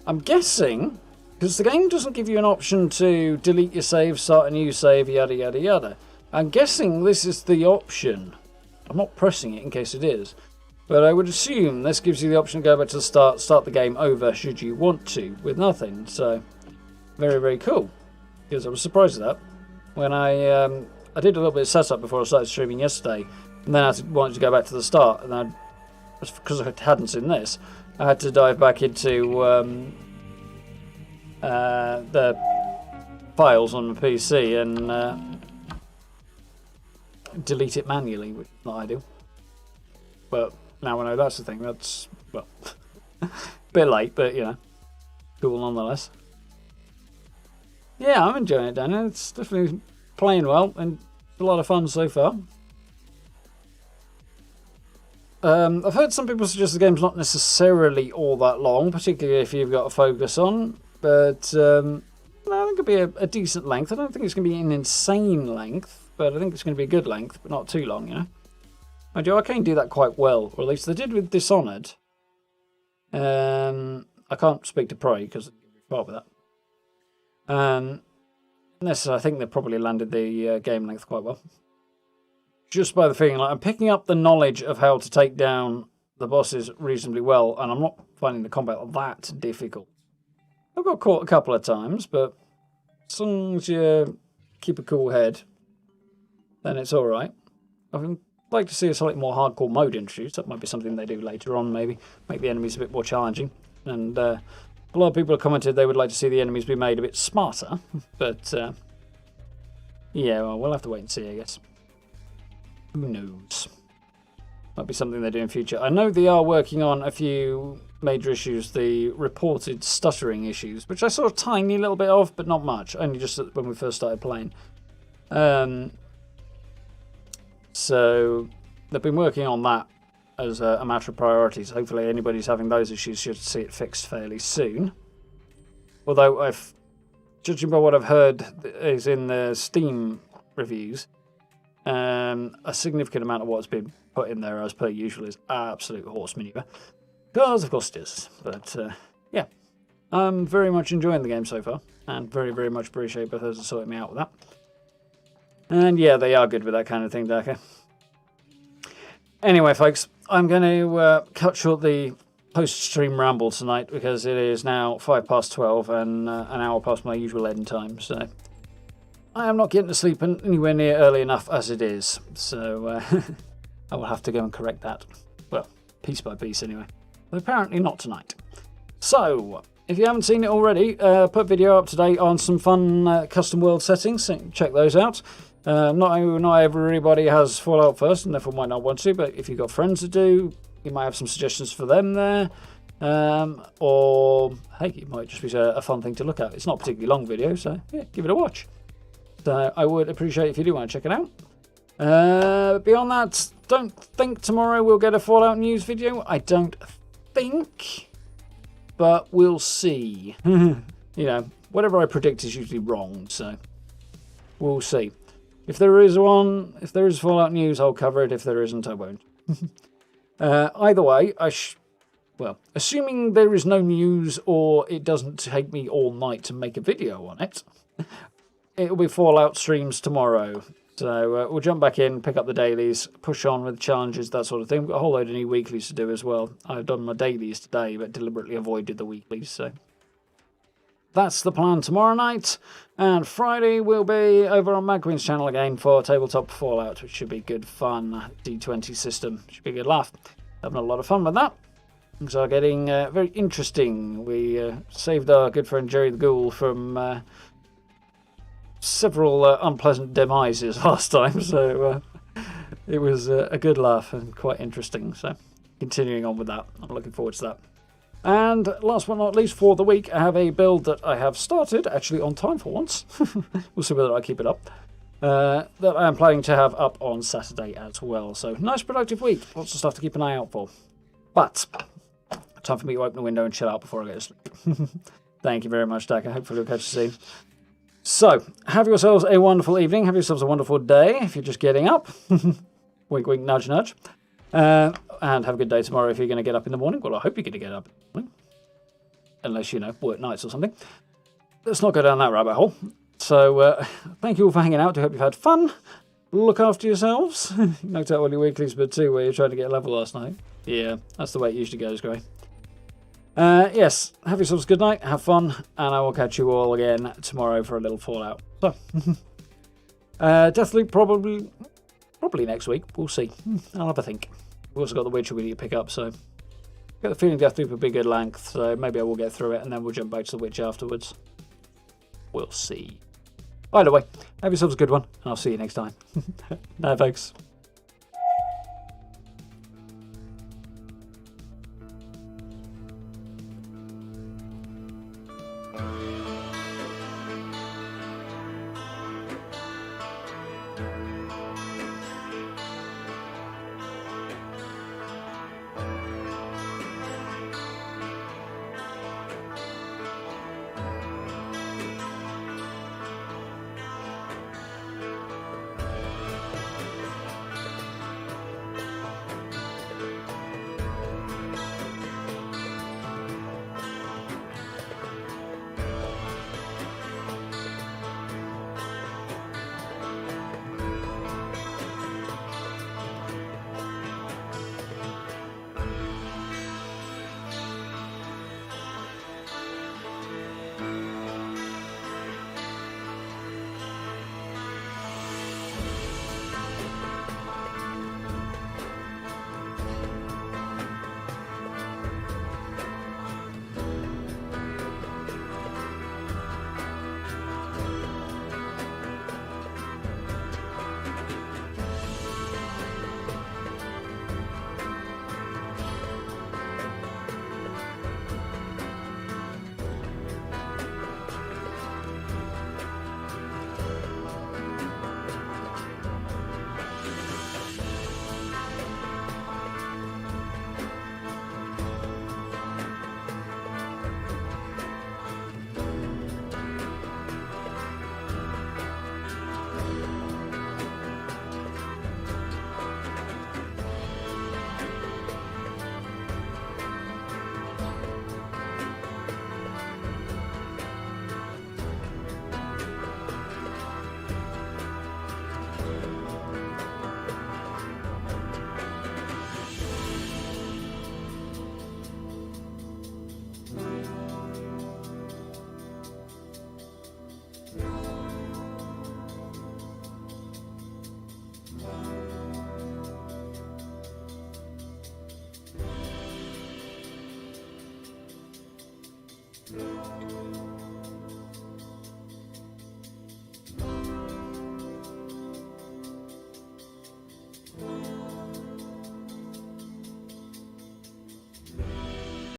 I'm guessing, because the game doesn't give you an option to delete your save, start a new save, yada yada yada. I'm guessing this is the option. I'm not pressing it in case it is. But I would assume this gives you the option to go back to the start the game over should you want to, with nothing. So, very, very cool. Because I was surprised at that. When I did a little bit of setup before I started streaming yesterday, and then I wanted to go back to the start, and because I hadn't seen this, I had to dive back into the files on the PC and delete it manually, which is not ideal. But now I know that's the thing. That's, well, a bit late, but you know, cool nonetheless. Yeah, I'm enjoying it, Daniel. It's definitely playing well and a lot of fun so far. I've heard some people suggest the game's not necessarily all that long, particularly if you've got a focus on. But I think it'll be a decent length. I don't think it's going to be an insane length, but I think it's going to be a good length, but not too long, you know. I do Arcane do that quite well, or at least they did with Dishonored. I can't speak to Prey because I didn't get with that. This, I think they probably landed the game length quite well. Just by the feeling like I'm picking up the knowledge of how to take down the bosses reasonably well, and I'm not finding the combat that difficult. I've got caught a couple of times, but as long as you keep a cool head, then it's alright. I'd like to see a slightly more hardcore mode introduced. That might be something they do later on, maybe. Make the enemies a bit more challenging. And a lot of people have commented they would like to see the enemies be made a bit smarter. But, yeah, well, we'll have to wait and see, I guess. Who knows? Might be something they do in future. I know they are working on a few major issues, the reported stuttering issues, which I saw a tiny little bit of, but not much. Only just when we first started playing. So they've been working on that as a matter of priorities. Hopefully anybody's having those issues should see it fixed fairly soon. Although, judging by what I've heard is in the Steam reviews, a significant amount of what's been put in there, as per usual, is absolute horse manure. Because, of course, it is. But, yeah. I'm very much enjoying the game so far. And very, very much appreciate Bethesda sorting me out with that. And, yeah, they are good with that kind of thing, Daka. Anyway, folks, I'm going to cut short the post-stream ramble tonight because it is now 12:05 and an hour past my usual end time. So I am not getting to sleep anywhere near early enough as it is. So I will have to go and correct that. Well, piece by piece anyway. But apparently not tonight. So if you haven't seen it already, put a video up today on some fun custom world settings. So check those out. Not everybody has Fallout first, and therefore might not want to, but if you've got friends that do, you might have some suggestions for them there. Or, hey, it might just be a fun thing to look at. It's not a particularly long video, so yeah, give it a watch. So I would appreciate if you do want to check it out. Beyond that, don't think tomorrow we'll get a Fallout news video. I don't think, but we'll see. You know, whatever I predict is usually wrong, so we'll see. If there is Fallout news, I'll cover it. If there isn't, I won't. Either way, well, assuming there is no news or it doesn't take me all night to make a video on it, it'll be Fallout streams tomorrow. So we'll jump back in, pick up the dailies, push on with challenges, that sort of thing. We've got a whole load of new weeklies to do as well. I've done my dailies today, but deliberately avoided the weeklies, so that's the plan tomorrow night. And Friday we'll be over on Magwin's channel again for Tabletop Fallout, which should be good fun. D20 system, should be a good laugh. Having a lot of fun with that. Things are getting very interesting. We saved our good friend Jerry the Ghoul from several unpleasant demises last time, so it was a good laugh and quite interesting. So continuing on with that, I'm looking forward to that. And last but not least for the week, I have a build that I have started, actually on time for once. We'll see whether I keep it up. That I am planning to have up on Saturday as well. So nice productive week, lots of stuff to keep an eye out for. But time for me to open the window and chill out before I go to sleep. Thank you very much, Daka. Hopefully we'll catch you soon. So, have yourselves a wonderful evening. Have yourselves a wonderful day if you're just getting up. Wink, wink, nudge, nudge. And have a good day tomorrow if you're going to get up in the morning. Well, I hope you're going to get up in the morning. Unless, you know, work nights or something. Let's not go down that rabbit hole. So, thank you all for hanging out. I hope you've had fun. Look after yourselves. Knocked out all your weeklies, but too, where you're trying to get a level last night. Yeah, that's the way it usually goes, Gray. Yes, have yourselves a good night, have fun, and I will catch you all again tomorrow for a little Fallout. So, Deathloop probably next week. We'll see. I'll have a think. We've also got The Witcher we need to pick up, so I've got the feeling Deathloop will be good length, so maybe I will get through it, and then we'll jump back to The Witcher afterwards. We'll see. Either way, have yourselves a good one, and I'll see you next time. Bye, folks.